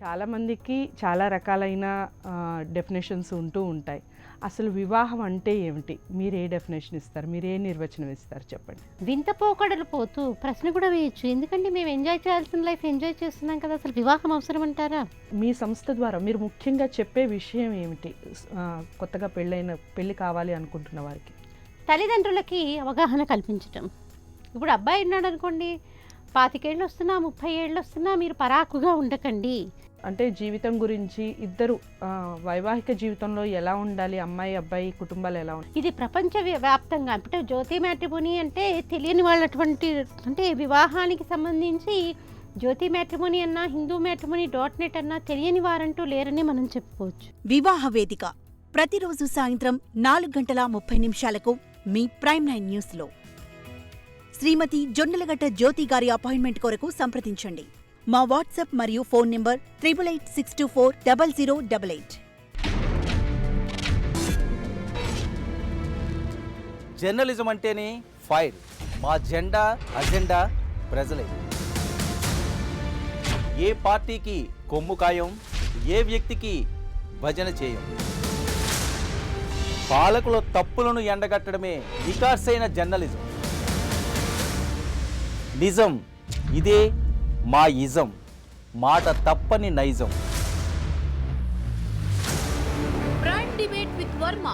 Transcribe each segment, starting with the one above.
చాలామందికి చాలా రకాలైన డెఫినేషన్స్ ఉంటూ ఉంటాయి. అసలు వివాహం అంటే ఏమిటి? మీరు ఏ డెఫినేషన్ ఇస్తారు? మీరు ఏ నిర్వచనం ఇస్తారు చెప్పండి? వింత పోకడలు పోతూ ప్రశ్న కూడా వేయొచ్చు. ఎందుకంటే మేము ఎంజాయ్ చేయాల్సిన లైఫ్ ఎంజాయ్ చేస్తున్నాం కదా! అసలు వివాహం అవసరం అంటారా? మీ సంస్థ ద్వారా మీరు ముఖ్యంగా చెప్పే విషయం ఏమిటి? కొత్తగా పెళ్ళి కావాలి అనుకుంటున్న వారికి. తల్లిదండ్రులకి అవగాహన కల్పించటం. ఇప్పుడు అబ్బాయి ఉన్నాడు అనుకోండి, 25 ఏళ్ళు వస్తున్నా, 30 ఏళ్ళు వస్తున్నా మీరు పరాకుగా ఉండకండి. అంటే జీవితం గురించి ఇద్దరు వైవాహిక జీవితంలో ఎలా ఉండాలి, అమ్మాయి అబ్బాయి కుటుంబాలు ఎలా ఉండాలి? ఇది ప్రపంచ వ్యాప్తంగా అంటే జ్యోతి మ్యాట్రిమోనీ అంటే తెలియని వాళ్ళటువంటి అంటే వివాహానికి సంబంధించి జ్యోతి మ్యాట్రిమోనీ అన్నా హిందూ మ్యాట్రిమోనీ .net అన్నా తెలియని వారంటూ లేరని మనం చెప్పుకోవచ్చు. వివాహ వేదిక ప్రతిరోజు సాయంత్రం 4:30 మీ ప్రైమ్ 9 న్యూస్లో. శ్రీమతి జొన్నలగడ్డ జ్యోతి గారి అపాయింట్మెంట్ కొరకు సంప్రదించండి. మా వాట్సాప్ మరియు ఫోన్ నంబర్ 8886240088. జర్నలిజం అంటేనే ఫైర్. మా జెండా అజెండా ప్రజలే. ఏ పార్టీకి కొమ్ము కాయం, ఏ వ్యక్తికి భజన చేయం. పాలకుల తప్పులను ఎండగట్టడమే వికాసైన జర్నలిజం. నిజం ఇదే మా ఇజం, మాట తప్పని నైజం. ప్రైమ్ డిబేట్ విత్ వర్మ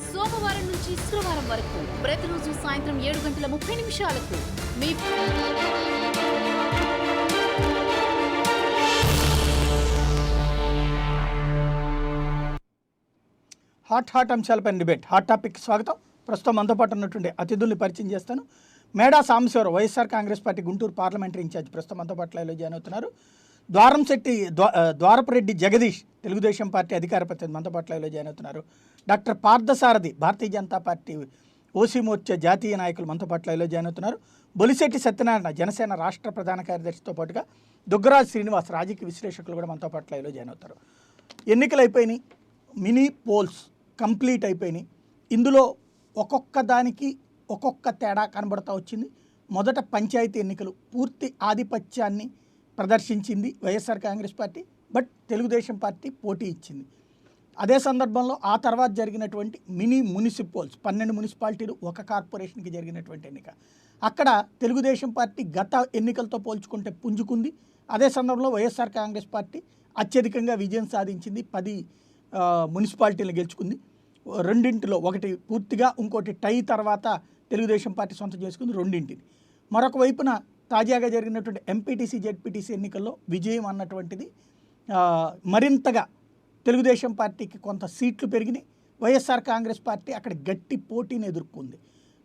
సోమవారం నుంచి శుక్రవారం వరకు ప్రతిరోజు సాయంత్రం 7:30 మీ హాట్ అంశాలపై డిబేట్. హాట్ టాపిక్ స్వాగతం. ప్రస్తుతం మనతో పాటు ఉన్నటువంటి అతిథుల్ని పరిచయం చేస్తాను. Meda Sambasivarao, YSR Congress party Guntur parliamentary in charge, ప్రస్తుతం మనతో పాటు లైవ్లో జాయిన్ అవుతున్నారు. ద్వారపురెడ్డి జగదీష్, తెలుగుదేశం పార్టీ అధికార ప్రతినిధి, మనతో పాటు లైవ్లో జాయిన్ అవుతున్నారు. Doctor Parthasarathi, Bharatiya Janata party OC Morcha జాతీయ నాయకులు, మనతో పాటు లైవ్లో జాయిన్ అవుతున్నారు. బొలిశెట్టి సత్యనారాయణ, జనసేన రాష్ట్ర ప్రధాన కార్యదర్శితో పాటుగా దుగ్గరాజు శ్రీనివాస్, రాజకీయ విశ్లేషకులు కూడా మనతో పాటు లైవ్లో జాయిన్ అవుతారు. ఎన్నికలు అయిపోయినాయి, మినీ పోల్స్ కంప్లీట్ అయిపోయినాయి. ఇందులో ఒక్కొక్క దానికి ఒక్కొక్క తేడా కనబడతా వచ్చింది. మొదట పంచాయతీ ఎన్నికలు పూర్తి ఆధిపత్యాన్ని ప్రదర్శించింది YSR Congress party, but Telugu Desam party పోటీ ఇచ్చింది. అదే సందర్భంలో ఆ తర్వాత జరిగినటువంటి మినీ మున్సిపల్స్ 12 మున్సిపాలిటీలు, ఒక కార్పొరేషన్కి జరిగినటువంటి ఎన్నిక, అక్కడ తెలుగుదేశం పార్టీ గత ఎన్నికలతో పోల్చుకుంటే పుంజుకుంది. అదే సందర్భంలో వైఎస్ఆర్ కాంగ్రెస్ పార్టీ అత్యధికంగా విజయం సాధించింది, 10 మున్సిపాలిటీలు గెలుచుకుంది. రెండింటిలో ఒకటి పూర్తిగా, ఇంకోటి టై తర్వాత తెలుగుదేశం పార్టీ సొంతం చేసుకుంది రెండింటిని. మరొక వైపున తాజాగా జరిగినటువంటి ఎంపీటీసీ జెడ్పీటీసీ ఎన్నికల్లో విజయం అన్నటువంటిది మరింతగా తెలుగుదేశం పార్టీకి కొంత సీట్లు పెరిగినాయి. వైఎస్ఆర్ కాంగ్రెస్ పార్టీ అక్కడ గట్టి పోటీని ఎదుర్కొంది.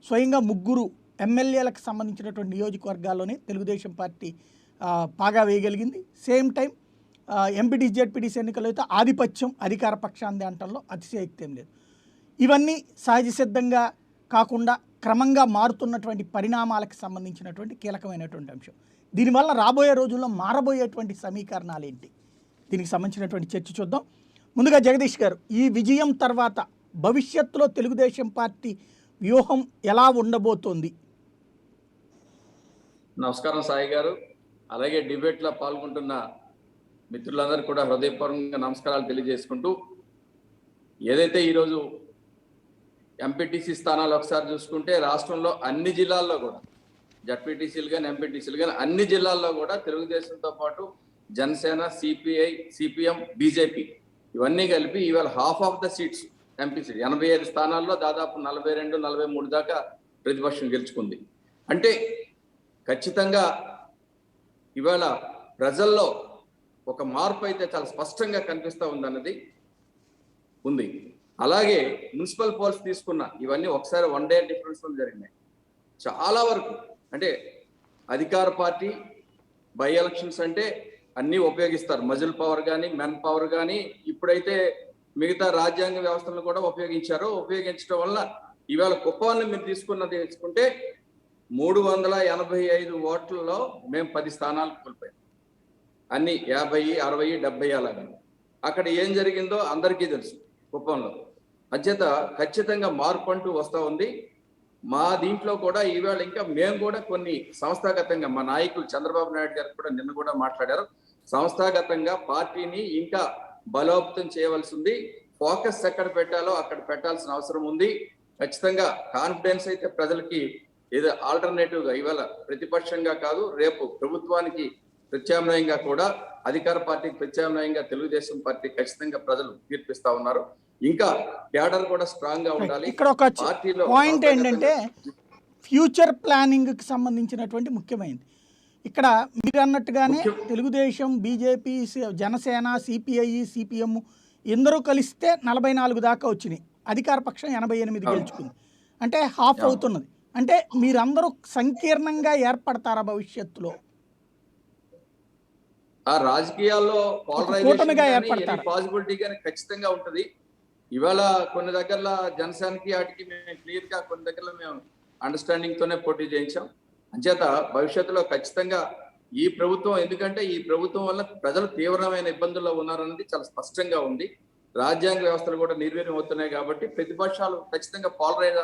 స్వయంగా 3 ఎమ్మెల్యేలకు సంబంధించినటువంటి నియోజకవర్గాల్లోనే తెలుగుదేశం పార్టీ పాగా వేయగలిగింది. సేమ్ టైం ఎంపీటీసీ జెడ్పీటీసీ ఎన్నికల్లో అయితే ఆధిపత్యం అధికార పక్షాంది అంటంలో అతిశయోక్తి ఏం లేదు. ఇవన్నీ సహజ సిద్ధంగా కాకుండా క్రమంగా మారుతున్నటువంటి పరిణామాలకు సంబంధించినటువంటి కీలకమైనటువంటి అంశం. దీనివల్ల రాబోయే రోజుల్లో మారబోయేటువంటి సమీకరణాలు ఏంటి, దీనికి సంబంధించినటువంటి చర్చ చూద్దాం. ముందుగా జగదీష్ గారు, ఈ విజయం తర్వాత భవిష్యత్తులో తెలుగుదేశం పార్టీ వ్యూహం ఎలా ఉండబోతోంది? నమస్కారం సాయి గారు, అలాగే డిబేట్లో పాల్గొంటున్న మిత్రులందరూ కూడా హృదయపూర్వకంగా నమస్కారాలు తెలియజేసుకుంటూ, ఏదైతే ఈరోజు ఎంపీటీసీ స్థానాలు ఒకసారి చూసుకుంటే రాష్ట్రంలో అన్ని జిల్లాల్లో కూడా జడ్పీటీసీలు కానీ ఎంపీటీసీలు కానీ అన్ని జిల్లాల్లో కూడా తెలుగుదేశంతో పాటు జనసేన, సిపిఐ, సిపిఎం, బీజేపీ ఇవన్నీ కలిపి ఇవాళ half of the seats MPC 85 స్థానాల్లో దాదాపు 42, 43 దాకా ప్రతిపక్షం గెలుచుకుంది. అంటే ఖచ్చితంగా ఇవాళ ప్రజల్లో ఒక మార్పు అయితే చాలా స్పష్టంగా కనిపిస్తూ ఉందన్నది ఉంది. అలాగే మున్సిపల్ పోల్స్ తీసుకున్న ఇవన్నీ ఒకసారి 1 డే డిఫరెన్స్ జరిగినాయి. చాలా వరకు అంటే అధికార పార్టీ బై ఎలక్షన్స్ అంటే అన్నీ ఉపయోగిస్తారు, మజిల్ పవర్ కానీ మెన్ పవర్ కానీ, ఇప్పుడైతే మిగతా రాజ్యాంగ వ్యవస్థలను కూడా ఉపయోగించడం వల్ల ఇవాళ కుప్పంలో మీరు తీసుకుంటే 385 ఓట్లలో మేము 10 స్థానాలు కోల్పోయాం. అన్ని 50, 60, 70 అలాగా. అక్కడ ఏం జరిగిందో అందరికీ తెలుసు కుప్పంలో. అధ్యత ఖచ్చితంగా మార్పు అంటూ వస్తూ ఉంది. మా దీంట్లో కూడా ఈవేళ ఇంకా మేము కూడా కొన్ని సంస్థాగతంగా మా నాయకులు చంద్రబాబు నాయుడు గారు కూడా నిన్న కూడా మాట్లాడారు. సంస్థాగతంగా పార్టీని ఇంకా బలోపేతం చేయవలసి ఉంది. ఫోకస్ ఎక్కడ పెట్టాలో అక్కడ పెట్టాల్సిన అవసరం ఉంది. ఖచ్చితంగా కాన్ఫిడెన్స్ అయితే ప్రజలకి ఏదో ఆల్టర్నేటివ్ గా ఇవాళ ప్రతిపక్షంగా కాదు, రేపు ప్రభుత్వానికి ప్రత్యామ్నాయంగా కూడా అధికార పార్టీకి ప్రత్యామ్నాయంగా తెలుగుదేశం పార్టీ ఖచ్చితంగా ప్రజలు తీర్పిస్తా ఉన్నారు. ఇంకా క్యాడర్ కూడా స్ట్రాంగ్ గా ఉండాలి. ఇక్కడ ఒక పార్టీలో పాయింట్ ఏంటంటే ఫ్యూచర్ ప్లానింగ్కి సంబంధించినటువంటి ముఖ్యమైనది. ఇక్కడ మీరు అన్నట్టుగానే Telugu Desam, BJP, Janasena, CPI, CPM ఎందరూ కలిస్తే 44 దాకా వచ్చినాయి. అధికార పక్షం 88 గెలుచుకుంది. అంటే హాఫ్ అవుతున్నది. అంటే మీరందరూ సంకీర్ణంగా ఏర్పడతారా భవిష్యత్తులో? ఆ రాజకీయాల్లో కూటమిగా ఏర్పడతారు పాసిబిలిటీ గానీ ఖచ్చితంగా ఉంటది. ఇవాళ కొన్ని దగ్గరలో జనసేనకి వాటికి మేము క్లియర్ గా కొన్ని దగ్గరలో మేము అండర్స్టాండింగ్ తోనే పోటీ చేయించాం. అంచేత భవిష్యత్తులో ఖచ్చితంగా ఈ ప్రభుత్వం, ఎందుకంటే ఈ ప్రభుత్వం వల్ల ప్రజలు తీవ్రమైన ఇబ్బందుల్లో ఉన్నారన్నది చాలా స్పష్టంగా ఉంది. రాజ్యాంగ వ్యవస్థలు కూడా నిర్వీర్యం అవుతున్నాయి కాబట్టి ప్రతిపక్షాలు ఖచ్చితంగా పాలరైజ్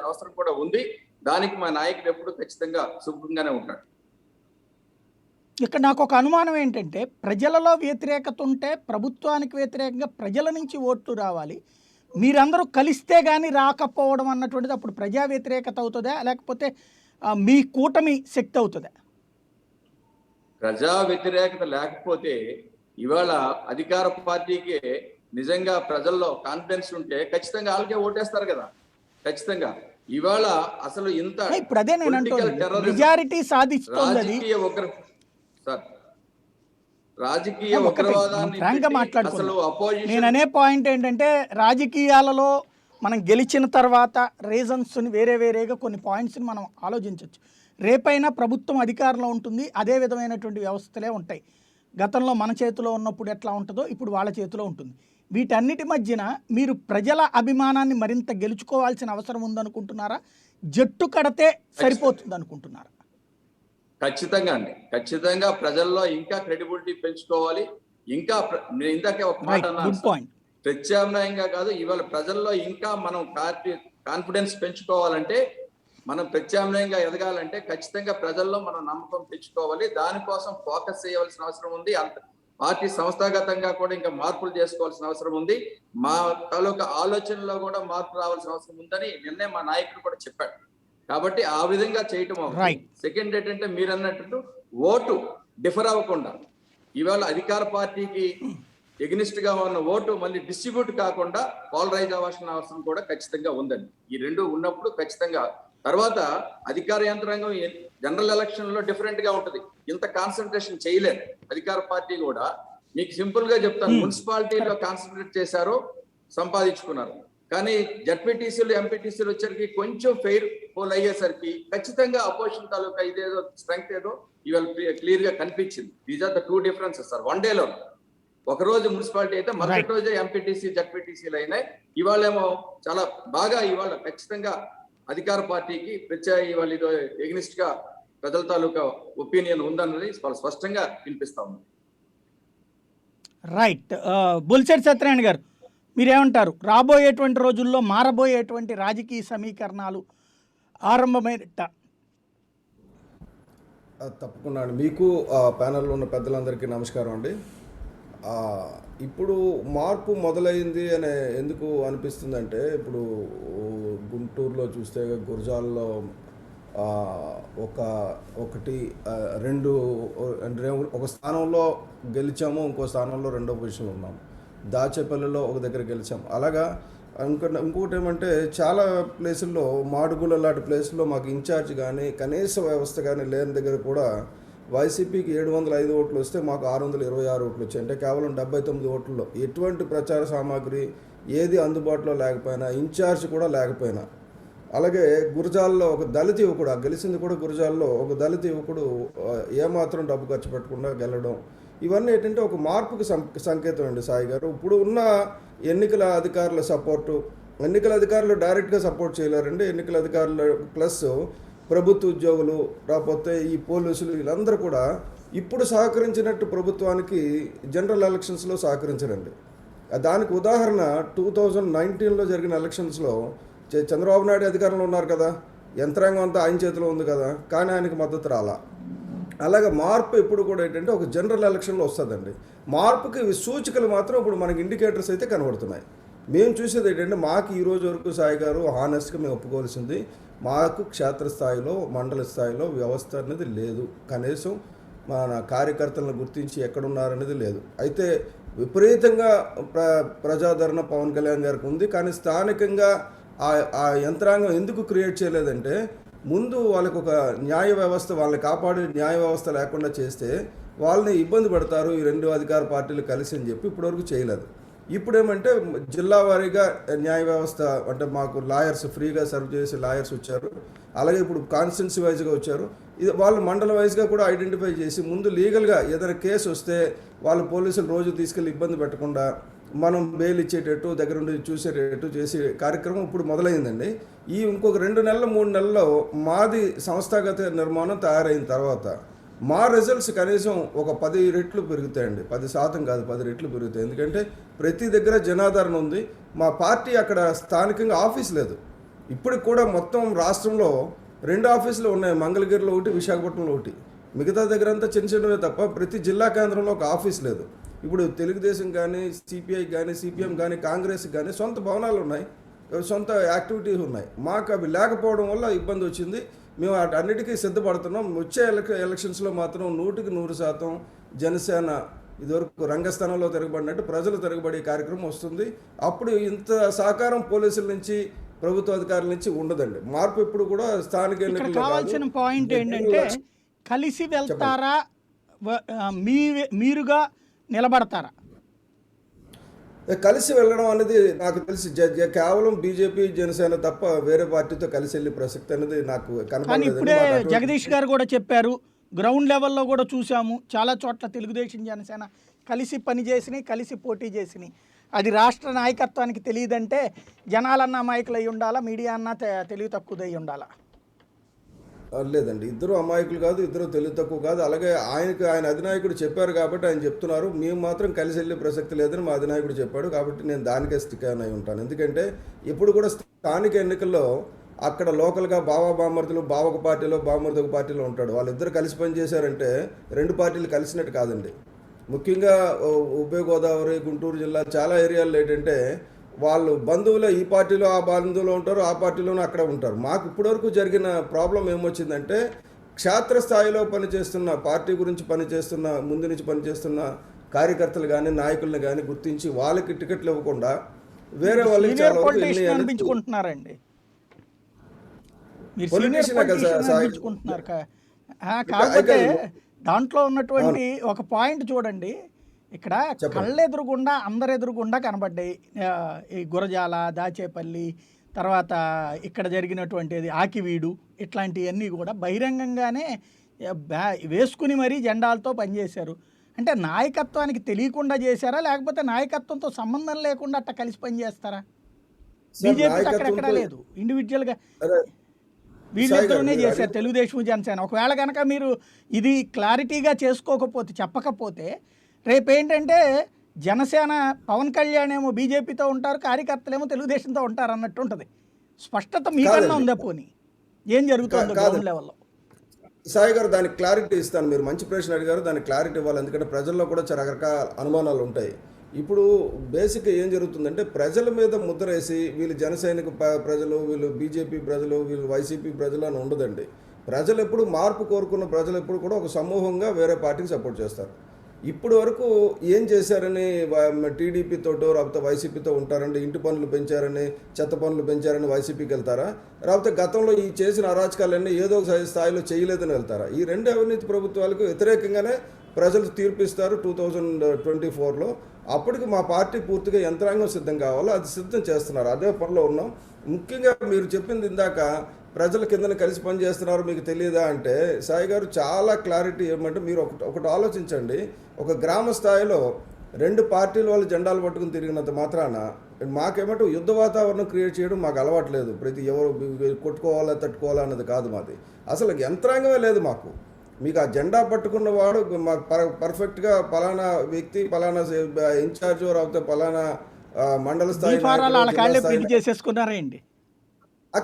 అవసరం కూడా ఉంది. దానికి మా నాయకుడు ఎప్పుడు ఖచ్చితంగా సుఖంగానే ఉంటాడు. ఇక్కడ నాకు ఒక అనుమానం ఏంటంటే, ప్రజలలో వ్యతిరేకత ఉంటే ప్రభుత్వానికి వ్యతిరేకంగా ప్రజల నుంచి ఓట్లు రావాలి. మీరందరూ కలిస్తే కానీ రాకపోవడం అన్నటువంటిది అప్పుడు ప్రజా వ్యతిరేకత అవుతుందా, లేకపోతే మీ కూటమి శక్తి అవుతుందా? ప్రజా వ్యతిరేకత లేకపోతే ఇవాళ అధికార పార్టీకి నిజంగా ప్రజల్లో కాన్ఫిడెన్స్ ఉంటే ఖచ్చితంగా వాళ్ళకే ఓటేస్తారు కదా. ఖచ్చితంగా ఇవాళ అసలు ఇంత ఇప్పుడు అదే నేను అంటున్నాను, మెజారిటీ సాధిస్తుంది రాజకీయ ఉగ్రవాదాన్ని అసలు అపోజిషన్. నేను అనే పాయింట్ ఏంటంటే, రాజకీయాలలో మనం గెలిచిన తర్వాత రీజన్స్ని వేరేగా కొన్ని పాయింట్స్ని మనం ఆలోచించవచ్చు. రేపైనా ప్రభుత్వం అధికారంలో ఉంటుంది, అదే విధమైనటువంటి వ్యవస్థలే ఉంటాయి. గతంలో మన చేతిలో ఉన్నప్పుడు ఎట్లా ఉంటుందో ఇప్పుడు వాళ్ళ చేతిలో ఉంటుంది. వీటన్నిటి మధ్యన మీరు ప్రజల అభిమానాన్ని మరింత గెలుచుకోవాల్సిన అవసరం ఉందనుకుంటున్నారా, జట్టు కడితే సరిపోతుంది అనుకుంటున్నారా? ఖచ్చితంగా అండి, ఖచ్చితంగా ప్రజల్లో ఇంకా క్రెడిబిలిటీ పెంచుకోవాలి. ఇంకా ఇందాకే ఒక మాట అన్నాను, ప్రత్యామ్నాయంగా కాదు, ఇవాళ ప్రజల్లో ఇంకా మనం కాన్ఫిడెన్స్ పెంచుకోవాలంటే, మనం ప్రత్యామ్నాయంగా ఎదగాలంటే ఖచ్చితంగా ప్రజల్లో మనం నమ్మకం పెంచుకోవాలి. దానికోసం ఫోకస్ చేయవలసిన అవసరం ఉంది. పార్టీ సంస్థాగతంగా కూడా ఇంకా మార్పులు చేసుకోవాల్సిన అవసరం ఉంది. మా తాలూకా ఆలోచనలో కూడా మార్పు రావాల్సిన అవసరం ఉందని నిన్నే మా నాయకుడు కూడా చెప్పాడు. కాబట్టి ఆ విధంగా చేయటం అవుతుంది. సెకండ్ ఏంటంటే, మీరు అన్నట్టు ఓటు డిఫర్ అవ్వకుండా, ఇవాళ అధికార పార్టీకి ఎగ్నిస్ట్ గా ఉన్న ఓటు మళ్ళీ డిస్ట్రిబ్యూట్ కాకుండా పోలరైజ్ అవ్వాల్సిన అవసరం కూడా ఖచ్చితంగా ఉందండి. ఈ రెండు ఉన్నప్పుడు ఖచ్చితంగా తర్వాత అధికార యంత్రాంగం జనరల్ ఎలక్షన్ లో డిఫరెంట్ గా ఉంటది. ఇంత కాన్సన్ట్రేషన్ చేయలేదు అధికార పార్టీ కూడా. మీకు సింపుల్ గా చెప్తాను, మున్సిపాలిటీలో కాన్సన్ట్రేట్ చేశారు, సంపాదించుకున్నారు. కానీ జడ్పీటీసీలు, ఎంపీటీసీలు వచ్చరికి కొంచెం ఫెయిర్ పోల్ అయ్యేసరికి ఖచ్చితంగా అపోజిషన్ తాలూకా ఇదేదో స్ట్రెంగ్త్ ఏదో ఇవాళ క్లియర్ గా కనిపించింది. These are the two differences sir. One డేలో ఒక రోజు మున్సిపాలిటీ అయితే మరొక రోజే ఎంపీటీసీ, జడ్పీటీసీలు అయినాయి. ఇవాళేమో చాలా బాగా ఇవాళ ఖచ్చితంగా అధికార పార్టీకి ఇవాళ ఇదో ఎగ్నిస్ట్ గా ప్రజల తాలూకా ఒపీనియన్ ఉందన్నది స్పష్టంగా వినిపిస్తా ఉంది. రైట్. బొలిశెట్టి సత్యనారాయణ గారు, మీరేమంటారు? రాబోయేటువంటి రోజుల్లో మారబోయేటువంటి రాజకీయ సమీకరణాలు ఆరంభమైనట్ట? తప్పకుండా అండి. మీకు ప్యానెల్లో ఉన్న పెద్దలందరికీ నమస్కారం అండి. ఇప్పుడు మార్పు మొదలైంది అని ఎందుకు అనిపిస్తుందంటే, ఇప్పుడు గుంటూరులో చూస్తే గురజాల్లో ఒక స్థానంలో గెలిచాము, ఇంకో స్థానంలో రెండో పొజిషన్లో ఉన్నాము. దాచేపల్లిలో ఒక దగ్గర గెలిచాము. అలాగా ఇంకోటి ఏమంటే, చాలా ప్లేసుల్లో మాడుగుల లాంటి ప్లేసుల్లో మాకు ఇన్ఛార్జ్ కానీ కనీస వ్యవస్థ కానీ లేని దగ్గర కూడా వైసీపీకి 705 ఓట్లు వస్తే మాకు 626 ఓట్లు వచ్చాయి. అంటే కేవలం 79 ఓట్లలో ఎటువంటి ప్రచార సామాగ్రి ఏది అందుబాటులో లేకపోయినా, ఇన్ఛార్జ్ కూడా లేకపోయినా. అలాగే గురజాల్లో ఒక దళిత యువకుడు, గెలిచింది కూడా గురజాల్లో ఒక దళిత యువకుడు ఏమాత్రం డబ్బు ఖర్చు పెట్టకుండా గెలవడం, ఇవన్నీ ఏంటంటే ఒక మార్పుకి సంకేతం అండి సాయి గారు. ఇప్పుడు ఉన్న ఎన్నికల అధికారుల సపోర్టు, ఎన్నికల అధికారులు డైరెక్ట్గా సపోర్ట్ చేయలేరండి. ఎన్నికల అధికారులు ప్లస్ ప్రభుత్వ ఉద్యోగులు, రాకపోతే ఈ పోలీసులు, వీళ్ళందరూ కూడా ఇప్పుడు సహకరించినట్టు ప్రభుత్వానికి జనరల్ ఎలక్షన్స్లో సహకరించరండి. దానికి ఉదాహరణ 2019లో జరిగిన ఎలక్షన్స్లో చంద్రబాబు నాయుడు అధికారంలో ఉన్నారు కదా, యంత్రాంగం అంతా ఆయన చేతిలో ఉంది కదా, కానీ ఆయనకు మద్దతు రాలా. అలాగే మార్పు ఎప్పుడు కూడా ఏంటంటే ఒక జనరల్ ఎలక్షన్లో వస్తుందండి. మార్పుకి ఇవి సూచికలు మాత్రం ఇప్పుడు మనకి ఇండికేటర్స్ అయితే కనబడుతున్నాయి. మేము చూసేది ఏంటంటే మాకు ఈ రోజు వరకు సాయి గారు హానెస్ట్గా మేము ఒప్పుకోవాల్సింది, మాకు క్షేత్రస్థాయిలో మండల స్థాయిలో వ్యవస్థ అనేది లేదు. కనీసం మన కార్యకర్తలను గుర్తించి ఎక్కడున్నారనేది లేదు. అయితే విపరీతంగా ప్రజాదరణ పవన్ కళ్యాణ్ గారికి ఉంది. కానీ స్థానికంగా ఆ యంత్రాంగం ఎందుకు క్రియేట్ చేయలేదంటే, ముందు వాళ్ళకు ఒక న్యాయ వ్యవస్థ, వాళ్ళని కాపాడే న్యాయ వ్యవస్థ లేకుండా చేస్తే వాళ్ళని ఇబ్బంది పడతారు ఈ రెండు అధికార పార్టీలు కలిసి అని చెప్పి ఇప్పటివరకు చేయలేదు. ఇప్పుడేమంటే జిల్లా వారీగా న్యాయ వ్యవస్థ అంటే మాకు లాయర్స్ ఫ్రీగా సర్వ్ చేసే లాయర్స్ వచ్చారు. అలాగే ఇప్పుడు కాన్స్టిట్యున్సీ వైజ్గా వచ్చారు. ఇది వాళ్ళు మండల వైజ్గా కూడా ఐడెంటిఫై చేసి ముందు లీగల్గా ఏదైనా కేసు వస్తే వాళ్ళు పోలీసులు రోజు తీసుకెళ్ళి ఇబ్బంది పెట్టకుండా మనం బెయిల్ ఇచ్చేటట్టు దగ్గరుండి చూసేటట్టు చేసే కార్యక్రమం ఇప్పుడు మొదలైందండి. ఈ ఇంకొక 2 నెలలు 3 నెలల్లో మాది సంస్థాగత నిర్మాణం తయారైన తర్వాత మా రిజల్ట్స్ కనీసం ఒక 10 రెట్లు పెరుగుతాయండి. 10% కాదు, 10 రెట్లు పెరుగుతాయి. ఎందుకంటే ప్రతి దగ్గర జనాదరణ ఉంది. మా పార్టీ అక్కడ స్థానికంగా ఆఫీస్ లేదు. ఇప్పటికి కూడా మొత్తం రాష్ట్రంలో 2 ఆఫీసులు ఉన్నాయి. మంగళగిరిలో ఒకటి, విశాఖపట్నంలో ఒకటి. మిగతా దగ్గర అంతా చిన్న చిన్నవే తప్ప ప్రతి జిల్లా కేంద్రంలో ఒక ఆఫీస్ లేదు. ఇప్పుడు తెలుగుదేశం కానీ, సిపిఐ కానీ, సిపిఎం కానీ, కాంగ్రెస్ కానీ సొంత భవనాలు ఉన్నాయి, సొంత యాక్టివిటీస్ ఉన్నాయి. మాకు అవి లేకపోవడం వల్ల ఇబ్బంది వచ్చింది. మేము అన్నిటికీ సిద్ధపడుతున్నాం. వచ్చే ఎలక్షన్స్లో మాత్రం 100% జనసేన ఇదివరకు రంగస్థానంలో తిరగబడినట్టు ప్రజలు తిరగబడే కార్యక్రమం వస్తుంది. అప్పుడు ఇంత సహకారం పోలీసుల నుంచి, ప్రభుత్వ అధికారుల నుంచి ఉండదండి. మార్పు ఇప్పుడు కూడా స్థానిక ఎన్నికల్లో కావాల్సిన పాయింట్ ఏంటంటే కలిసి వెళ్తారా, మీరుగా నిలబడతారా? కలిసి వెళ్ళడం అనేది నాకు తెలిసి కేవలం బీజేపీ జనసేన తప్ప వేరే పార్టీతో కలిసి వెళ్ళే ప్రసక్తి అనేది నాకు కానీ ఇప్పుడే జగదీష్ గారు కూడా చెప్పారు, గ్రౌండ్ లెవెల్లో కూడా చూసాము చాలా చోట్ల తెలుగుదేశం జనసేన కలిసి పనిచేసినాయి, కలిసి పోటీ చేసినాయి. అది రాష్ట్ర నాయకత్వానికి తెలియదంటే జనాలన్న అమాయకులు అయి ఉండాలా, మీడియా అన్న తెలివి తక్కువదై ఉండాలా? లేదండి, ఇద్దరు అమాయకులు కాదు, ఇద్దరు తెలివి తక్కువ కాదు. అలాగే ఆయన అధినాయకుడు చెప్పారు కాబట్టి ఆయన చెప్తున్నారు. మేము మాత్రం కలిసి వెళ్ళే ప్రసక్తి లేదని మా అధినాయకుడు చెప్పాడు కాబట్టి నేను దానికే స్టిక్ అయి ఉంటాను. ఎందుకంటే ఇప్పుడు కూడా స్థానిక ఎన్నికల్లో అక్కడ లోకల్గా బామర్దులు బావొక పార్టీలో బామర్ది ఒక పార్టీలో ఉంటాడు. వాళ్ళిద్దరు కలిసి పనిచేశారంటే 2 పార్టీలు కలిసినట్టు కాదండి. ముఖ్యంగా ఉభయ గోదావరి, గుంటూరు జిల్లా చాలా ఏరియాల్లో ఏంటంటే వాళ్ళు బంధువులు ఈ పార్టీలో ఆ బంధువులో ఉంటారు, ఆ పార్టీలోనూ అక్కడ ఉంటారు. మాకు ఇప్పటివరకు జరిగిన ప్రాబ్లం ఏమొచ్చిందంటే క్షేత్రస్థాయిలో పనిచేస్తున్న పార్టీ గురించి పనిచేస్తున్న ముందు నుంచి పనిచేస్తున్న కార్యకర్తలు కానీ నాయకులను కానీ గుర్తించి వాళ్ళకి టికెట్లు ఇవ్వకుండా వేరే వాళ్ళకి చాలా అనిపించుకుంటున్నారండి. కాకపోతే దాంట్లో ఉన్నటువంటి ఒక పాయింట్ చూడండి, ఇక్కడ కళ్ళెదురుగుండా అందరెదురుగుండా కనబడ్డాయి. ఈ గురజాల, దాచేపల్లి, తర్వాత ఇక్కడ జరిగినటువంటిది ఆకివీడు, ఇట్లాంటివన్నీ కూడా బహిరంగంగానే వేసుకుని మరీ జెండాలతో పనిచేశారు. అంటే నాయకత్వానికి తెలియకుండా చేశారా, లేకపోతే నాయకత్వంతో సంబంధం లేకుండా అట్లా కలిసి పనిచేస్తారా? బీజేపీ అక్కడెక్కడా లేదు, ఇండివిజువల్గా వీళ్ళిద్దరునే చేశారు తెలుగుదేశం జనసేన. ఒకవేళ కనుక మీరు ఇది క్లారిటీగా చేసుకోకపోతే, చెప్పకపోతే రేపేంటంటే జనసేన పవన్ కళ్యాణ్ ఏమో బీజేపీతో ఉంటారు, కార్యకర్తలేమో తెలుగుదేశంతో ఉంటారు అన్నట్టు ఉంటుంది. స్పష్టత మీకన్నా ఉందా? పోనీ ఏం జరుగుతుంది గ్రౌండ్ లెవెల్లో? సాయి గారు దానికి క్లారిటీ ఇస్తాను. మీరు మంచి ప్రశ్న అడిగారు, దానికి క్లారిటీ ఇవ్వాలి. ఎందుకంటే ప్రజల్లో కూడా చాలా రకరకాల అనుమానాలు ఉంటాయి. ఇప్పుడు బేసిక్గా ఏం జరుగుతుందంటే ప్రజల మీద ముద్ర వేసి వీళ్ళు జనసైనిక ప్రజలు, వీళ్ళు బీజేపీ ప్రజలు, వీళ్ళు వైసీపీ ప్రజలు అని ఉండదండి. ప్రజలు ఎప్పుడు మార్పు కోరుకున్న ప్రజలు ఎప్పుడు కూడా ఒక సమూహంగా వేరే పార్టీకి సపోర్ట్ చేస్తారు. ఇప్పుడు వరకు ఏం చేశారని టీడీపీతోటో లేకపోతే వైసీపీతో ఉంటారండి, ఇంటి పనులు పెంచారని, చెత్త పనులు పెంచారని వైసీపీకి వెళ్తారా, లేకపోతే గతంలో ఈ చేసిన అరాచకాలన్నీ ఏదో ఒక స్థాయిలో చేయలేదని వెళ్తారా? ఈ 2 అవినీతి ప్రభుత్వాలకు వ్యతిరేకంగానే ప్రజలు తీర్పిస్తారు 2024లో. అప్పటికి మా పార్టీ పూర్తిగా యంత్రాంగం సిద్ధం కావాలో అది సిద్ధం చేస్తున్నారు, అదే పనిలో ఉన్నాం. ముఖ్యంగా మీరు చెప్పింది ఇందాక ప్రజల కిందన కలిసి పనిచేస్తున్నారు మీకు తెలియదా అంటే, సాయి గారు చాలా క్లారిటీ ఏమంటే మీరు ఒకటి ఆలోచించండి. ఒక గ్రామ స్థాయిలో 2 పార్టీల వాళ్ళు జెండాలు పట్టుకుని తిరిగినంత మాత్రాన మాకేమంటే యుద్ధ వాతావరణం క్రియేట్ చేయడం మాకు అలవాట్లేదు. ప్రతి ఎవరు కొట్టుకోవాలా తట్టుకోవాలా అన్నది కాదు మాది. అసలు యంత్రాంగమే లేదు మాకు. మీకు ఆ జెండా పట్టుకున్న వాడు మాకు పర్ఫెక్ట్గా పలానా వ్యక్తి, పలానా ఇన్ఛార్జ్, లేకపోతే పలానా మండల స్థాయి చేసేసుకున్నారండి.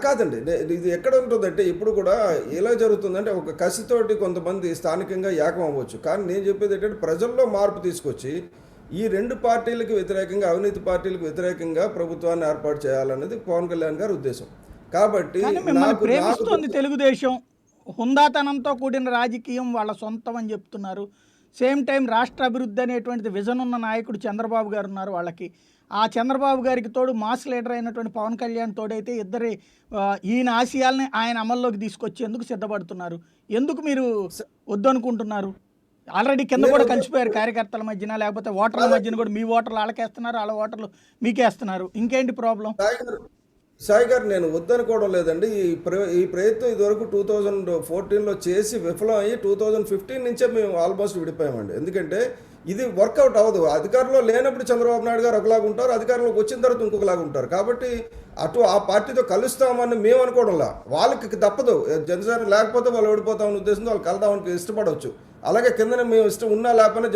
కాదండి, ఇది ఎక్కడ ఉంటుందంటే ఇప్పుడు కూడా ఎలా జరుగుతుందంటే ఒక కసితోటి కొంతమంది స్థానికంగా ఏకం అవ్వచ్చు. కానీ నేను చెప్పేది ఏంటంటే ప్రజల్లో మార్పు తీసుకొచ్చి ఈ రెండు పార్టీలకు వ్యతిరేకంగా, అవినీతి పార్టీలకు వ్యతిరేకంగా ప్రభుత్వాన్ని ఏర్పాటు చేయాలన్నది పవన్ కళ్యాణ్ గారి ఉద్దేశం. కాబట్టి కానీ మిమ్మల్ని ప్రేమిస్తోంది తెలుగుదేశం, హుందాతనంతో కూడిన రాజకీయం వాళ్ళ సొంతం అని చెప్తున్నారు. సేమ్ టైం రాష్ట్ర అభివృద్ధి అనేటువంటిది విజన్ ఉన్న నాయకుడు చంద్రబాబు గారు ఉన్నారు వాళ్ళకి. ఆ చంద్రబాబు గారికి తోడు మాస్ లీడర్ అయినటువంటి పవన్ కళ్యాణ్ తోడైతే ఇద్దరి ఈయన ఆశయాల్ని ఆయన అమల్లోకి తీసుకొచ్చేందుకు సిద్ధపడుతున్నారు. ఎందుకు మీరు వద్దనుకుంటున్నారు? ఆల్రెడీ కింద కూడా కలిసిపోయారు కార్యకర్తల మధ్యన, లేకపోతే ఓటర్ల మధ్యన కూడా మీ ఓటర్లు వాళ్ళకేస్తున్నారు, వాళ్ళ ఓటర్లు మీకేస్తున్నారు. ఇంకేంటి ప్రాబ్లం? సాయి గారు, నేను వద్దనుకోవడం లేదండి. ఈ ప్రయత్నం ఇదివరకు 2014లో చేసి విఫలం అయ్యి 2015 నుంచే మేము ఆల్మోస్ట్ విడిపోయామండి. ఎందుకంటే ఇది వర్కౌట్ అవ్వదు. అధికారంలో లేనప్పుడు చంద్రబాబు నాయుడు గారు ఒకలాగా ఉంటారు, అధికారంలోకి వచ్చిన తర్వాత ఇంకొకలాగా ఉంటారు. కాబట్టి ఆ పార్టీతో కలుస్తామని మేము అనుకోవడంలా, వాళ్ళకి తప్పదు. జనసేన లేకపోతే వాళ్ళు ఓడిపోతామని ఉద్దేశంతో వాళ్ళు కలదామని ఇష్టపడవచ్చు. అలాగే కిందనే మేము ఇష్టం ఉన్నా లేకపోయినా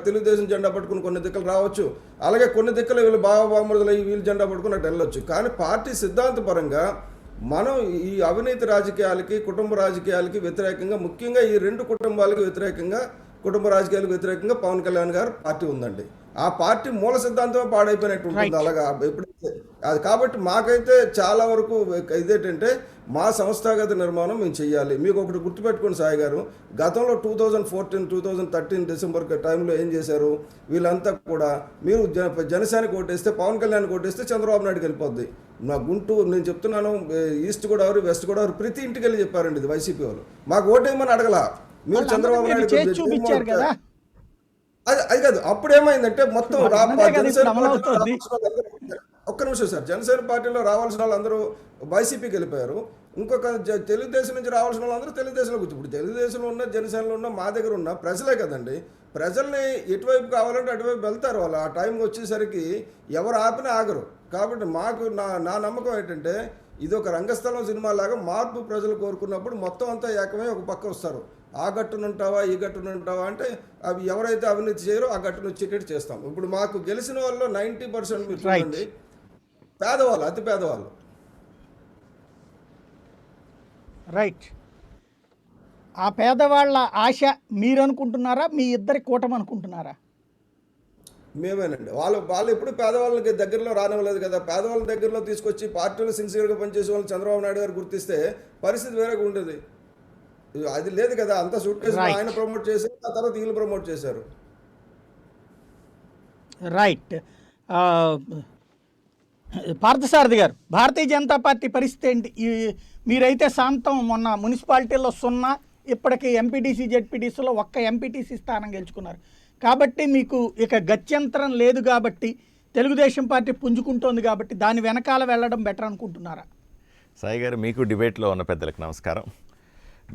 తెలుగుదేశం జెండా పట్టుకుని కొన్ని దిక్కులు రావచ్చు. అలాగే కొన్ని దిక్కులు వీళ్ళు బామరుదులు వీళ్ళు జెండా పట్టుకుని అటు వెళ్ళొచ్చు. కానీ పార్టీ సిద్ధాంతపరంగా మనం ఈ అవినీతి రాజకీయాలకి, కుటుంబ రాజకీయాలకి వ్యతిరేకంగా, ముఖ్యంగా ఈ రెండు కుటుంబాలకి వ్యతిరేకంగా, కుటుంబ రాజకీయాలకు వ్యతిరేకంగా పవన్ కళ్యాణ్ గారు పార్టీ ఉందండి. ఆ పార్టీ మూల సిద్ధాంతం పాడైపోయినట్టు ఉంటుంది. అలాగా ఎప్పుడైతే అది కాబట్టి మాకైతే చాలా వరకు ఇదేంటంటే మా సంస్థాగత నిర్మాణం మేము చెయ్యాలి. మీకు ఒకటి గుర్తుపెట్టుకోండి సాయి గారు, గతంలో 2014, 2013 డిసెంబర్ టైంలో ఏం చేశారు వీళ్ళంతా కూడా, మీరు జనసేనకి ఓటేస్తే, పవన్ కళ్యాణ్ ఓటేస్తే చంద్రబాబు నాయుడుకి వెళ్ళిపోద్ది. నా గుంటూరు, నేను చెప్తున్నాను, ఈస్ట్ గోదావరి, వెస్ట్ గోదావరి ప్రతి ఇంటికి వెళ్ళి చెప్పారండి ఇది వైసీపీ వాళ్ళు. మాకు ఓటేయమని అడగలా, మీరు చంద్రబాబు నాయుడు చూపించారు కదా. అది కాదు, అప్పుడు ఏమైందంటే మొత్తం ఒక్క నిమిషం సార్, జనసేన పార్టీలో రావాల్సిన వాళ్ళందరూ వైసీపీకి వెళ్ళిపోయారు. ఇంకొక తెలుగుదేశం నుంచి రావాల్సిన వాళ్ళందరూ తెలుగుదేశంలో కూర్చో. ఇప్పుడు తెలుగుదేశంలో ఉన్న, జనసేనలో ఉన్న, మా దగ్గర ఉన్న ప్రజలే కదండి. ప్రజల్ని ఎటువైపు కావాలంటే అటువైపు వెళ్తారు వాళ్ళు. ఆ టైం వచ్చేసరికి ఎవరు ఆపినా ఆగరు. కాబట్టి మాకు నా నమ్మకం ఏంటంటే ఇది ఒక రంగస్థలం సినిమా లాగా మార్పు ప్రజలు కోరుకున్నప్పుడు మొత్తం అంతా ఏకమై ఒక పక్క వస్తారు. ఆ గట్టునుంటావా ఈ గట్టునుంటావా అంటే అవి ఎవరైతే అవినీతి చేయరో ఆ గట్టును వచ్చేటట్టు చేస్తాం. ఇప్పుడు మాకు గెలిచిన వాళ్ళు 90% మీరు చూడండి పేదవాళ్ళు, అతి పేదవాళ్ళు. రైట్. ఆ పేదవాళ్ళ ఆశ మీరు అనుకుంటున్నారా, మీ ఇద్దరి కూటమి అనుకుంటున్నారా? మేమేనండి. వాళ్ళు ఎప్పుడు పేదవాళ్ళకి దగ్గరలో రానివ్వలేదు కదా. పేదవాళ్ళ దగ్గరలో తీసుకొచ్చి పార్టీలో సిన్సియర్గా పనిచేసే వాళ్ళు చంద్రబాబు నాయుడు గారు గుర్తిస్తే పరిస్థితి వేరేగా ఉండేది. అది లేదు కదా. అంతా సూట్ కేసు ఆయన ప్రమోట్ చేశారు, ఆ తర్వాత వీళ్ళు ప్రమోట్ చేశారు. రైట్. పార్థసారథి గారు, భారతీయ జనతా పార్టీ పరిస్థితి ఏంటి? మీరైతే శాంతం, మొన్న మున్సిపాలిటీలో 0, ఇప్పటికీ ఎంపీటీసీ జెడ్పీటీసీలో 1 ఎంపీటీసీ స్థానం గెలుచుకున్నారు. కాబట్టి మీకు ఇక గత్యంతరం లేదు కాబట్టి, తెలుగుదేశం పార్టీ పుంజుకుంటోంది కాబట్టి దాని వెనకాల వెళ్ళడం బెటర్ అనుకుంటున్నారా? సాయి గారు, మీకు డిబేట్లో ఉన్న పెద్దలకు నమస్కారం.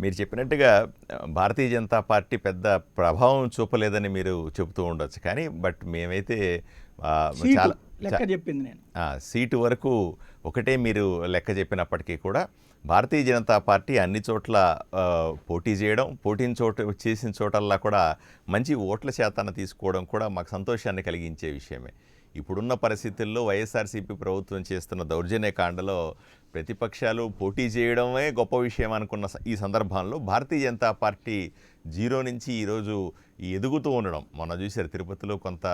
మీరు చెప్పినట్టుగా భారతీయ జనతా పార్టీ పెద్ద ప్రభావం చూపలేదని మీరు చెబుతూ ఉండొచ్చు, కానీ బట్ మేమైతే చాలా లెక్క చెప్పింది నేను సీటు వరకు ఒకటే మీరు లెక్క చెప్పినప్పటికీ కూడా భారతీయ జనతా పార్టీ అన్ని చోట్ల పోటీ చేయడం, చేసిన చోటల్లా కూడా మంచి ఓట్ల శాతాన్ని తీసుకోవడం కూడా మాకు సంతోషాన్ని కలిగించే విషయమే. ఇప్పుడున్న పరిస్థితుల్లో వైఎస్ఆర్సీపీ ప్రభుత్వం చేస్తున్న దౌర్జన్యకాండలో ప్రతిపక్షాలు పోటీ చేయడమే గొప్ప విషయం అనుకున్న ఈ సందర్భంలో భారతీయ జనతా పార్టీ 0 నుంచి ఈరోజు ఎదుగుతూ ఉండడం మొన్న చూశారు. తిరుపతిలో కొంత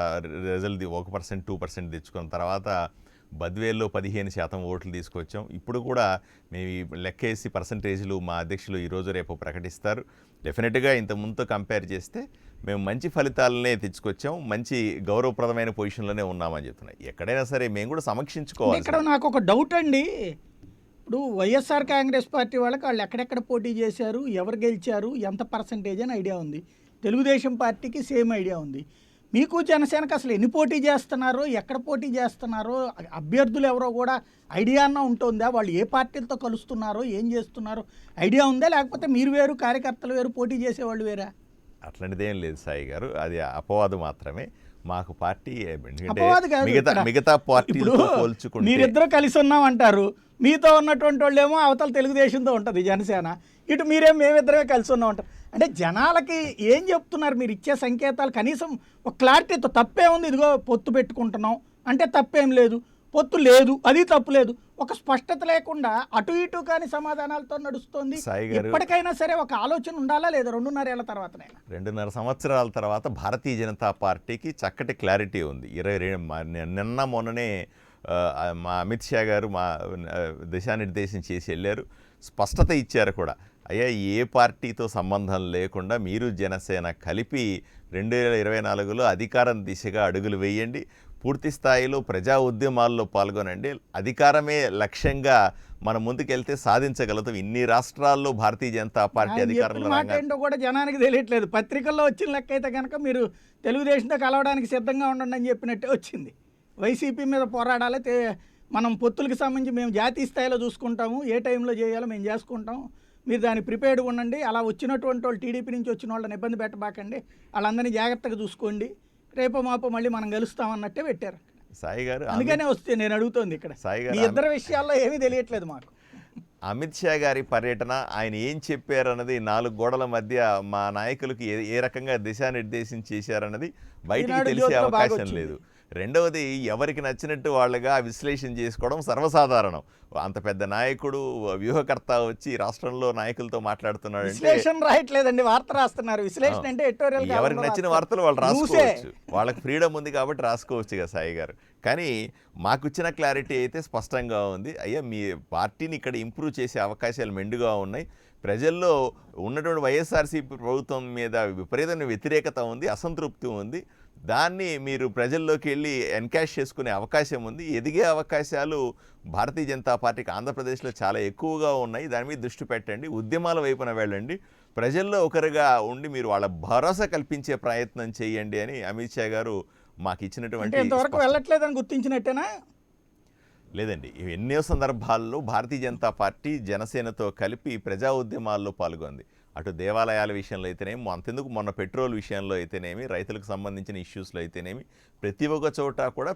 రిజల్ట్ 1%, 2% తెచ్చుకున్న తర్వాత బద్వేల్లో 15% ఓట్లు తీసుకొచ్చాం. ఇప్పుడు కూడా మేము లెక్కేసి పర్సంటేజ్లు మా అధ్యక్షులు ఈరోజు రేపు ప్రకటిస్తారు. డెఫినెట్గా ఇంత ముందుతో కంపేర్ చేస్తే మేము మంచి ఫలితాలనే తెచ్చుకొచ్చాం, మంచి గౌరవప్రదమైన పొజిషన్లోనే ఉన్నామని చెప్తున్నాయి. ఎక్కడైనా సరే మేము కూడా సమీక్షించుకోవాలి. ఇక్కడ నాకు ఒక డౌట్ అండి. ఇప్పుడు వైఎస్ఆర్ కాంగ్రెస్ పార్టీ వాళ్ళకి వాళ్ళు ఎక్కడెక్కడ పోటీ చేశారు, ఎవరు గెలిచారు, ఎంత పర్సంటేజ్ అని ఐడియా ఉంది. తెలుగుదేశం పార్టీకి సేమ్ ఐడియా ఉంది. మీకు జనసేనకు అసలు ఎన్ని పోటీ చేస్తున్నారో, ఎక్కడ పోటీ చేస్తున్నారో, అభ్యర్థులు ఎవరో కూడా ఐడియా అన్నా ఉంటుందా? వాళ్ళు ఏ పార్టీలతో కలుస్తున్నారో, ఏం చేస్తున్నారో ఐడియా ఉందా? లేకపోతే మీరు వేరు, కార్యకర్తలు వేరు, పోటీ చేసేవాళ్ళు వేరా? అట్లాంటిదేం లేదు సాయి గారు, అది అపవాదు మాత్రమే. మాకు పార్టీ మిగతా పార్టీలు పోల్చుకుంటే మీరిద్దరూ కలిసి ఉన్నామంటారు. మీతో ఉన్నటువంటి వాళ్ళు ఏమో అవతల తెలుగుదేశంతో ఉంటుంది జనసేన, ఇటు మీరేం మేమిద్దరమే కలిసి ఉన్నాం అంటారు. అంటే జనాలకి ఏం చెప్తున్నారు మీరు ఇచ్చే సంకేతాలు? కనీసం ఒక క్లారిటీతో తప్పే ఉంది, ఇదిగో పొత్తు పెట్టుకుంటున్నాం అంటే తప్పేం లేదు, పొత్తు లేదు, అది తప్పు లేదు. ఒక స్పష్టత లేకుండా అటు ఇటు కాని సమాధానాలతో నడుస్తుంది. సాయి గారు, ఇప్పటికైనా సరే ఒక ఆలోచన ఉండాలా లేదా? 2.5 ఏళ్ల తర్వాతనైనా 2.5 సంవత్సరాల తర్వాత భారతీయ జనతా పార్టీకి చక్కటి క్లారిటీ ఉంది. నిన్న మొన్ననే మా అమిత్ షా గారు దిశానిర్దేశం చేసి వెళ్ళారు, స్పష్టత ఇచ్చారు కూడా. అయ్యా, ఏ పార్టీతో సంబంధం లేకుండా మీరు జనసేన కలిపి 2024లో అధికారం దిశగా అడుగులు వేయండి, పూర్తి స్థాయిలో ప్రజా ఉద్యమాల్లో పాల్గొనండి, అధికారమే లక్ష్యంగా మనం ముందుకెళ్తే సాధించగలుగుతాం. ఇన్ని రాష్ట్రాల్లో భారతీయ జనతా పార్టీ అధికారంలో ఏంటో కూడా జనానికి తెలియట్లేదు. పత్రికల్లో వచ్చిన లెక్క అయితే కనుక మీరు తెలుగుదేశంతో కలవడానికి సిద్ధంగా ఉండండి అని చెప్పినట్టే వచ్చింది. వైసీపీ మీద పోరాడాలి, మనం పొత్తులకు సంబంధించి మేము జాతీయ స్థాయిలో చూసుకుంటాము, ఏ టైంలో చేయాలో మేము చేసుకుంటాం, మీరు దానికి ప్రిపేర్డ్గా ఉండండి, అలా వచ్చినటువంటి వాళ్ళు టీడీపీ నుంచి వచ్చిన వాళ్ళని ఇబ్బంది పెట్టబాకండి, వాళ్ళందరినీ జాగ్రత్తగా చూసుకోండి, రేపో మాపో మళ్ళీ మనం కలుస్తామన్నట్టే పెట్టారు సాయి గారు. అందుకనే వస్తే నేను అడుగుతోంది ఇక్కడ సాయి గారు, ఈ ఇద్దరు విషయాల్లో ఏమీ తెలియట్లేదు మాకు. అమిత్ షా గారి పర్యటన, ఆయన ఏం చెప్పారన్నది 4 గోడల మధ్య మా నాయకులకు ఏ రకంగా దిశానిర్దేశం చేశారన్నది బయటికి తెలిసే అవకాశం లేదు. రెండవది, ఎవరికి నచ్చినట్టు వాళ్ళుగా విశ్లేషణ చేసుకోవడం సర్వసాధారణం. అంత పెద్ద నాయకుడు, వ్యూహకర్త వచ్చి రాష్ట్రంలో నాయకులతో మాట్లాడుతున్నాడు. విశ్లేషణ రాయట్లేదండి, వార్త రాస్తున్నారు. విశ్లేషణ అంటే ఎడిటోరియల్, ఎవరికి నచ్చిన వార్తలు వాళ్ళు రాసుకోవచ్చు, వాళ్ళకి ఫ్రీడమ్ ఉంది కాబట్టి రాసుకోవచ్చు కదా సాయి గారు. కానీ మాకు ఇచ్చిన క్లారిటీ అయితే స్పష్టంగా ఉంది. అయ్యా, మీ పార్టీని ఇక్కడ ఇంప్రూవ్ చేసే అవకాశాలు మెండుగా ఉన్నాయి. ప్రజల్లో ఉన్నటువంటి వైఎస్ఆర్సీపీ ప్రభుత్వం మీద విపరీతమైన వ్యతిరేకత ఉంది, అసంతృప్తి ఉంది. దాన్ని మీరు ప్రజల్లోకి వెళ్ళి ఎన్కాష్ చేసుకునే అవకాశం ఉంది. ఎదిగే అవకాశాలు భారతీయ జనతా పార్టీకి ఆంధ్రప్రదేశ్లో చాలా ఎక్కువగా ఉన్నాయి. దాని మీద దృష్టి పెట్టండి, ఉద్యమాల వైపున వెళ్ళండి, ప్రజల్లో ఒకరుగా ఉండి మీరు వాళ్ళ భరోసా కల్పించే ప్రయత్నం చేయండి అని అమిత్ షా గారు మాకు ఇచ్చినటువంటి. ఇంతవరకు వెళ్ళట్లేదని గుర్తించినట్టేనా? లేదండి, ఎన్నో సందర్భాల్లో భారతీయ జనతా పార్టీ జనసేనతో కలిపి ప్రజా ఉద్యమాల్లో పాల్గొంది. అటు దేవాలయాల విషయంలో అయితేనేమి, అంతెందుకు మొన్న పెట్రోల్ విషయంలో అయితేనేమి, రైతులకు సంబంధించిన ఇష్యూస్లో అయితేనేమి, ప్రతి ఒక్క చోట కూడా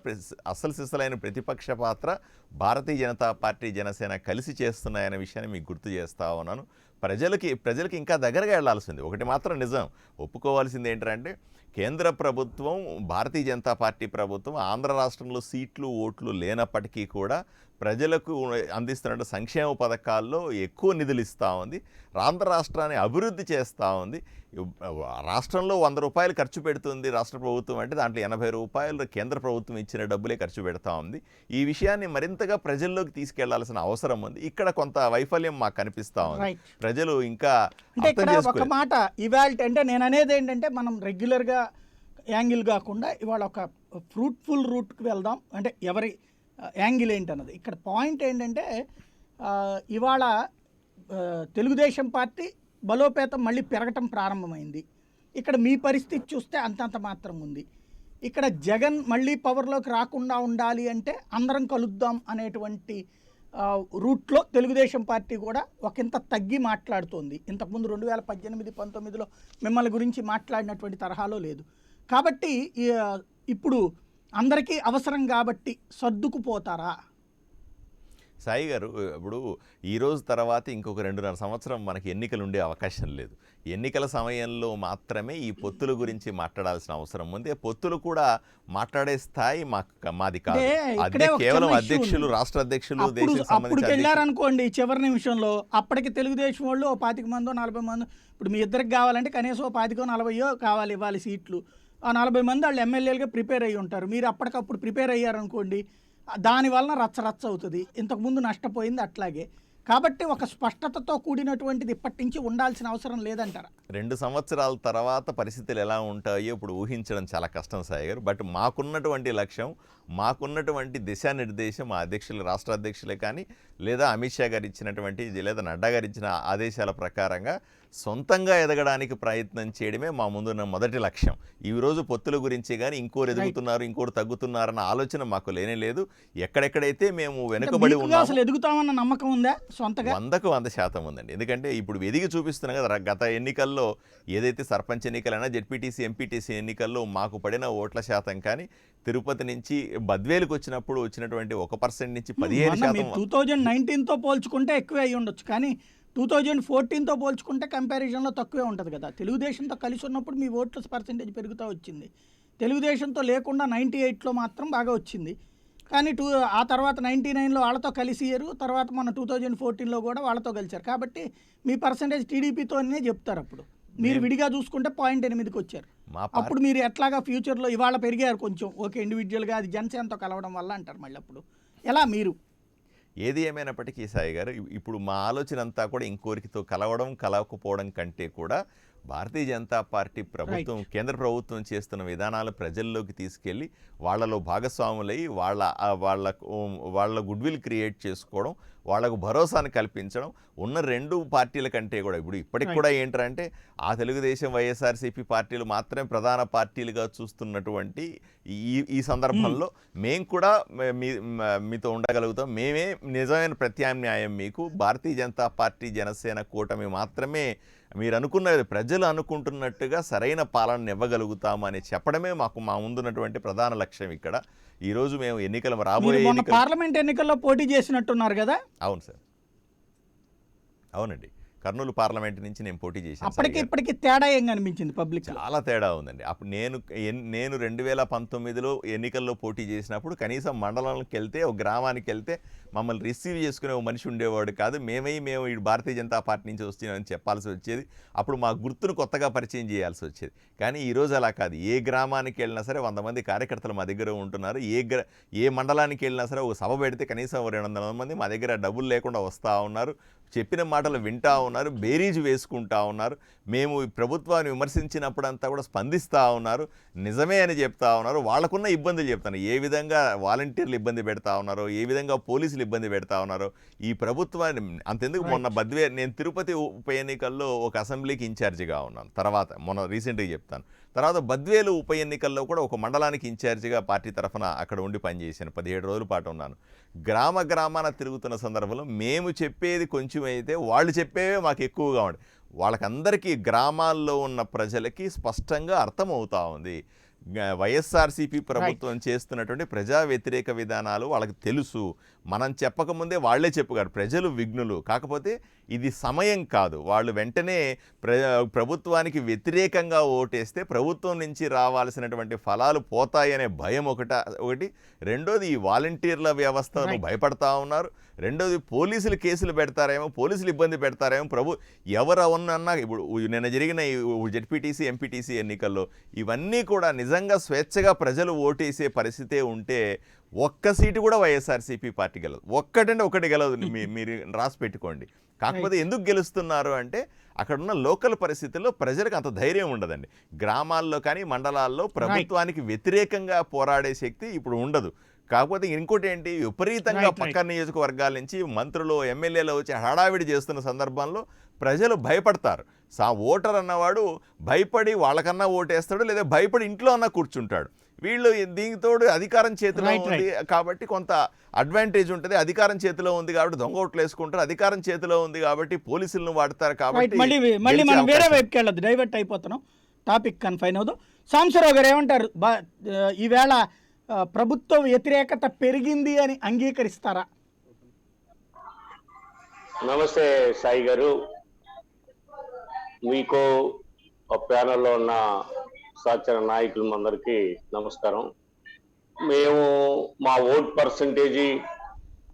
అసలు సిసలైన ప్రతిపక్ష పాత్ర భారతీయ జనతా పార్టీ జనసేన కలిసి చేస్తున్నాయనే విషయాన్ని మీకు గుర్తు చేస్తూ ఉన్నాను. ప్రజలకి ఇంకా దగ్గరగా వెళ్లాల్సింది. ఒకటి మాత్రం నిజం, ఒప్పుకోవాల్సింది ఏంటంటే, కేంద్ర ప్రభుత్వం, భారతీయ జనతా పార్టీ ప్రభుత్వం ఆంధ్ర రాష్ట్రంలో సీట్లు ఓట్లు లేనప్పటికీ కూడా ప్రజలకు అందిస్తున్న సంక్షేమ పథకాల్లో ఎక్కువ నిధులు ఇస్తూ ఉంది, ఆంధ్ర రాష్ట్రాన్ని అభివృద్ధి చేస్తూ ఉంది. రాష్ట్రంలో 100 రూపాయలు ఖర్చు పెడుతుంది రాష్ట్ర ప్రభుత్వం అంటే దాంట్లో 80 రూపాయలు కేంద్ర ప్రభుత్వం ఇచ్చిన డబ్బులే ఖర్చు పెడతా ఉంది. ఈ విషయాన్ని మరింతగా ప్రజల్లోకి తీసుకెళ్లాల్సిన అవసరం ఉంది. ఇక్కడ కొంత వైఫల్యం మాకు కనిపిస్తూ ఉంది. ప్రజలు ఇంకా ఒక మాట ఇవాల్టి అంటే నేను అనేది ఏంటంటే, మనం రెగ్యులర్గా యాంగిల్ కాకుండా ఇవాళ ఒక ఫ్రూట్ఫుల్ రూట్కి వెళ్దాం. అంటే ఎవరి యాంగిల్ ఏంటన్నది ఇక్కడ పాయింట్ ఏంటంటే, ఇవాళ తెలుగుదేశం పార్టీ బలోపేతం మళ్ళీ పెరగటం ప్రారంభమైంది. ఇక్కడ మీ పరిస్థితి చూస్తే అంతంత మాత్రం ఉంది. ఇక్కడ జగన్ మళ్ళీ పవర్లోకి రాకుండా ఉండాలి అంటే అందరం కలుద్దాం అనేటువంటి రూట్లో తెలుగుదేశం పార్టీ కూడా ఒకంత తగ్గి మాట్లాడుతోంది. ఇంతకుముందు 2018-19లో మిమ్మల్ని గురించి మాట్లాడినటువంటి తరహాలో లేదు. కాబట్టి ఇప్పుడు అందరికీ అవసరం కాబట్టి సర్దుకుపోతారా? సాయి గారు, ఇప్పుడు ఈరోజు తర్వాత ఇంకొక 2.5 సంవత్సరం మనకి ఎన్నికలు ఉండే అవకాశం లేదు. ఎన్నికల సమయంలో మాత్రమే ఈ పొత్తుల గురించి మాట్లాడాల్సిన అవసరం ఉంది. పొత్తులు కూడా మాట్లాడే స్థాయి మాది కాదు. కేవలం అధ్యక్షులు, రాష్ట్ర అధ్యక్షులు, అప్పుడు వెళ్ళారనుకోండి చివరి నిమిషంలో, అప్పటికి తెలుగుదేశం వాళ్ళు 25 మందో 40 మందో, ఇప్పుడు మీ ఇద్దరికి కావాలంటే కనీసం 25-40 కావాలి ఇవ్వాలి సీట్లు. ఆ 40 మంది వాళ్ళు ఎమ్మెల్యేలుగా ప్రిపేర్ అయ్యి ఉంటారు. మీరు అప్పటికప్పుడు ప్రిపేర్ అయ్యారనుకోండి, దానివలన రచ్చ అవుతుంది. ఇంతకుముందు నష్టపోయింది అట్లాగే. కాబట్టి ఒక స్పష్టతతో కూడినటువంటిది ఇప్పటి నుంచి ఉండాల్సిన అవసరం లేదంటారా? 2 సంవత్సరాల తర్వాత పరిస్థితులు ఎలా ఉంటాయో ఇప్పుడు ఊహించడం చాలా కష్టం సాయి గారు. బట్ మాకున్నటువంటి లక్ష్యం, మాకున్నటువంటి దిశానిర్దేశం మా అధ్యక్షులు, రాష్ట్ర అధ్యక్షులే కానీ, లేదా అమిత్ షా గారు ఇచ్చినటువంటి, లేదా నడ్డా గారు ఇచ్చిన ఆదేశాల ప్రకారంగా సొంతంగా ఎదగడానికి ప్రయత్నం చేయడమే మా ముందున్న మొదటి లక్ష్యం. ఈరోజు పొత్తుల గురించి కానీ ఇంకోరు ఎదుగుతున్నారు, ఇంకోరు తగ్గుతున్నారన్న ఆలోచన మాకు లేనే లేదు. ఎక్కడెక్కడైతే మేము వెనుకబడి ఉన్నామో ఎదుగుతామన్న నమ్మకం ఉందా సొంతగా? 100కు 100% ఉందండి. ఎందుకంటే ఇప్పుడు ఎదిగి చూపిస్తున్నాం కదా. గత ఎన్నికల్లో ఏదైతే సర్పంచ్ ఎన్నికలైనా, జెడ్పీటీసీ, ఎంపీటీసీ ఎన్నికల్లో మాకు పడిన ఓట్ల శాతం కానీ, తిరుపతి నుంచి బద్వేలుకు వచ్చినప్పుడు వచ్చినటువంటి 1% నుంచి 17%. 2019తో పోల్చుకుంటే ఎక్కువే అయ్యి ఉండొచ్చు, కానీ 2014తో పోల్చుకుంటే కంపారిజన్లో తక్కువే ఉంటుంది కదా. తెలుగుదేశంతో కలిసి ఉన్నప్పుడు మీ ఓట్ల పర్సెంటేజ్ పెరుగుతూ వచ్చింది. తెలుగుదేశంతో లేకుండా 98లో మాత్రం బాగా వచ్చింది. కానీ ఆ తర్వాత 99లో వాళ్ళతో కలిసియరు, తర్వాత మన 2014లో కూడా వాళ్ళతో కలిశారు. కాబట్టి మీ పర్సంటేజ్ టీడీపీతోనే చెప్తారు. అప్పుడు మీరు విడిగా చూసుకుంటే 0.8కి వచ్చారు. అప్పుడు మీరు ఎట్లాగా ఫ్యూచర్లో ఇవాళ పెరిగారు కొంచెం, ఓకే ఇండివిజువల్గా, అది జనసేనతో కలవడం వల్ల అంటారు. మళ్ళీ అప్పుడు ఎలా మీరు? ఏది ఏమైనప్పటికీ సాయి గారు, ఇప్పుడు మా ఆలోచన అంతా కూడా ఇంకోరికితో కలవడం కలవకపోవడం కంటే కూడా భారతీయ జనతా పార్టీ ప్రభుత్వం, కేంద్ర ప్రభుత్వం చేస్తున్న విధానాలు ప్రజల్లోకి తీసుకెళ్ళి వాళ్ళలో భాగస్వాములై వాళ్ళ గుడ్విల్ క్రియేట్ చేసుకోవడం, వాళ్లకు భరోసాను కల్పించడం. ఉన్న రెండు పార్టీల కంటే కూడా ఇప్పుడు ఇప్పటికి కూడా ఏంటంటే ఆ తెలుగుదేశం వైఎస్ఆర్సీపీ పార్టీలు మాత్రమే ప్రధాన పార్టీలుగా చూస్తున్నటువంటి ఈ సందర్భంలో మేము కూడా మీతో ఉండగలుగుతాం. మేమే నిజమైన ప్రత్యామ్నాయం మీకు. భారతీయ జనతా పార్టీ జనసేన కూటమి మాత్రమే మీరు అనుకున్నది ప్రజలు అనుకుంటున్నట్టుగా సరైన పాలన ఇవ్వగలుగుతామని చెప్పడమే మా ముందున్నటువంటి ప్రధాన లక్ష్యం. ఇక్కడ ఈరోజు మేము రాబోయే పార్లమెంట్ ఎన్నికల్లో పోటీ చేసినట్టున్నారు కదా? అవును సార్, అవునండి. కర్నూలు పార్లమెంట్ నుంచి నేను పోటీ చేశాను. అప్పటికి ఇప్పటికి తేడా ఏం కనిపించింది పబ్లిక్? చాలా తేడా ఉందండి. అప్పుడు నేను 2019లో ఎన్నికల్లో పోటీ చేసినప్పుడు కనీసం మండలంకి వెళ్తే, ఒక గ్రామానికి వెళ్తే మమ్మల్ని రిసీవ్ చేసుకునే ఒక మనిషి ఉండేవాడు కాదు. మేము ఈ భారతీయ జనతా పార్టీ నుంచి వస్తున్నామని చెప్పాల్సి వచ్చేది. అప్పుడు మా గుర్తును కొత్తగా పరిచయం చేయాల్సి వచ్చేది. కానీ ఈరోజు అలా కాదు. ఏ గ్రామానికి వెళ్ళినా సరే 100 మంది కార్యకర్తలు మా దగ్గర ఉంటున్నారు. ఏ మండలానికి వెళ్ళినా సరే ఒక సభ పెడితే కనీసం 200 మంది మా దగ్గర డబ్బులు లేకుండా వస్తూ ఉన్నారు. చెప్పిన మాటలు వింటూ ఉన్నారు, బేరీజు వేసుకుంటా ఉన్నారు. మేము ఈ ప్రభుత్వాన్ని విమర్శించినప్పుడంతా కూడా స్పందిస్తూ ఉన్నారు, నిజమే అని చెప్తా ఉన్నారు. వాళ్ళకున్న ఇబ్బందులు చెప్తాను, ఏ విధంగా వాలంటీర్లు ఇబ్బంది పెడతా ఉన్నారో, ఏ విధంగా పోలీసులు ఇబ్బంది పెడతా ఉన్నారో ఈ ప్రభుత్వాన్ని. అంతెందుకు, మొన్న నేను తిరుపతి ఉప ఎన్నికల్లో ఒక అసెంబ్లీకి ఇన్ఛార్జిగా ఉన్నాను. మొన్న రీసెంట్గా చెప్తాను. తర్వాత బద్వేలు ఉప ఎన్నికల్లో కూడా ఒక మండలానికి ఇన్ఛార్జిగా పార్టీ తరఫున అక్కడ ఉండి పనిచేశాను. 17 రోజుల పాటు ఉన్నాను. గ్రామాన తిరుగుతున్న సందర్భంలో మేము చెప్పేది కొంచెం అయితే వాళ్ళు చెప్పేవే మాకు ఎక్కువగా ఉండే. వాళ్ళకందరికీ గ్రామాల్లో ఉన్న ప్రజలకి స్పష్టంగా అర్థమవుతా ఉంది. వైఎస్ఆర్సీపీ ప్రభుత్వం చేస్తున్నటువంటి ప్రజా వ్యతిరేక విధానాలు వాళ్ళకి తెలుసు. మనం చెప్పకముందే వాళ్లే చెప్పుగారు. ప్రజలు విఘ్నులు, కాకపోతే ఇది సమయం కాదు. వాళ్ళు వెంటనే ప్రభుత్వానికి వ్యతిరేకంగా ఓటేస్తే ప్రభుత్వం నుంచి రావాల్సినటువంటి ఫలాలు పోతాయనే భయం ఒకటి. రెండోది ఈ వాలంటీర్ల వ్యవస్థను భయపడతా ఉన్నారు. రెండోది పోలీసులు కేసులు పెడతారేమో, పోలీసులు ఇబ్బంది పెడతారేమో. ఎవరన్నా ఇప్పుడు నిన్న జరిగిన జెడ్పీటీసీ ఎంపీటీసీ ఎన్నికల్లో ఇవన్నీ కూడా నిజంగా స్వేచ్ఛగా ప్రజలు ఓటేసే పరిస్థితే ఉంటే ఒక్క సీటు కూడా వైఎస్ఆర్సీపీ పార్టీ గెలదు. ఒకటి గెలదు. మీరు రాసి పెట్టుకోండి. కాకపోతే ఎందుకు గెలుస్తున్నారు అంటే అక్కడున్న లోకల్ పరిస్థితుల్లో ప్రజలకు అంత ధైర్యం ఉండదండి. గ్రామాల్లో కానీ మండలాల్లో ప్రభుత్వానికి వ్యతిరేకంగా పోరాడే శక్తి ఇప్పుడు ఉండదు. కాకపోతే ఇంకోటి ఏంటి, విపరీతంగా పక్క నియోజకవర్గాల నుంచి మంత్రులు ఎమ్మెల్యేలు వచ్చి హడావిడి చేస్తున్న సందర్భంలో ప్రజలు భయపడతారు. ఓటర్ అన్నవాడు భయపడి వాళ్ళకన్నా ఓటేస్తాడు, లేదా భయపడి ఇంట్లో అన్నా కూర్చుంటాడు. వీళ్ళు దీనితోడు అధికారం చేతిలో ఉంది కాబట్టి కొంత అడ్వాంటేజ్ ఉంటుంది. అధికారం చేతిలో ఉంది కాబట్టి దొంగ ఓట్లు వేసుకుంటారు. అధికారం చేతిలో ఉంది కాబట్టి పోలీసులను వాడతారు. కాబట్టి మళ్ళీ మనం వేరే వైపుకి వెళ్ళదు, డైవర్ట్ అయిపోతున్నాం. టాపిక్ కన్ఫైన్ అవుదాం. సాంబశివరావు గారు ఏమంటారు? ఈవేళ ప్రభుత్వ వ్యతిరేకత పెరిగింది అని అంగీకరిస్తారా? నమస్తే సాయి గారు, మీకు ప్యానల్లో ఉన్న సహచర నాయకులు అందరికీ నమస్కారం. మేము మా ఓట్ పర్సంటేజీ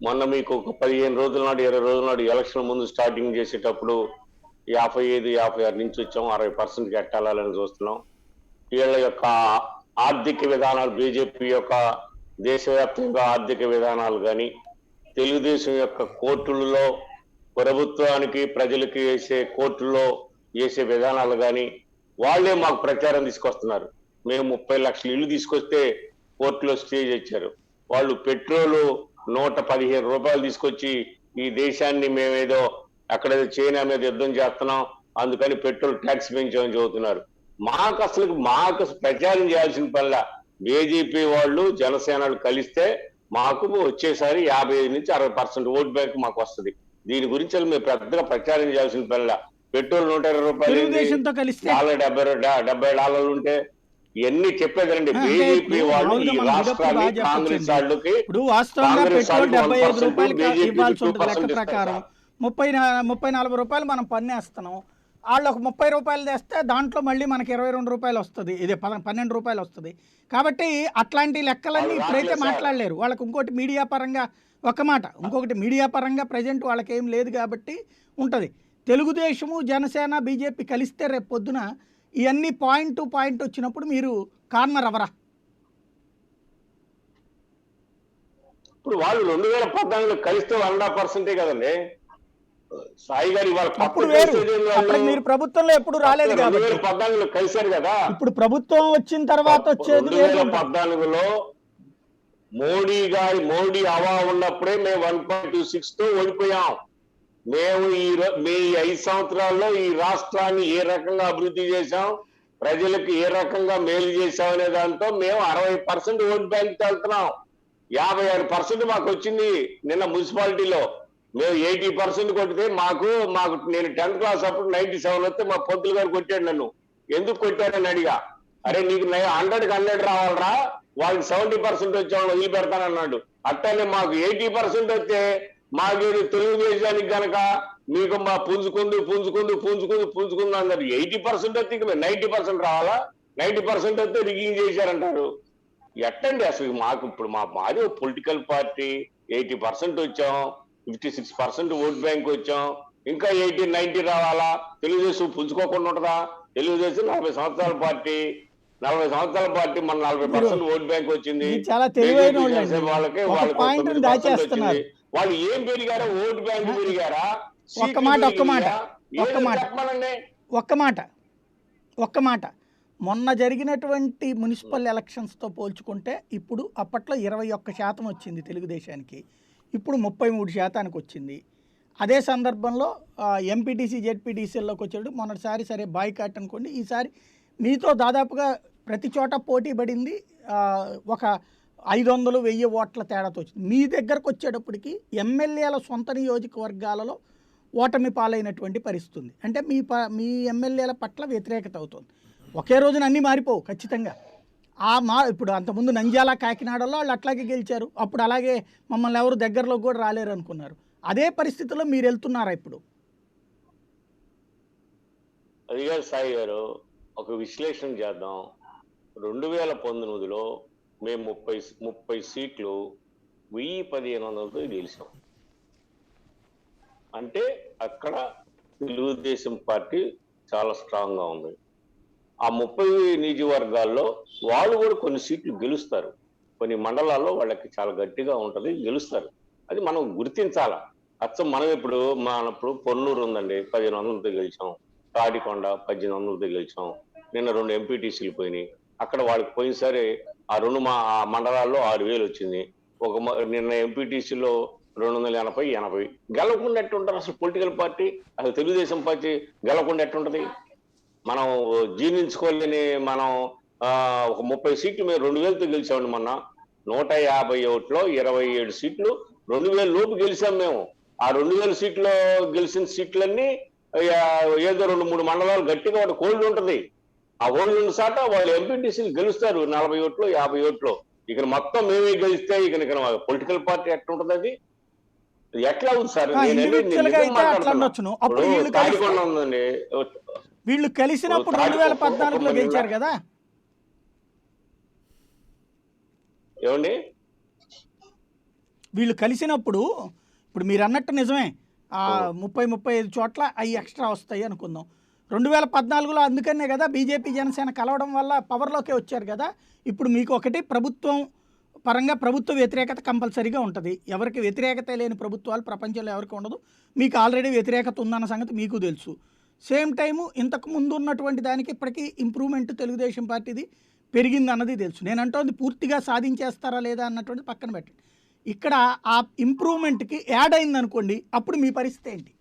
మొన్న మీకు ఒక 15 రోజుల నాడు 20 రోజుల నాడు ఎలక్షన్ ముందు స్టార్టింగ్ చేసేటప్పుడు 55-56 నుంచి వచ్చాం. 60% ఎట్టాలని చూస్తున్నాం. వీళ్ళ యొక్క ఆర్థిక విధానాలు, బీజేపీ యొక్క దేశవ్యాప్తంగా ఆర్థిక విధానాలు కానీ, తెలుగుదేశం యొక్క కోర్టులలో ప్రభుత్వానికి ప్రజలకి వేసే కోర్టుల్లో చేసే విధానాలు కానీ, వాళ్లే మాకు ప్రచారం తీసుకొస్తున్నారు. మేము 30 లక్షల ఇల్లు తీసుకొస్తే కోర్టులో స్టే ఇచ్చారు. వాళ్ళు పెట్రోలు 115 రూపాయలు తీసుకొచ్చి ఈ దేశాన్ని మేమేదో అక్కడేదో చైనా మీద యుద్ధం చేస్తున్నాం, అందుకని పెట్రోల్ ట్యాక్స్ పెంచామని చెబుతున్నారు. మాకు ప్రచారం చేయాల్సిన పనిలా బీజేపీ వాళ్ళు జనసేనలు కలిస్తే మాకు వచ్చేసారి 55-60% ఓట్ బ్యాంక్ మాకు వస్తుంది. దీని గురించి మేము పెద్దగా ప్రచారం చేయాల్సిన పనిలా. పెట్రోల్ 120 రూపాయలు, $70 ఉంటే ఇవన్నీ చెప్పేదండి. బీజేపీ వాళ్ళు ఈ రాష్ట్రాన్ని కాంగ్రెస్ వాళ్ళకి 34 రూపాయలు మనం పన్నేస్తున్నాం. వాళ్ళు ఒక 30 రూపాయలు తెస్తే దాంట్లో మళ్ళీ మనకి 22 రూపాయలు వస్తుంది, ఇదే 12 రూపాయలు వస్తుంది. కాబట్టి అట్లాంటి లెక్కలన్నీ ఇప్పుడైతే మాట్లాడలేరు. వాళ్ళకి ఇంకోటి మీడియా పరంగా ఒక మాట, ఇంకొకటి మీడియా పరంగా ప్రజెంట్ వాళ్ళకి ఏం లేదు కాబట్టి ఉంటుంది. తెలుగుదేశము, జనసేన, బీజేపీ కలిస్తే రేపు పొద్దున ఇవన్నీ పాయింట్ టు పాయింట్ వచ్చినప్పుడు మీరు కార్నర్ అవరా? ఇప్పుడు వాళ్ళు 2014 కలిస్తే 1.5% కదండి సాయి గారు. ఇవాళ అప్పుడు వేరు, అప్పుడు మీరు ప్రభుత్వంలో ఎప్పుడు రాలేదు కాబట్టి 2014 కలిశారు కదా. ఇప్పుడు ప్రభుత్వం వచ్చిన తర్వాత వచ్చేది 2014లో మోడీ హవా ఉన్నప్పుడే మేము 1.26 తో ఓడిపోయాం. మేము మీ 5 సంవత్సరాల్లో ఈ రాష్ట్రాన్ని ఏ రకంగా అభివృద్ధి చేశాం, ప్రజలకు ఏ రకంగా మేలు చేశాం అనే దాంతో మేము 60% ఓట్ బ్యాంక్ వెళ్తున్నాం. 56% మాకు వచ్చింది నిన్న మున్సిపాలిటీలో. మేము 80% కొట్టితే మాకు నేను 10th క్లాస్ అప్పుడు 97 వస్తే మా పొద్దులు గారు కొట్టాడు నన్ను. ఎందుకు కొట్టారని అడిగా. అరే నీకు 100కి 100 రావాలరా, వాళ్ళకి 70% వచ్చామని వదిలిపెడతానన్నాడు. అట్టనే మాకు 80% వస్తే మాకేది తెలుగుదేశానికి గనక మీకు మా పుంజుకుంది అన్నారు. 80% వస్తే ఇక 90% రావాలా? 90% వస్తే రిగింగ్ చేశారంటారు. ఎట్టండి అసలు మాకు? ఇప్పుడు మాది పొలిటికల్ పార్టీ, 80% వచ్చాం, 56% ఓట్ బ్యాంక్ వచ్చాం, ఇంకా 80-90 రావాలా? తెలుగుదేశం పుంజుకోకుండా ఉంటుందా? తెలుగుదేశం 40 సంవత్సరాల పార్టీ, 40 సంవత్సరాల పార్టీ, మన 40% ఓట్ బ్యాంక్ వచ్చింది. చాలా తెలివైన వాళ్ళకి వాళ్ళు ఏం పెరిగారా? Vote bank పెరిగారా? ఒక్క మాట మొన్న జరిగినటువంటి మున్సిపల్ ఎలక్షన్స్తో పోల్చుకుంటే ఇప్పుడు అప్పట్లో 21% వచ్చింది తెలుగుదేశానికి, ఇప్పుడు 33% వచ్చింది. అదే సందర్భంలో ఎంపీటీసీ జెడ్పీటీసీల్లోకి వచ్చాడు మొన్నటిసారి. సరే బాయ్కాట్ అనుకోండి, ఈసారి మీతో దాదాపుగా ప్రతి చోట పోటీ పడింది. ఒక 500-1000 ఓట్ల తేడాతో వచ్చింది. మీ దగ్గరకు వచ్చేటప్పటికి ఎమ్మెల్యేల సొంత నియోజకవర్గాలలో ఓటమి పాలైనటువంటి పరిస్థితి ఉంది. అంటే మీ ఎమ్మెల్యేల పట్ల వ్యతిరేకత అవుతుంది. ఒకే రోజున అన్నీ మారిపోవు ఖచ్చితంగా. ఇప్పుడు అంతకుముందు నంద్యాల, కాకినాడలో వాళ్ళు అట్లాగే గెలిచారు. అప్పుడు అలాగే మమ్మల్ని ఎవరు దగ్గరలో కూడా రాలేరు అనుకున్నారు. అదే పరిస్థితిలో మీరు వెళ్తున్నారా ఇప్పుడు? అది గారు సాయి గారు, ఒక విశ్లేషణ చేద్దాం. 2019లో మేము 30 సీట్లు 1015 గెలిచాం. అంటే అక్కడ తెలుగుదేశం పార్టీ చాలా స్ట్రాంగ్ గా ఉంది. ఆ 30 నియోజకవర్గాల్లో వాళ్ళు కూడా కొన్ని సీట్లు గెలుస్తారు, కొన్ని మండలాల్లో వాళ్ళకి చాలా గట్టిగా ఉంటది, గెలుస్తారు. అది మనం గుర్తించాలా. అచ్చం మనం ఇప్పుడు పొన్నూరు ఉందండి, 1500తో గెలిచాం. తాడికొండ 1800తో గెలిచాం. నిన్న 2 ఎంపీటీసీలు పోయినాయి. అక్కడ వాళ్ళకి పోయినసారి ఆ మండలాల్లో 6000 వచ్చింది. నిన్న ఎంపీటీసీలో 280 గెలవకుండా ఎట్టుంటారు అసలు పొలిటికల్ పార్టీ? అసలు తెలుగుదేశం పార్టీ గెలవకుండా ఎట్టుంటది? మనం జీర్ణించుకోలేని మనం ఒక 30 సీట్లు మేము 2000తో గెలిచామండి. మొన్న 151లో 27 సీట్లు 2000 లోపు గెలిచాం మేము. ఆ 2000 సీట్లో గెలిచిన సీట్లన్నీ ఏదో 2-3 మండలాలు గట్టిగా వాటి కోల్డ్ ఉంటుంది. ఆ ఓల్డ్ ఉన్న సాట వాళ్ళు ఎంపీటీసీలు గెలుస్తారు 40 ఓట్లు 50 ఓట్లు. ఇక మొత్తం మేమే గెలిస్తే ఇక పొలిటికల్ పార్టీ ఎట్లా ఉంటుంది? అది ఎట్లా ఉంది సార్? తాడికొండ ఉందండి, వీళ్ళు కలిసినప్పుడు 2014లో గెలిచారు కదా. ఏమండి వీళ్ళు కలిసినప్పుడు ఇప్పుడు మీరు అన్నట్టు నిజమే, 30-35 చోట్ల అవి ఎక్స్ట్రా వస్తాయి అనుకుందాం. 2014లో అందుకనే కదా బీజేపీ జనసేన కలవడం వల్ల పవర్లోకే వచ్చారు కదా. ఇప్పుడు మీకు ఒకటి ప్రభుత్వం పరంగా ప్రభుత్వ వ్యతిరేకత కంపల్సరీగా ఉంటుంది. ఎవరికి వ్యతిరేకత లేని ప్రభుత్వాలు ప్రపంచంలో ఎవరికి ఉండదు. మీకు ఆల్రెడీ వ్యతిరేకత ఉందన్న సంగతి మీకు తెలుసు. సేమ్ టైము ఇంతకు ముందు ఉన్నటువంటి దానికి ఇప్పటికీ ఇంప్రూవ్మెంట్ తెలుగుదేశం పార్టీది పెరిగింది అన్నది తెలుసు. నేను అంటోంది పూర్తిగా సాధించేస్తారా లేదా అన్నటువంటి పక్కన పెట్టండి. ఇక్కడ ఆ ఇంప్రూవ్మెంట్కి యాడ్ అయింది అనుకోండి, అప్పుడు మీ పరిస్థితి ఏంటి?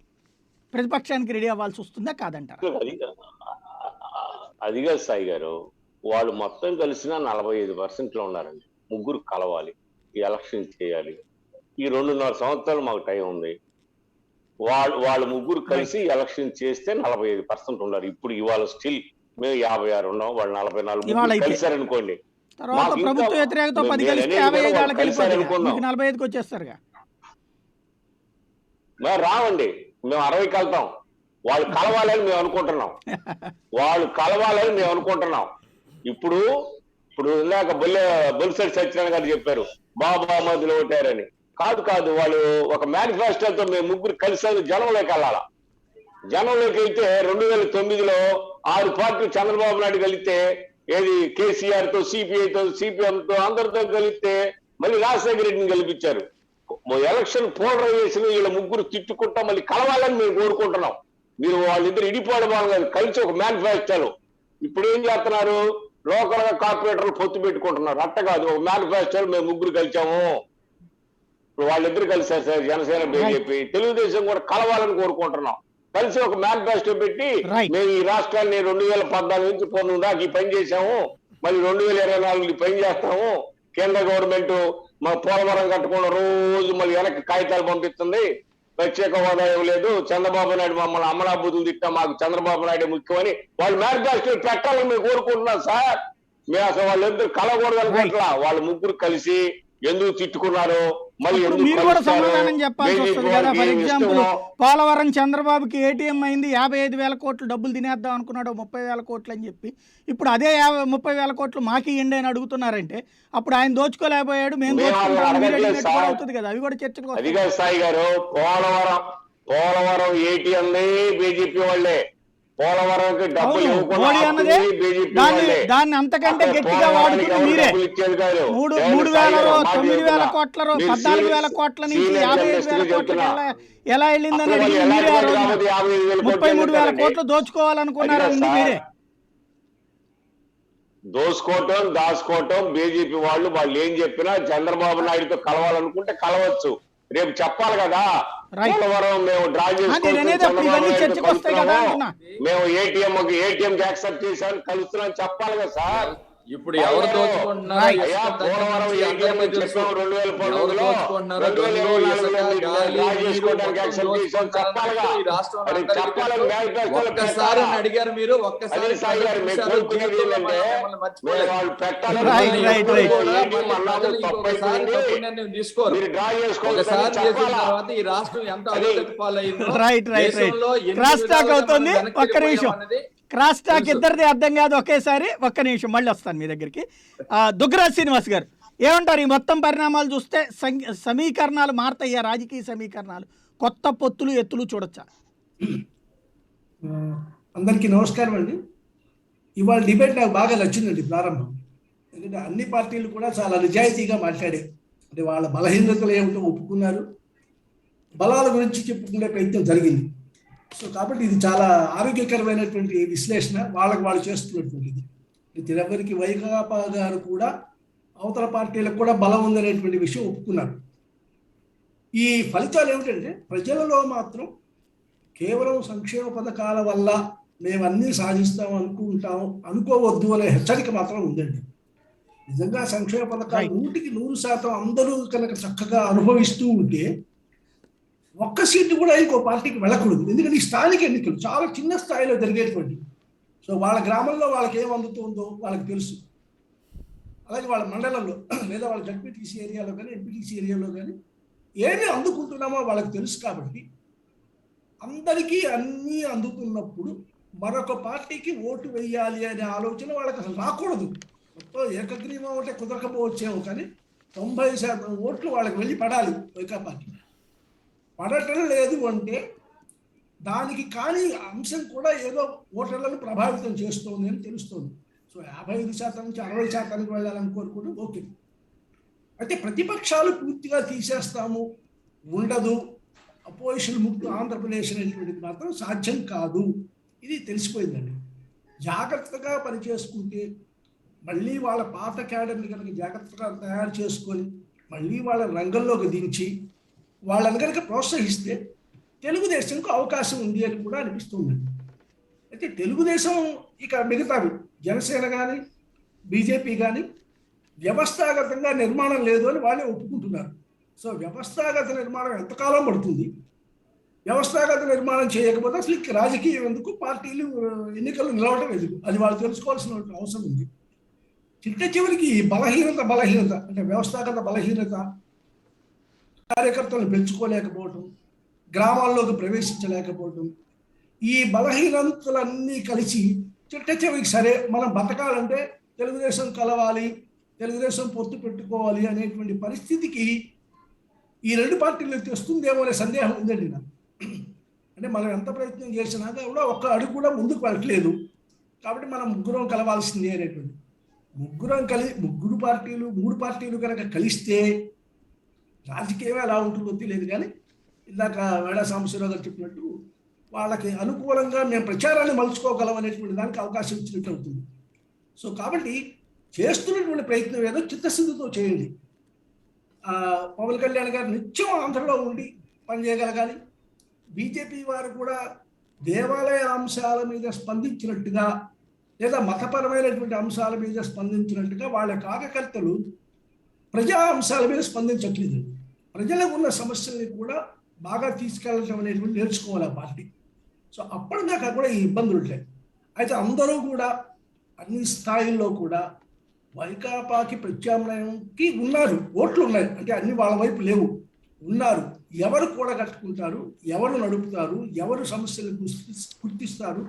ప్రతిపక్షానికి రెడీ అవ్వాల్సి వస్తుందా కాదంటారా? అదిగా సాయి గారు, వాళ్ళు మొత్తం కలిసిన 45%లో ఉన్నారండి. ముగ్గురు కలవాలి, ఈ ఎలక్షన్ చేయాలి. ఈ 2.5 సంవత్సరాలు మాకు టైం ఉంది. వాళ్ళు ముగ్గురు కలిసి ఎలక్షన్ చేస్తే 45% ఉన్నారు. ఇప్పుడు ఇవాళ స్టిల్ మేము 56 ఉన్నాం, వాళ్ళు 44 కలిసారనుకోండి. ప్రభుత్వ వ్యతిరేకత 10 కలిస్తే 45కి వచ్చేస్తారుగా. రావండి, మేము 60కి వెళ్తాం. వాళ్ళు కలవాలని మేము అనుకుంటున్నాం. ఇప్పుడు ఇందాక బొలిశెట్టి సత్యనారాయణ గారు చెప్పారు బాబా మధ్యలో ఓటారని. కాదు, వాళ్ళు ఒక మేనిఫెస్టోతో మేము ముగ్గురు కలిసి జనంలోకి వెళ్ళాలా. జనంలోకి వెళ్తే 2009లో 6 పార్టీలు చంద్రబాబు నాయుడు కలిస్తే ఏది కేసీఆర్ తో, సిపిఐతో, సిపిఎంతో అందరితో కలిస్తే మళ్ళీ రాజశేఖర రెడ్డిని గెలిపించారు. ఎలక్షన్ పోలరైజేషన్ వీళ్ళ ముగ్గురు తిట్టుకుంటా మళ్ళీ కలవాలని మేము కోరుకుంటున్నాం. మీరు వాళ్ళిద్దరు ఇడిపోవడం కాదు, కలిసి ఒక మేనిఫెస్టోలు. ఇప్పుడు ఏం చేస్తున్నారు, లోకల్ గా కార్పొరేటర్లు పొత్తు పెట్టుకుంటున్నారు. అట్ట కాదు, ఒక మేనిఫెస్టోలు మేము ముగ్గురు కలిసాము. ఇప్పుడు వాళ్ళిద్దరు కలిసారు సార్, జనసేన బీజేపీ. తెలుగుదేశం కూడా కలవాలని కోరుకుంటున్నాం. కలిసి ఒక మేనిఫెస్టో పెట్టి మేము ఈ రాష్ట్రాన్ని 2014 నుంచి 19 దాకా ఈ పని చేశాము, మళ్ళీ 2024 పని చేస్తాము. కేంద్ర గవర్నమెంట్ మా పోలవరం కట్టకుండా రోజు మళ్ళీ వెనక్కి కాగితాలు పంపిస్తుంది, ప్రత్యేక హోదా ఇవ్వలేదు, చంద్రబాబు నాయుడు మమ్మల్ని అమలాబుద్ధులు తిట్టా, మాకు చంద్రబాబు నాయుడు ముఖ్యమని వాళ్ళు మేనిఫెస్టో పెట్టాలని మేము కోరుకుంటున్నాం సార్. మేము అసలు వాళ్ళిద్దరు కలగూడదు అనుకుంటున్నా. వాళ్ళు ముగ్గురు కలిసి ఎందుకు తిట్టుకున్నారు, మళ్ళీ మీరు కూడా సమాధానం చెప్పాల్సి వస్తుంది కదా. ఫర్ ఎగ్జాంపుల్ పోలవరం చంద్రబాబుకి ATM అయింది, 55,000 కోట్లు డబ్బులు తినేద్దాం అనుకున్నాడు 30,000 కోట్లు అని చెప్పి, ఇప్పుడు అదే 30,000 కోట్లు మాకి ఇండి అని అడుగుతున్నారంటే అప్పుడు ఆయన దోచుకోలేకపోయాడు, మేము దోచుకుంటాం అవుతుంది కదా. అవి కూడా చర్చకు వస్తాయి. సాయి గారు, పోలవరం ATM బీజేపీ వాళ్ళే, పోలవరంకి డబ్బులు దాన్ని అంతకంటే గట్టిగా వాడుతుంది మీరే. 3,000 కోట్ల 14,000 కోట్ల నుంచి 55,000 కోట్లకి ఎలా వెళ్ళిందని అడిగి మీరే 33,000 కోట్లు దోచుకోవాలనుకున్నారండి మీరే. దాచుకోవటం బీజేపీ వాళ్ళు ఏం చెప్పినా చంద్రబాబు నాయుడుతో కలవాలనుకుంటే కలవచ్చు. రేపు చెప్పాలి కదా, పోలవరం మేము డ్రా మేము ఏటీఎం యాక్సెప్ట్ చేశాను కలుస్తున్నాం చెప్పాలి కదా సార్. ఇప్పుడు ఎవరు దోచుకుంటున్నారు, పోలవరం ఏటీఎం చెప్పాం 2014లో, 2024 ఒక్కసారి అడిగారు మీరు, ఒక్కసారి తీసుకోరు. ఒకసారి చేసిన తర్వాత ఈ రాష్ట్రం ఎంత అధోగతి పాలైందో. క్రాస్ టాక్ అవుతుంది. ఒక్క నిమిషం, క్రాస్ టాక్ ఇద్దరిది అర్థం కాదు ఒకేసారి. ఒక్క నిమిషం, మళ్ళీ వస్తాను మీ దగ్గరికి. దుగ్గరాజ్ శ్రీనివాస్ గారు ఏమంటారు? ఈ మొత్తం పరిణామాలు చూస్తే సమీకరణాలు మారుతాయా? రాజకీయ సమీకరణాలు, కొత్త పొత్తులు ఎత్తులు చూడొచ్చా? అందరికీ నమస్కారం అండి. ఇవాళ డిబేట్ నాకు బాగా నచ్చిందండి ప్రారంభం. ఎందుకంటే అన్ని పార్టీలు కూడా చాలా నిజాయితీగా మాట్లాడాయి. అంటే వాళ్ళ బలహీనతలు ఏమిటో ఒప్పుకున్నారు, బలాల గురించి చెప్పుకునే ప్రయత్నం జరిగింది. సో కాబట్టి ఇది చాలా ఆరోగ్యకరమైనటువంటి విశ్లేషణ వాళ్ళు చేస్తున్నటువంటిది. తిరుపతికి వైకాపా గారు కూడా అవతల పార్టీలకు కూడా బలం ఉందనేటువంటి విషయం ఒప్పుకున్నారు. ఈ ఫలితాలు ఏమిటంటే ప్రజలలో మాత్రం కేవలం సంక్షేమ పథకాల వల్ల మేము అన్నీ సాధిస్తాం అనుకోవద్దు అనే హెచ్చరిక మాత్రం ఉందండి. నిజంగా సంక్షేమ పథకాలు 100% అందరూ కనుక చక్కగా అనుభవిస్తూ ఉంటే ఒక్క సీటు కూడా ఇంకో పార్టీకి వెళ్ళకూడదు. ఎందుకంటే ఈ స్థానిక ఎన్నికలు చాలా చిన్న స్థాయిలో జరిగేటువంటి, సో వాళ్ళ గ్రామంలో వాళ్ళకి ఏం అందుతుందో వాళ్ళకి తెలుసు. అలాగే వాళ్ళ మండలంలో లేదా వాళ్ళ జడ్పీటీసీ ఏరియాలో కానీ ఎంపీటీసీ ఏరియాలో కానీ ఏమి అందుకుంటున్నామో వాళ్ళకి తెలుసు. కాబట్టి అందరికీ అన్నీ అందుతున్నప్పుడు మరొక పార్టీకి ఓటు వేయాలి అనే ఆలోచన వాళ్ళకి అసలు రాకూడదు. మొత్తం ఏకగ్రీవం అంటే కుదరకపోవచ్చేమో, కానీ 90% ఓట్లు వాళ్ళకి వెళ్ళి పడాలి. వైకాపాకి పడటం లేదు అంటే దానికి కానీ అంశం కూడా ఏదో ఓటర్లను ప్రభావితం చేస్తుంది అని తెలుస్తుంది. సో 55% నుంచి 60% వెళ్ళాలని కోరుకుంటూ ఓకే. అయితే ప్రతిపక్షాలు పూర్తిగా తీసేస్తాము, ఉండదు, అపోజిషన్ ముక్త ఆంధ్రప్రదేశ్ అనేటువంటిది మాత్రం సాధ్యం కాదు. ఇది తెలిసిపోయిందండి. జాగ్రత్తగా పనిచేసుకుంటే మళ్ళీ వాళ్ళ పాత క్యాడర్ని కనుక జాగ్రత్తగా తయారు చేసుకొని మళ్ళీ వాళ్ళ రంగంలోకి దించి వాళ్ళని కనుక ప్రోత్సహిస్తే తెలుగుదేశంకు అవకాశం ఉంది అని కూడా అనిపిస్తుందండి. అయితే తెలుగుదేశం ఇక మిగతావి జనసేన కానీ బీజేపీ కానీ వ్యవస్థాగతంగా నిర్మాణం లేదు అని వాళ్ళే ఒప్పుకుంటున్నారు. సో వ్యవస్థాగత నిర్మాణం ఎంతకాలం పడుతుంది? వ్యవస్థాగత నిర్మాణం చేయకపోతే అసలు రాజకీయం ఎందుకు, పార్టీలు ఎన్నికలు నిలవడం ఎందుకు, అది వాళ్ళు తెలుసుకోవాల్సిన అవసరం ఉంది. చిట్ట చివరికి బలహీనత అంటే వ్యవస్థాగత బలహీనత, కార్యకర్తలను పెంచుకోలేకపోవటం, గ్రామాల్లోకి ప్రవేశించలేకపోవటం, ఈ బలహీనతలన్నీ కలిసి చిట్ట చివరికి సరే మనం బతకాలంటే తెలుగుదేశం కలవాలి, తెలుగుదేశం పొత్తు పెట్టుకోవాలి అనేటువంటి పరిస్థితికి ఈ రెండు పార్టీలు తెస్తుందేమో అనే సందేహం ఉందండి నాకు. అంటే మనం ఎంత ప్రయత్నం చేసినా కూడా ఒక్క అడుగు కూడా ముందుకు వెళ్ళట్లేదు. కాబట్టి మనం ముగ్గురం కలవాల్సింది అనేటువంటి ముగ్గురు పార్టీలు, మూడు పార్టీలు కనుక కలిస్తే రాజకీయమే ఎలా ఉంటుందో తెలియదు. కానీ ఇందాక వేడా సాంబశివరావు గారు చెప్పినట్టు వాళ్ళకి అనుకూలంగా మేము ప్రచారాన్ని మలుచుకోగలం అనేటువంటి దానికి అవకాశం ఇచ్చినట్టు అవుతుంది. సో కాబట్టి చేస్తున్నటువంటి ప్రయత్నం ఏదో చిత్తశుద్ధితో చేయండి. పవన్ కళ్యాణ్ గారు నిత్యం ఆంధ్రలో ఉండి పనిచేయగలగాలి. బీజేపీ వారు కూడా దేవాలయ అంశాల మీద స్పందించినట్టుగా లేదా మతపరమైనటువంటి అంశాల మీద స్పందించినట్టుగా వాళ్ళ కార్యకర్తలు ప్రజా అంశాల మీద స్పందించట్లేదు. ప్రజలకు ఉన్న సమస్యల్ని కూడా బాగా తీసుకెళ్ళటం అనేటువంటి నేర్చుకోవాలి ఆ పార్టీ. సో అప్పటిదాకా కూడా ఈ ఇబ్బందులు ఉంటాయి. అయితే అందరూ కూడా అన్ని స్థాయిల్లో కూడా వైకాపాకి ప్రత్యామ్నాయంకి ఉన్నారు, ఓట్లు ఉన్నాయి. అంటే అన్ని వాళ్ళ వైపు లేవు, ఉన్నారు. ఎవరు కూడా కట్టుకుంటారు, ఎవరు నడుపుతారు, ఎవరు సమస్యలు గుర్తిస్తారు,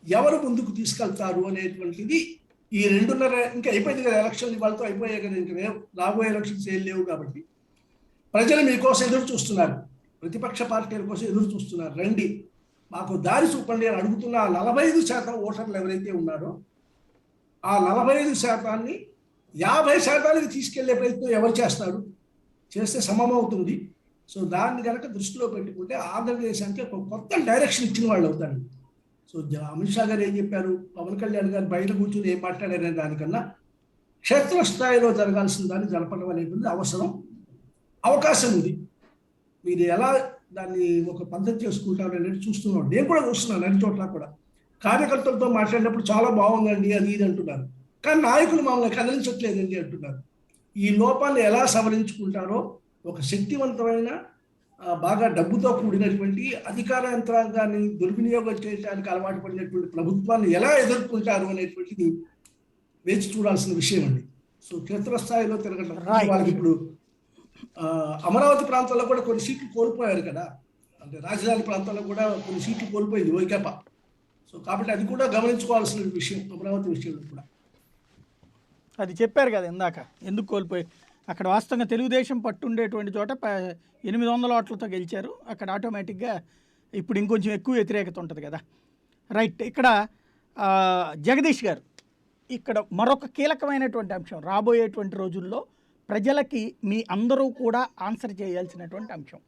ఎవరు ముందుకు తీసుకెళ్తారు అనేటువంటిది ఈ 2.5 ఇంకా అయిపోయింది కదా, ఎలక్షన్లు వాళ్ళతో అయిపోయాయి కదా, ఇంకా రాబోయే ఎలక్షన్స్ ఏం లేవు. కాబట్టి ప్రజలు మీకోసం ఎదురు చూస్తున్నారు, ప్రతిపక్ష పార్టీల కోసం ఎదురు చూస్తున్నారు. రండి, మాకు దారి చూపండి అని అడుగుతున్న 45% ఓటర్లు ఎవరైతే ఉన్నారో ఆ 45%ని 50%కి తీసుకెళ్లే ప్రయత్నం ఎవరు చేస్తారు, చేస్తే సమమవుతుంది. సో దాన్ని కనుక దృష్టిలో పెట్టుకుంటే ఆంధ్రదేశానికి ఒక కొత్త డైరెక్షన్ ఇచ్చిన వాళ్ళు అవుతారు. సో అమిత్ షా గారు ఏం చెప్పారు, పవన్ కళ్యాణ్ గారు బయట కూర్చొని ఏం మాట్లాడారనే దానికన్నా క్షేత్రస్థాయిలో జరగాల్సిన దాన్ని జరపడం అనేటువంటి అవకాశం ఉంది. మీరు ఎలా దాన్ని ఒక పద్ధతి చేసుకుంటారు అనేది చూస్తున్నాం. నేను కూడా చూస్తున్నాను అన్ని చోట్ల కూడా. కార్యకర్తలతో మాట్లాడినప్పుడు చాలా బాగుందండి అది ఇది అంటున్నారు, కానీ నాయకులు మమ్మల్ని కదిలించట్లేదండి అంటున్నారు. ఈ లోపాన్ని ఎలా సవరించుకుంటారో, ఒక శక్తివంతమైన బాగా డబ్బుతో కూడినటువంటి అధికార యంత్రాంగాన్ని దుర్వినియోగం చేయడానికి అలవాటు పడినటువంటి ప్రభుత్వాన్ని ఎలా ఎదుర్కొంటారు అనేటువంటిది వేచి చూడాల్సిన విషయం అండి. సో క్షేత్రస్థాయిలో తిరగడం వాళ్ళకి ఇప్పుడు అమరావతి ప్రాంతాల్లో కూడా కొన్ని సీట్లు కోల్పోయారు కదా, అంటే రాజధాని ప్రాంతాల్లో కూడా కొన్ని సీట్లు కోల్పోయింది వైకాపా. సో కాబట్టి అది కూడా గమనించుకోవాల్సిన విషయం అమరావతి విషయంలో కూడా. అది చెప్పారు కదా ఇందాక, ఎందుకు కోల్పోయి అక్కడ వాస్తవంగా తెలుగుదేశం పట్టుండేటువంటి చోట 800 ఓట్లతో గెలిచారు. అక్కడ ఆటోమేటిక్గా ఇప్పుడు ఇంకొంచెం ఎక్కువ వ్యతిరేకత ఉంటుంది కదా. రైట్, ఇక్కడ జగదీష్ గారు, ఇక్కడ మరొక కీలకమైనటువంటి అంశం రాబోయేటువంటి రోజుల్లో ప్రజలకి మీ అందరూ కూడా ఆన్సర్ చేయాల్సినటువంటి అంశం.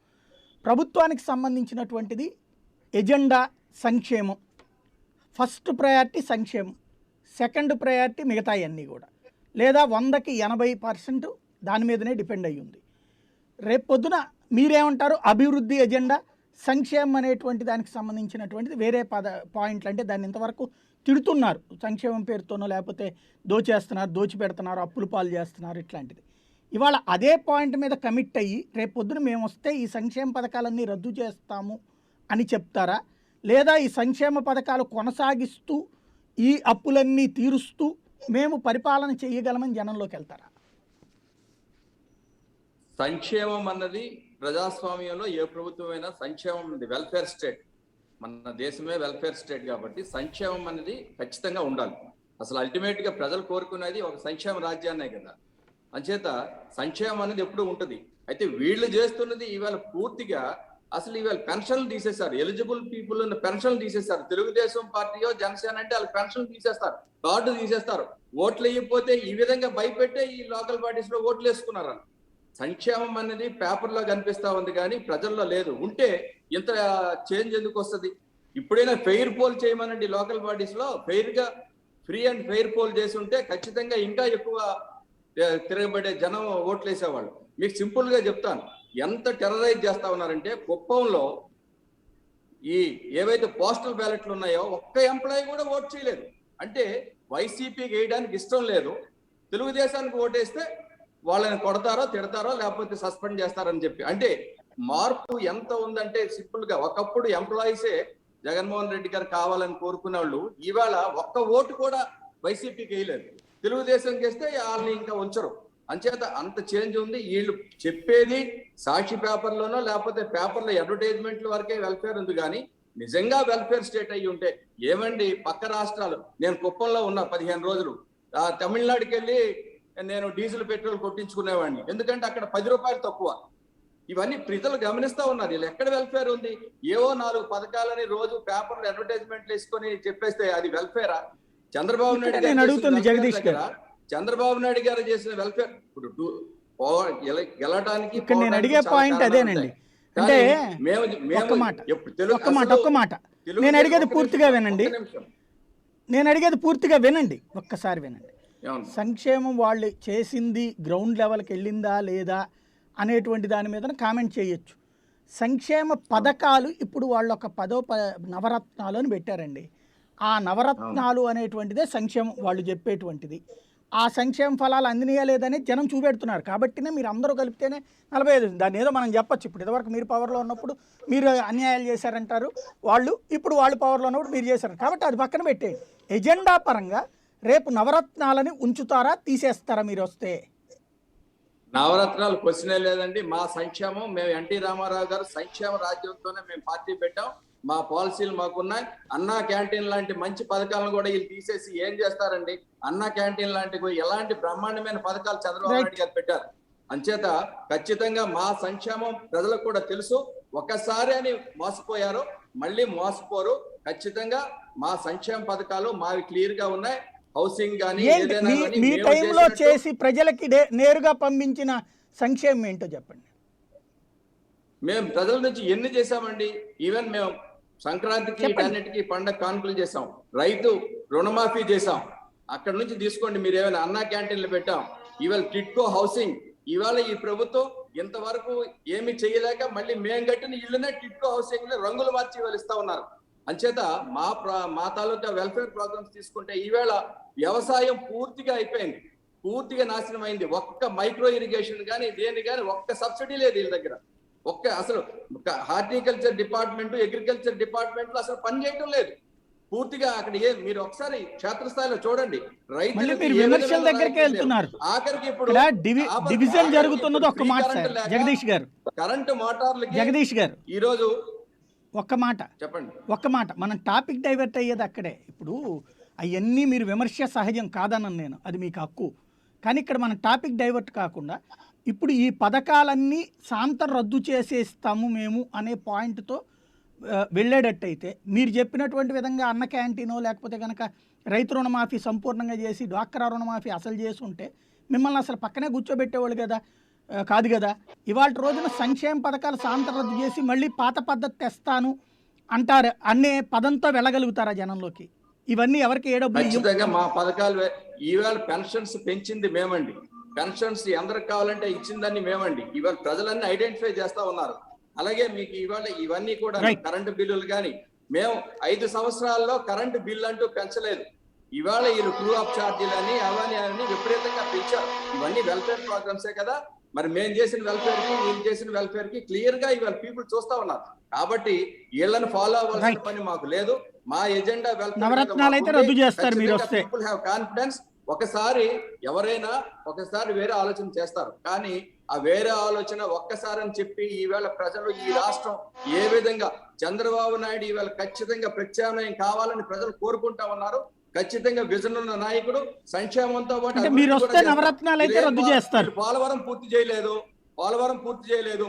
ప్రభుత్వానికి సంబంధించినటువంటిది ఎజెండా సంక్షేమం. ఫస్ట్ ప్రయారిటీ సంక్షేమం, సెకండ్ ప్రయారిటీ మిగతాయి అన్నీ కూడా, లేదా 100కి 80% దాని మీదనే డిపెండ్ అయ్యి ఉంది. రేపు పొద్దున మీరేమంటారు, అభివృద్ధి ఎజెండా సంక్షేమం అనేటువంటి దానికి సంబంధించినటువంటిది వేరే పాయింట్లు, అంటే దాన్ని ఇంతవరకు తిడుతున్నారు సంక్షేమం పేరుతోనో, లేకపోతే దోచేస్తున్నారు, దోచిపెడుతున్నారు, అప్పులు పాలు చేస్తున్నారు, ఇట్లాంటిది. ఇవాళ అదే పాయింట్ మీద కమిట్ అయ్యి రేపు పొద్దున మేము వస్తే ఈ సంక్షేమ పథకాలన్నీ రద్దు చేస్తాము అని చెప్తారా, లేదా ఈ సంక్షేమ పథకాలు కొనసాగిస్తూ ఈ అప్పులన్నీ తీరుస్తూ మేము పరిపాలన చేయగలమని జనంలోకి వెళ్తారా? సంక్షేమం అన్నది ప్రజాస్వామ్యంలో ఏ ప్రభుత్వమైనా సంక్షేమం ఉంది. వెల్ఫేర్ స్టేట్, మన దేశమే వెల్ఫేర్ స్టేట్ కాబట్టి సంక్షేమం అనేది ఖచ్చితంగా ఉండాలి. అసలు అల్టిమేట్ గా ప్రజలు కోరుకునేది ఒక సంక్షేమ రాజ్యాన్నే కదా. అంచేత సంక్షేమం అనేది ఎప్పుడూ ఉంటుంది. అయితే వీళ్ళు చేస్తున్నది ఇవాళ పూర్తిగా అసలు ఇవాళ పెన్షన్లు తీసేశారు. ఎలిజిబుల్ పీపుల్ పెన్షన్లు తీసేశారు. తెలుగుదేశం పార్టీయో జనసేన అంటే వాళ్ళు పెన్షన్లు తీసేస్తారు, కార్డు తీసేస్తారు. ఓట్లు వేయకపోతే ఈ విధంగా భయపెట్టే ఈ లోకల్ బాడీస్ లో ఓట్లు వేసుకున్నారు. సంక్షేమం అనేది పేపర్లో కనిపిస్తా ఉంది కానీ ప్రజల్లో లేదు. ఉంటే ఇంత చేంజ్ ఎందుకు వస్తుంది? ఇప్పుడైనా ఫెయిర్ పోల్ చేయమనండి. లోకల్ బాడీస్ లో ఫెయిర్ గా ఫ్రీ అండ్ ఫెయిర్ పోల్ చేసి ఉంటే ఖచ్చితంగా ఇంకా ఎక్కువ తిరగబడే జనం ఓట్లు వేసేవాళ్ళు. మీకు సింపుల్ గా చెప్తాను, ఎంత టెర్రరైజ్ చేస్తా ఉన్నారంటే కుప్పంలో ఈ ఏవైతే పోస్టల్ బ్యాలెట్లు ఉన్నాయో ఒక్క ఎంప్లాయీ కూడా ఓట్ చేయలేదు. అంటే వైసీపీకి వేయడానికి ఇష్టం లేదు, తెలుగుదేశానికి ఓటేస్తే వాళ్ళని కొడతారో తిడతారో లేకపోతే సస్పెండ్ చేస్తారని చెప్పి. అంటే మార్పు ఎంత ఉందంటే సింపుల్ గా ఒకప్పుడు ఎంప్లాయీసే జగన్మోహన్ రెడ్డి గారు కావాలని కోరుకునే వాళ్ళు ఇవాళ ఒక్క ఓటు కూడా వైసీపీకి వేయలేదు. తెలుగుదేశంకి వేస్తే వాళ్ళని ఇంకా ఉంచరు. అంచేత అంత చేంజ్ ఉంది. వీళ్ళు చెప్పేది సాక్షి పేపర్లోనో లేకపోతే పేపర్లో అడ్వర్టైజ్మెంట్ల వరకే వెల్ఫేర్ ఉంది కానీ నిజంగా వెల్ఫేర్ స్టేట్ అయ్యి ఉంటే ఏమండి పక్క రాష్ట్రాలు, నేను కుప్పంలో ఉన్నా 15 రోజులు, తమిళనాడుకి వెళ్ళి నేను డీజిల్ పెట్రోల్ కొట్టించుకునేవాడిని, ఎందుకంటే అక్కడ 10 రూపాయలు తక్కువ. ఇవన్నీ ప్రజలు గమనిస్తా ఉన్నారు. వీళ్ళు ఎక్కడ వెల్ఫేర్ ఉంది? ఏవో 4 పథకాలని రోజు పేపర్లు అడ్వర్టైజ్మెంట్లు వేసుకొని చెప్పేస్తే అది వెల్ఫేరా? చంద్రబాబు నాయుడు గారు అడుగుతుంది జగదీష్ గారు, చంద్రబాబు నాయుడు గారు చేసిన వెల్ఫేర్ ఇప్పుడు గెలటానికి నేను అడిగే పాయింట్ అదేనండి. అంటే ఒక్క మాట నేను అడిగేది పూర్తిగా వినండి, ఒక్కసారి వినండి. సంక్షేమం వాళ్ళు చేసింది గ్రౌండ్ లెవెల్కి వెళ్ళిందా లేదా అనేటువంటి దాని మీద కామెంట్ చేయొచ్చు. సంక్షేమ పథకాలు ఇప్పుడు వాళ్ళు ఒక 10 నవరత్నాలు అని పెట్టారండి. ఆ నవరత్నాలు అనేటువంటిదే సంక్షేమం వాళ్ళు చెప్పేటువంటిది. ఆ సంక్షేమ ఫలాలు అందినయా లేదని జనం చూపెడుతున్నారు. కాబట్టినే మీరు అందరూ కలిపితేనే 45. దాన్ని ఏదో మనం చెప్పచ్చు. ఇప్పుడు ఇదివరకు మీరు పవర్లో ఉన్నప్పుడు మీరు అన్యాయాలు చేశారంటారు వాళ్ళు, ఇప్పుడు వాళ్ళు పవర్లో ఉన్నప్పుడు మీరు చేశారు. కాబట్టి అది పక్కన పెట్టేయండి. ఎజెండా పరంగా రేపు నవరత్నాలని ఉంచుతారా, తీసేస్తారా మీరు వస్తే? నవరత్నాలు క్వశ్చనే లేదండి. మా సంక్షేమం, మేము ఎన్టీ రామారావు గారు సంక్షేమ రాజ్యంతోనే మేము పార్టీ పెట్టాం. మా పాలసీలు మాకున్నాయి. అన్నా క్యాంటీన్ లాంటి మంచి పథకాలను కూడా వీళ్ళు తీసేసి ఏం చేస్తారండి? అన్నా క్యాంటీన్ లాంటి ఎలాంటి బ్రహ్మాండమైన పథకాలు చంద్రబాబు నాయుడు గారు పెట్టారు. అంచేత ఖచ్చితంగా మా సంక్షేమం ప్రజలకు కూడా తెలుసు. ఒక్కసారి అని మోసపోయారు, మళ్ళీ మోసపోరు. ఖచ్చితంగా మా సంక్షేమ పథకాలు మావి క్లియర్ గా ఉన్నాయి. హౌసింగ్ కానీ మీ టైంలో చేసి ప్రజలకి నేరుగా పంపించిన సంక్షేమం ఏంటో చెప్పండి. మేము ప్రజల నుంచి ఎన్ని చేశామండి? ఈవెన్ మేము సంక్రాంతికి వీటన్నిటికీ పండగ కానుకలు చేసాం, రైతు రుణమాఫీ చేసాం. అక్కడ నుంచి తీసుకోండి, మీరు ఏమైనా అన్నా క్యాంటీన్లు పెట్టాం, ఇవాళ టిట్కో హౌసింగ్. ఇవాళ ఈ ప్రభుత్వం ఇంతవరకు ఏమి చేయలేక మళ్ళీ మేము కట్టిన ఇళ్ళనే టిట్కో హౌసింగ్ లో రంగులు మార్చి ఇవాళ ఇస్తా ఉన్నారు. అంచేత మా తాలూకా వెల్ఫేర్ ప్రోగ్రామ్స్ తీసుకుంటే ఈవేళ వ్యవసాయం పూర్తిగా అయిపోయింది, పూర్తిగా నాశనం అయింది. ఒక్క మైక్రో ఇరిగేషన్ కానీ దేని కానీ ఒక్క సబ్సిడీ లేదు వీళ్ళ దగ్గర. అసలు హార్టికల్చర్ డిపార్ట్మెంట్, అగ్రికల్చర్ డిపార్ట్మెంట్ లో అసలు పని చేయటం లేదు పూర్తిగా. అక్కడ మీరు ఒకసారి క్షేత్రస్థాయిలో చూడండి. రైతులు విమర్శల దగ్గరికి వెళ్తున్నారు. ఆఖరికి ఇప్పుడు డివిజన్ జరుగుతున్నది. ఒక్క మాట జగదీష్ గారు, కరెంటు మోటార్లు జగదీష్ గారు ఈ రోజు ఒక్క మాట చెప్పండి. మనం టాపిక్ డైవర్ట్ అయ్యేది అక్కడే. ఇప్పుడు అవన్నీ మీరు విమర్శ సహజం కాదన్నాను నేను, అది మీకు హక్కు. కానీ ఇక్కడ మన టాపిక్ డైవర్ట్ కాకుండా ఇప్పుడు ఈ పథకాలన్నీ సాంతం రద్దు చేసేస్తాము మేము అనే పాయింట్తో వెళ్ళేటట్టయితే మీరు చెప్పినటువంటి విధంగా అన్న క్యాంటీనో లేకపోతే కనుక రైతు రుణమాఫీ సంపూర్ణంగా చేసి డ్వాక్రా రుణమాఫీ అసలు చేసి ఉంటే మిమ్మల్ని అసలు పక్కనే కూర్చోబెట్టేవాళ్ళు కదా, కాదు కదా. ఇవాళ రోజున సంక్షేమ పథకాలు సాంతం రద్దు చేసి మళ్ళీ పాత పద్ధతి తెస్తాను అంటారు అనే పదంతో వెళ్ళగలుగుతారా జనంలోకి? ఇవన్నీ ఎవరికి ఏ డబ్బులు? ఖచ్చితంగా మా పథకాలు ఈవేళ పెన్షన్స్ పెంచింది మేమండి. పెన్షన్స్ ఎందరికి కావాలంటే ఇచ్చిందని మేమండి. ఇవాళ ప్రజలన్నీ ఐడెంటిఫై చేస్తా ఉన్నారు. అలాగే మీకు ఇవాళ ఇవన్నీ కూడా కరెంటు బిల్లులు కానీ మేము 5 సంవత్సరాల్లో కరెంటు బిల్లు అంటూ పెంచలేదు. ఇవాళ వీళ్ళు ట్రూ ఆఫ్ ఛార్జీలు అని అవన్నీ విపరీతంగా పెంచారు. ఇవన్నీ వెల్ఫేర్ ప్రోగ్రామ్సే కదా. మరి మేము చేసిన వెల్ఫేర్ కి వీళ్ళు చేసిన వెల్ఫేర్ కి క్లియర్ గా ఇవాళ పీపుల్ చూస్తా ఉన్నారు. కాబట్టి వీళ్ళని ఫాలో అవ్వాల్సిన పని మాకు లేదు. మా ఎజెండా నవరత్నాలు అయితే రద్దు చేస్తారు మీరు వస్తే. People have confidence. ఒకసారి ఎవరైనా ఒకసారి వేరే ఆలోచన చేస్తారు, కానీ ఆ వేరే ఆలోచన ఒక్కసారి అని చెప్పి ఈవేళ ప్రజలు ఈ రాష్ట్రం ఏ విధంగా చంద్రబాబు నాయుడు ఈవేళ ఖచ్చితంగా ప్రత్యామ్నాయం కావాలని ప్రజలు కోరుకుంటా ఉన్నారు. ఖచ్చితంగా విజన్ ఉన్న నాయకుడు, సంక్షేమంతో పాటు మీరు వస్తే నవరత్నాలు అయితే రద్దు చేస్తారు. పోలవరం పూర్తి చేయలేదు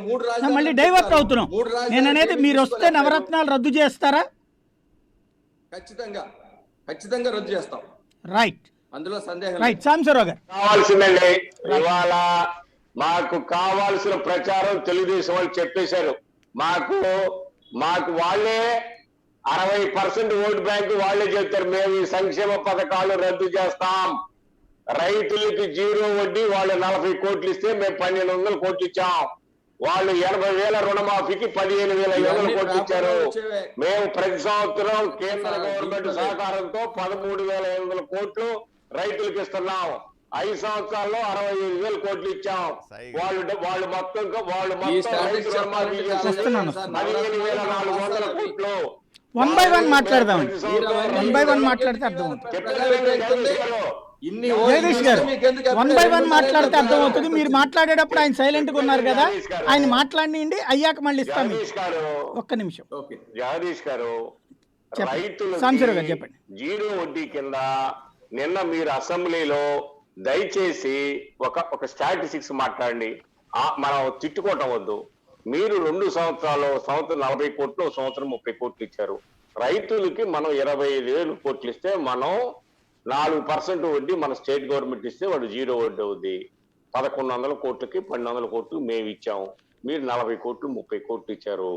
3 రాజధానులు మళ్ళీ డైవర్ట్ అవుతున్నాం. నేను అనేది మీరు వస్తే నవరత్నాలు రద్దు చేస్తారా? ఖచ్చితంగా రద్దు చేస్తాం. రైట్, అందులో సందేహం రైట్. సాంబశివరావు గారు, కావాల్సిందండి ఇవాళ మాకు కావాల్సిన ప్రచారం తెలుగుదేశం వాళ్ళు చెప్పేశారు. మాకు వాళ్ళే 60% ఓటు బ్యాంకు వాళ్ళే చెప్తారు. మేము ఈ సంక్షేమ పథకాలు రద్దు చేస్తాం, రైతులకి 0 వడ్డీ, వాళ్ళు 40 కోట్లు ఇస్తే మేము 1200 కోట్లు ఇచ్చాం. వాళ్ళు 80,000 రుణమాఫీకి 15,500 కోట్లు ఇచ్చారు. మేము ప్రతి సంవత్సరం కేంద్ర గవర్నమెంట్ సహకారంతో 13,500 కోట్లు రైతులకు ఇస్తున్నాం. 5 సంవత్సరాల్లో 65,000 కోట్లు ఇచ్చాం. వాళ్ళు మొత్తం రైతు రుణమాఫీ చేసి 15,400 కోట్లు. 1 by 1 మాట్లాడదాం. 1 by 1 మాట్లాడితే అర్థం. ఇన్ని జగదీష్ గారు 1 by 1 మాట్లాడితే అర్థమవుతుంది. మీరు మాట్లాడేటప్పుడు ఆయన సైలెంట్ గా ఉన్నారు కదా, ఆయన మాట్లాడినండి అయ్యాక మళ్ళీ ఇస్తాను. జగదీష్ గారు, ఒక్క నిమిషం. ఓకే జగదీష్ గారు, సాంబశివరావు గారు చెప్పండి. జీరో వడ్డీ కింద నిన్న మీరు అసెంబ్లీలో దయచేసి ఒక స్టాటిస్టిక్స్ మాట్లాడండి. మనం తిట్టుకోవటం వద్దు. మీరు 2 సంవత్సరాలు, సంవత్సరం 40 కోట్లు, సంవత్సరం 30 కోట్లు ఇచ్చారు. రైతులకి మనం 25,000 కోట్లు ఇస్తే మనం 4% వడ్డీ మన స్టేట్ గవర్నమెంట్ ఇస్తే వాడు జీరో వడ్డీ అవుద్ది. 1100 కోట్లకి 1200 కోట్లు మేము ఇచ్చాము. మీరు 40 కోట్లు 30 కోట్లు ఇచ్చారు.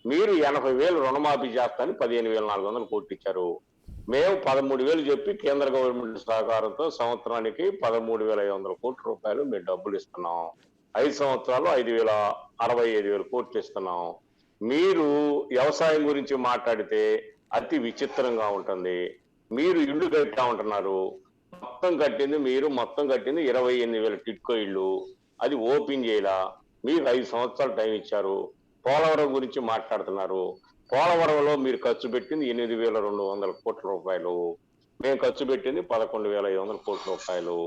మీరు 80,000 రుణమాఫీ చేస్తానని 15,400 కోట్లు ఇచ్చారు. మేము 13,000 చెప్పి కేంద్ర గవర్నమెంట్ సహకారంతో సంవత్సరానికి 13,500 కోట్ల రూపాయలు మేము డబ్బులు ఇస్తున్నాం. 5 సంవత్సరాలు 65,000 కోట్లు ఇస్తున్నాం. మీరు వ్యవసాయం గురించి మాట్లాడితే అతి విచిత్రంగా ఉంటుంది. మీరు ఇల్లు కట్టా ఉంటున్నారు, మొత్తం కట్టింది 28,000 టిట్కో ఇళ్ళు. అది ఓపెన్ చేయలా. మీరు 5 సంవత్సరాలు టైం ఇచ్చారు. పోలవరం గురించి మాట్లాడుతున్నారు. పోలవరంలో మీరు ఖర్చు పెట్టింది 8,200 కోట్ల రూపాయలు. మేము ఖర్చు పెట్టింది 11,500 కోట్ల రూపాయలు.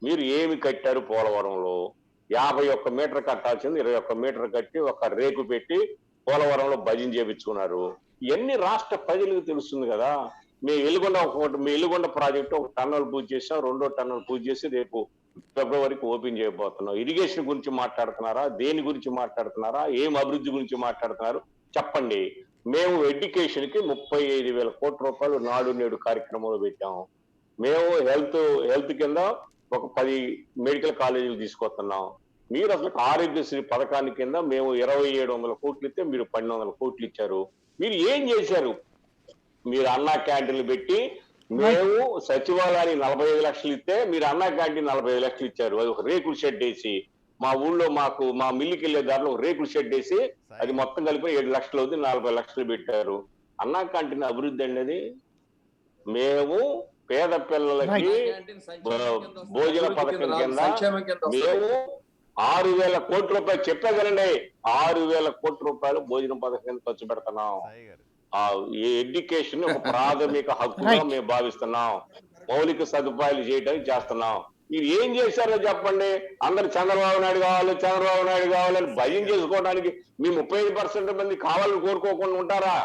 మీరు ఏమి కట్టారు పోలవరంలో? 51 మీటర్ కట్టాల్సింది 21 మీటర్ కట్టి ఒక రేకు పెట్టి పోలవరంలో భజన చేపించుకున్నారు. ఇవన్నీ రాష్ట్ర ప్రజలకు తెలుస్తుంది కదా. మీ వెలుగొండ ప్రాజెక్టు ఒక టన్నల్ పూజ చేసాం, 2వ టన్నల్ పూజ చేసి రేపు ఫిబ్రవరికి ఓపెన్ చేయబోతున్నాం. ఇరిగేషన్ గురించి మాట్లాడుతున్నారా? దేని గురించి మాట్లాడుతున్నారా? ఏం అభివృద్ధి గురించి మాట్లాడుతున్నారు చెప్పండి. మేము ఎడ్యుకేషన్ కి 35,000 కోట్ల రూపాయలు నాడు నేడు కార్యక్రమంలో పెట్టాము. మేము హెల్త్ కింద ఒక 10 మెడికల్ కాలేజీలు తీసుకొస్తున్నాం. మీరు అసలు ఆరోగ్యశ్రీ పథకాన్ని కింద మేము 2,700 కోట్లు ఇస్తే మీరు 1,200 కోట్లు ఇచ్చారు. మీరు ఏం చేశారు? మీరు అన్నా క్యాంటీన్లు పెట్టి, మేము సచివాలయానికి 45 లక్షలు ఇస్తే మీరు అన్నా క్యాంటీన్ 45 లక్షలు ఇచ్చారు. అది ఒక రేకుల షెడ్ వేసి, మా ఊళ్ళో మా మిల్లికి వెళ్ళే దారిలో ఒక రేకుల షెడ్ వేసి అది మొత్తం కలిపి 7 లక్షలు అవుతుంది, 40 లక్షలు పెట్టారు. అన్నా క్యాంటీన్ అభివృద్ధి అనేది. మేము పేద పిల్లలకి భోజన పథకం కింద మేము 6,000 కోట్ల రూపాయలు చెప్పగలండి. 6,000 కోట్ల రూపాయలు భోజన పథకం కింద ఖర్చు పెడుతున్నాం. ఎడ్యుకేషన్ ఒక ప్రాథమిక హక్కుగా మేము భావిస్తున్నాం. మౌలిక సదుపాయాలు చేయడానికి చేస్తున్నాం. మీరు ఏం చేశారో చెప్పండి. అందరు చంద్రబాబు నాయుడు కావాలని భయం చేసుకోవడానికి మీ 35% మంది కావాలని కోరుకోకుండా ఉంటారా?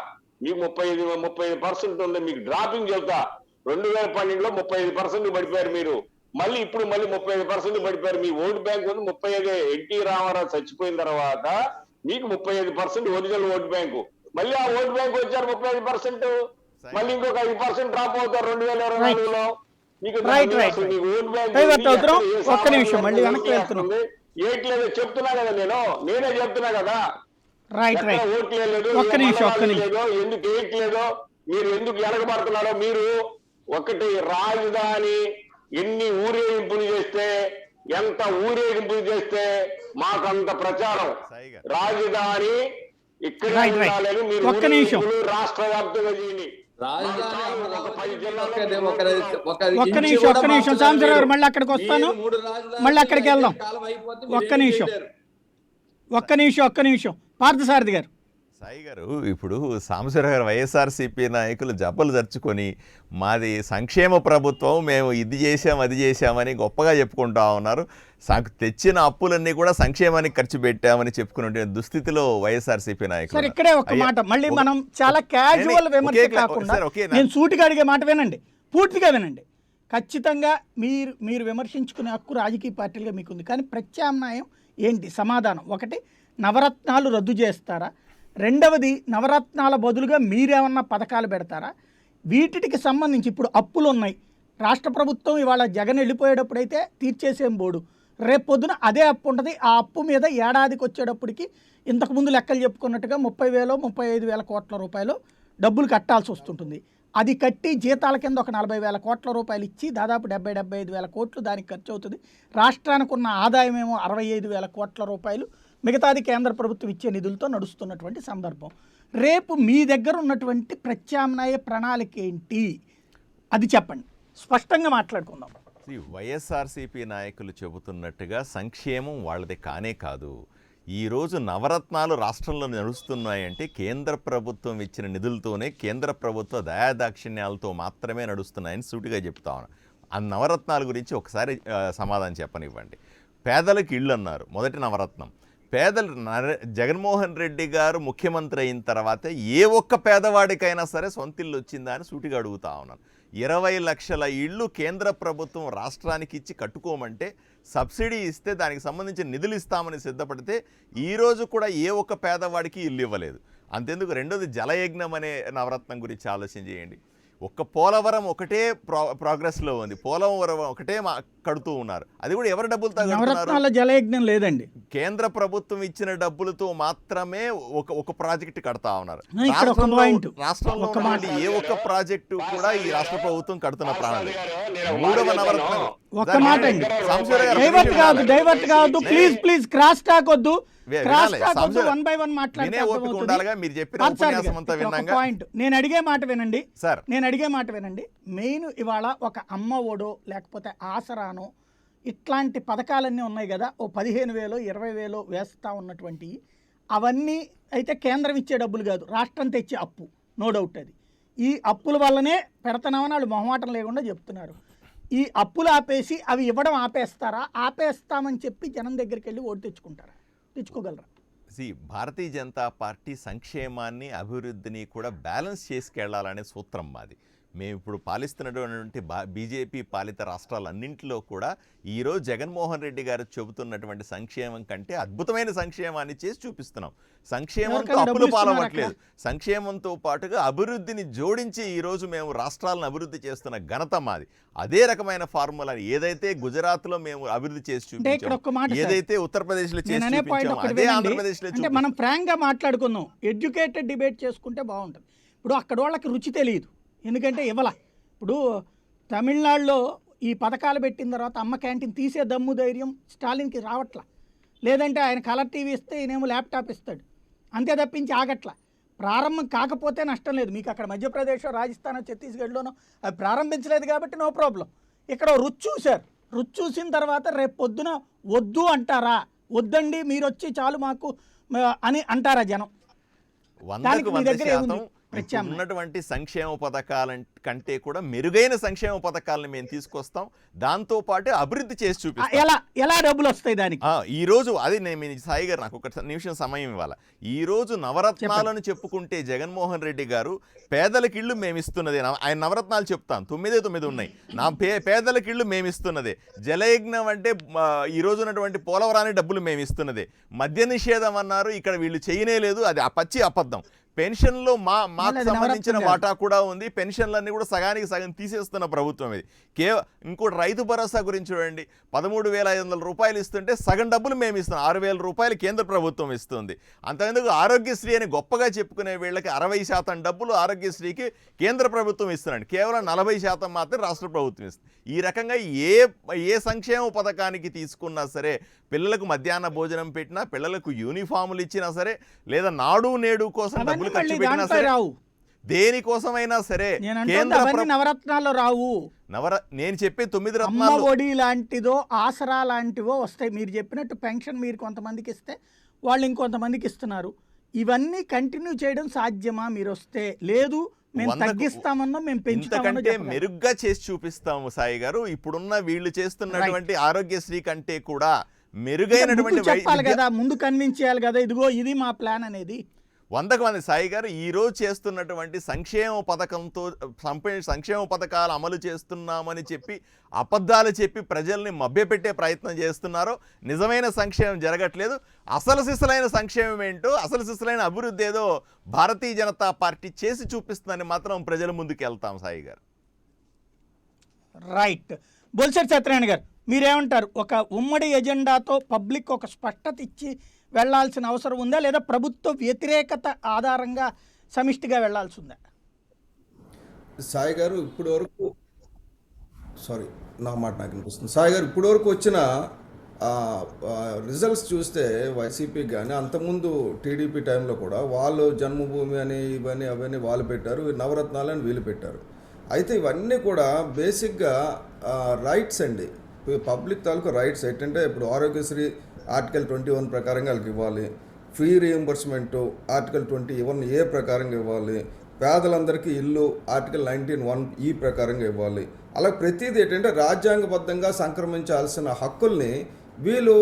మీకు 35% ఉంది. మీకు డ్రాపింగ్ చెబుతా. 2012లో 35% పడిపోయారు మీరు. ఇప్పుడు 35% పడిపోయారు. మీ ఓటు బ్యాంక్ ఉంది 35. ఎన్టీ రామారావు చచ్చిపోయిన తర్వాత మీకు 35% ఒరిజినల్ ఓటు బ్యాంకు. మళ్ళీ ఆ ఓటు బ్యాంక్ వచ్చారు 35%. మళ్ళీ ఇంకొక 5% డ్రాప్ అవుతారు 2024లో. ఒక్క నిమిషం మళ్ళీ వెనక్కి వెళ్తున్నాం. ఏట్లేదు చెప్తున్నా కదా, నేనే చెప్తున్నా కదా. ఓట్లేదు, ఎందుకు ఏట్లేదో, మీరు ఎందుకు వెనకబడుతున్నారో. మీరు ఒకటి రాజధాని ఎన్ని ఊరేగింపులు చేస్తే, ఎంత ఊరేగింపులు చేస్తే మాకంత ప్రచారం. రాజధాని ఇక్కడ ఉండాలని మీరు రాష్ట్ర వ్యాప్తంగా చేయండి. ఒక్క నిమిషం సాంబశివరావు, మళ్ళీ అక్కడికి వస్తాను, మళ్ళీ అక్కడికి వెళ్దాం. ఒక్క నిమిషం పార్థసారథి గారు. సాయి గారు, ఇప్పుడు సాంబశివరావు గారు వైఎస్ఆర్సీపీ నాయకులు జబ్బలు జరుచుకొని మాది సంక్షేమ ప్రభుత్వం, మేము ఇది చేసాం అది చేసామని గొప్పగా చెప్పుకుంటా ఉన్నారు. తెచ్చిన అప్పులన్నీ కూడా సంక్షేమానికి ఖర్చు పెట్టామని చెప్పుకునే దుస్థితిలో వైఎస్ఆర్సీపీ నాయకులు. సార్ ఇక్కడే ఒక మాట, మళ్ళీ మనం చాలా క్యాజువల్ విమర్శ కాకుండా నేను సూటిగా అడిగే మాట వినండి, పూర్తిగా వినండి. ఖచ్చితంగా మీరు విమర్శించుకునే హక్కు రాజకీయ పార్టీలుగా మీకుంది. కానీ ప్రత్యామ్నాయం ఏంటి? సమాధానం ఒకటి, నవరత్నాలు రద్దు చేస్తారా? రెండవది, నవరత్నాల బదులుగా మీరేమన్నా పథకాలు పెడతారా? వీటికి సంబంధించి ఇప్పుడు అప్పులు ఉన్నాయి. రాష్ట్ర ప్రభుత్వం ఇవాళ జగన్ వెళ్ళిపోయేటప్పుడైతే తీర్చేసేం బోడు, రేపు పొద్దున అదే అప్పు ఉంటుంది. ఆ అప్పు మీద ఏడాదికి వచ్చేటప్పటికి ఇంతకుముందు లెక్కలు చెప్పుకున్నట్టుగా 30,000-35,000 కోట్ల రూపాయలు డబ్బులు కట్టాల్సి వస్తుంటుంది. అది కట్టి జీతాల కింద ఒక 40,000 కోట్ల రూపాయలు ఇచ్చి దాదాపు 70,000-75,000 కోట్లు దానికి ఖర్చు అవుతుంది. రాష్ట్రానికి ఉన్న ఆదాయం ఏమో 65,000 కోట్ల రూపాయలు. మిగతాది కేంద్ర ప్రభుత్వం ఇచ్చే నిధులతో నడుస్తున్నటువంటి సందర్భం. రేపు మీ దగ్గర ఉన్నటువంటి ప్రత్యామ్నాయ ప్రణాళిక ఏంటి? అది చెప్పండి, స్పష్టంగా మాట్లాడుకుందాం. వైఎస్ఆర్సీపీ నాయకులు చెబుతున్నట్టుగా సంక్షేమం వాళ్ళది కానే కాదు. ఈరోజు నవరత్నాలు రాష్ట్రంలో నడుస్తున్నాయంటే కేంద్ర ప్రభుత్వం ఇచ్చిన నిధులతోనే, కేంద్ర ప్రభుత్వ దయాదాక్షిణ్యాలతో మాత్రమే నడుస్తున్నాయని సూటిగా చెప్తా ఉన్నాను. ఆ నవరత్నాల గురించి ఒకసారి సమాధానం చెప్పనివ్వండి. పేదలకు ఇళ్ళు అన్నారు, మొదటి నవరత్నం. పేదలు జగన్మోహన్ రెడ్డి గారు ముఖ్యమంత్రి అయిన తర్వాత ఏ ఒక్క పేదవాడికైనా సరే సొంత ఇల్లు వచ్చిందా అని సూటిగా అడుగుతా ఉన్నాను. 20 లక్షల ఇళ్ళు కేంద్ర ప్రభుత్వం రాష్ట్రానికి ఇచ్చి కట్టుకోమంటే సబ్సిడీ ఇస్తే దానికి సంబంధించిన నిధులు ఇస్తామని సిద్ధపడితే ఈరోజు కూడా ఏ ఒక్క పేదవాడికి ఇల్లు ఇవ్వలేదు. అంతెందుకు, రెండోది జలయజ్ఞం అనే నవరత్నం గురించి ఆలోచన చేయండి. ఒక్క పోలవరం ఒకటే ప్రోగ్రెస్లో ఉంది, పోలవరం ఒకటే కడుతూ ఉన్నారు. అది కూడా ఎవరి డబ్బులతో కడుతున్నారు? జలయజ్ఞం లేదండి, కేంద్ర ప్రభుత్వం ఇచ్చిన డబ్బులతో మాత్రమే ఒక ప్రాజెక్ట్ కడతా ఉన్నారు. రాష్ట్రంలో ఏ ఒక్క ప్రాజెక్టు కూడా ఈ రాష్ట్ర ప్రభుత్వం కడుతున్న ప్రాణాలు. మూడవ నవరత్నం ఒక్క మాట అండి, డైవర్ట్ కావద్దు ప్లీజ్ ప్లీజ్, క్రాస్ టాక్ వద్దు. నేను అడిగే మాట వినండి సార్, మెయిన్ ఇవాళ ఒక అమ్మ ఒడో లేకపోతే ఆసరానో ఇట్లాంటి పథకాలన్నీ ఉన్నాయి కదా, ఓ 15,000 20,000 వేస్తా ఉన్నటువంటి అవన్నీ అయితే కేంద్రం ఇచ్చే డబ్బులు కాదు, రాష్ట్రం తెచ్చే అప్పు, నో డౌట్. అది ఈ అప్పుల వల్లనే పెడతామని వాళ్ళు మొహమాటం లేకుండా చెప్తున్నారు. ఈ అప్పులు ఆపేసి అవి ఇవ్వడం ఆపేస్తారా? ఆపేస్తామని చెప్పి జనం దగ్గరికి వెళ్ళి ఓటు తెచ్చుకుంటారా? తెచ్చుకోగలరా? భారతీయ జనతా పార్టీ సంక్షేమాన్ని అభివృద్ధిని కూడా బ్యాలెన్స్ చేసుకెళ్లాలనే సూత్రం మాది. మేము ఇప్పుడు పాలిస్తున్నటువంటి బీజేపీ పాలిత రాష్ట్రాలన్నింటిలో కూడా ఈరోజు జగన్మోహన్ రెడ్డి గారు చెబుతున్నటువంటి సంక్షేమం కంటే అద్భుతమైన సంక్షేమాన్ని చేసి చూపిస్తున్నాం. సంక్షేమంతో అప్పులు పాలవట్లేదు, సంక్షేమంతో పాటుగా అభివృద్ధిని జోడించి ఈరోజు మేము రాష్ట్రాలను అభివృద్ధి చేస్తున్న ఘనత మాది. అదే రకమైన ఫార్ములా ఏదైతే గుజరాత్లో మేము అభివృద్ధి చేసి చూపించాం, ఏదైతే ఉత్తరప్రదేశ్లో చేసి చూపించాం, అదే ఆంధ్రప్రదేశ్లో. అంటే మనం ఫ్రాంక్గా మాట్లాడుకుందాం, ఎడ్యుకేటెడ్ డిబేట్ చేసుకుంటే బాగుంటుంది. ఇప్పుడు అక్కడ వాళ్ళకి రుచి తెలియదు, ఎందుకంటే ఇవ్వాల. ఇప్పుడు తమిళనాడులో ఈ పథకాలు పెట్టిన తర్వాత అమ్మ క్యాంటీన్ తీసే దమ్ము ధైర్యం స్టాలిన్కి రావట్లా. లేదంటే ఆయన కలర్ టీవీ ఇస్తే ఈయనేమో ల్యాప్టాప్ ఇస్తాడు, అంతే తప్పించి ఆగట్లా. ప్రారంభం కాకపోతే నష్టం లేదు. మీకు అక్కడ మధ్యప్రదేశ్, రాజస్థాన్, ఛత్తీస్గఢ్లోనో అవి ప్రారంభించలేదు కాబట్టి నో ప్రాబ్లం. ఇక్కడ రుచి చూశారు, రుచి చూసిన తర్వాత రేపు పొద్దున వద్దు అంటారా? వద్దండి మీరు వచ్చి చాలు మాకు అని అంటారా జనం? దానికి మీ దగ్గర ఏముంది? ఉన్నటువంటి సంక్షేమ పథకాల కంటే కూడా మెరుగైన సంక్షేమ పథకాలను మేము తీసుకొస్తాం, దాంతో పాటు అభివృద్ధి చేసి చూపిస్తాం. ఎలా డబ్బులు వస్తాయి దానికి? ఈ రోజు అది నేను సాయి గారు నాకు ఒక నిమిషం సమయం ఇవ్వాలి. ఈ రోజు నవరత్నాలను చెప్పుకుంటే జగన్మోహన్ రెడ్డి గారు పేదలకు ఇళ్ళు మేము ఇస్తున్నదే, ఆయన నవరత్నాలు చెప్తాను 9 ఉన్నాయి, నా పేదలకు ఇళ్ళు మేము ఇస్తున్నదే. జలయజ్ఞం అంటే ఈ రోజు ఉన్నటువంటి పోలవరానికి డబ్బులు మేము ఇస్తున్నదే. మద్య నిషేధం అన్నారు, ఇక్కడ వీళ్ళు చేయనే లేదు, అది పచ్చి అబద్ధం. పెన్షన్లో మాకు సంబంధించిన వాటా కూడా ఉంది, పెన్షన్లన్నీ కూడా సగానికి సగం తీసేస్తున్న ప్రభుత్వం ఇది. ఇంకోటి రైతు భరోసా గురించి చూడండి, 13,500 రూపాయలు ఇస్తుంటే సగం డబ్బులు మేము ఇస్తున్నాం, 6,000 రూపాయలు కేంద్ర ప్రభుత్వం ఇస్తుంది. అంతేందుకు ఆరోగ్యశ్రీ అని గొప్పగా చెప్పుకునే వీళ్ళకి 60% డబ్బులు ఆరోగ్యశ్రీకి కేంద్ర ప్రభుత్వం ఇస్తున్నాడు, కేవలం 40% మాత్రం రాష్ట్ర ప్రభుత్వం ఇస్తుంది. ఈ రకంగా ఏ సంక్షేమ పథకానికి తీసుకున్నా సరే, పిల్లలకు మధ్యాహ్న భోజనం పెట్టినా, పిల్లలకు యూనిఫాములు ఇచ్చినా సరే, లేదా నాడు నేడు కోసం డబ్బులు ఖర్చు పెట్టినా సరే, దేనికోసమైనా సరే నవరత్నాల్లో రావు. నేను చెప్పే 9 రత్నాలు ఒడి లాంటిదో ఆసరా లాంటివో వస్తాయి. మీరు చెప్పినట్టు పెన్షన్ మీరు కొంతమందికి ఇస్తే వాళ్ళు ఇంకొంతమందికి ఇస్తున్నారు. ఇవన్నీ కంటిన్యూ చేయడం సాధ్యమా? మీరు వస్తే లేదు మేము తగ్గిస్తామన్నా మేము పెంచుతామంటే మెరుగ్గా చేసి చూపిస్తాము సాయి గారు. ఇప్పుడున్న వీళ్ళు చేస్తున్నటువంటి ఆరోగ్యశ్రీ కంటే కూడా మెరుగైనటువంటి చెప్పాలి కదా, ముందు కన్విన్స్ చేయాలి కదా, ఇదిగో ఇది మా ప్లాన్ అనేది. 100కు 100 సాయి గారు ఈరోజు చేస్తున్నటువంటి సంక్షేమ పథకంతో సంక్షేమ పథకాలు అమలు చేస్తున్నామని చెప్పి అబద్ధాలు చెప్పి ప్రజల్ని మభ్యపెట్టే ప్రయత్నం చేస్తున్నారో, నిజమైన సంక్షేమం జరగట్లేదు. అసలు సిసలైన సంక్షేమం ఏంటో, అసలు సిసలైన అభివృద్ధి ఏదో భారతీయ జనతా పార్టీ చేసి చూపిస్తుందని మాత్రం ప్రజల ముందుకు వెళ్తాం సాయి గారు. రైట్. బొలిశెట్టి సత్యనారాయణ గారు మీరేమంటారు? ఒక ఉమ్మడి ఎజెండాతో పబ్లిక్ ఒక స్పష్టత ఇచ్చి వెళ్లాల్సిన అవసరం ఉందా, లేదా ప్రభుత్వ వ్యతిరేకత ఆధారంగా సమిష్టిగా వెళ్లాల్సి ఉందా? సాయి గారు ఇప్పటి వరకు నా మాట నాకు అనిపిస్తుంది. సాయి గారు ఇప్పటి వరకు వచ్చిన రిజల్ట్స్ చూస్తే వైసీపీ కానీ అంతకుముందు టీడీపీ టైంలో కూడా వాళ్ళు జన్మభూమి అని ఇవన్నీ అవన్నీ వాళ్ళు పెట్టారు, నవరత్నాలు అని వీళ్ళు పెట్టారు. అయితే ఇవన్నీ కూడా బేసిక్గా రైట్స్ అండి, పబ్లిక్ తాలూకు రైట్స్. ఏంటంటే ఇప్పుడు ఆరోగ్యశ్రీ ఆర్టికల్ 21 ప్రకారంగా వాళ్ళకి ఇవ్వాలి, ఫ్రీ రీఎంబర్స్మెంటు ఆర్టికల్ 21A ప్రకారంగా ఇవ్వాలి, పేదలందరికీ ఇల్లు ఆర్టికల్ 19(1) ప్రకారంగా ఇవ్వాలి. అలా ప్రతిదీ ఏంటంటే రాజ్యాంగబద్ధంగా సంక్రమించాల్సిన హక్కుల్ని వీళ్ళు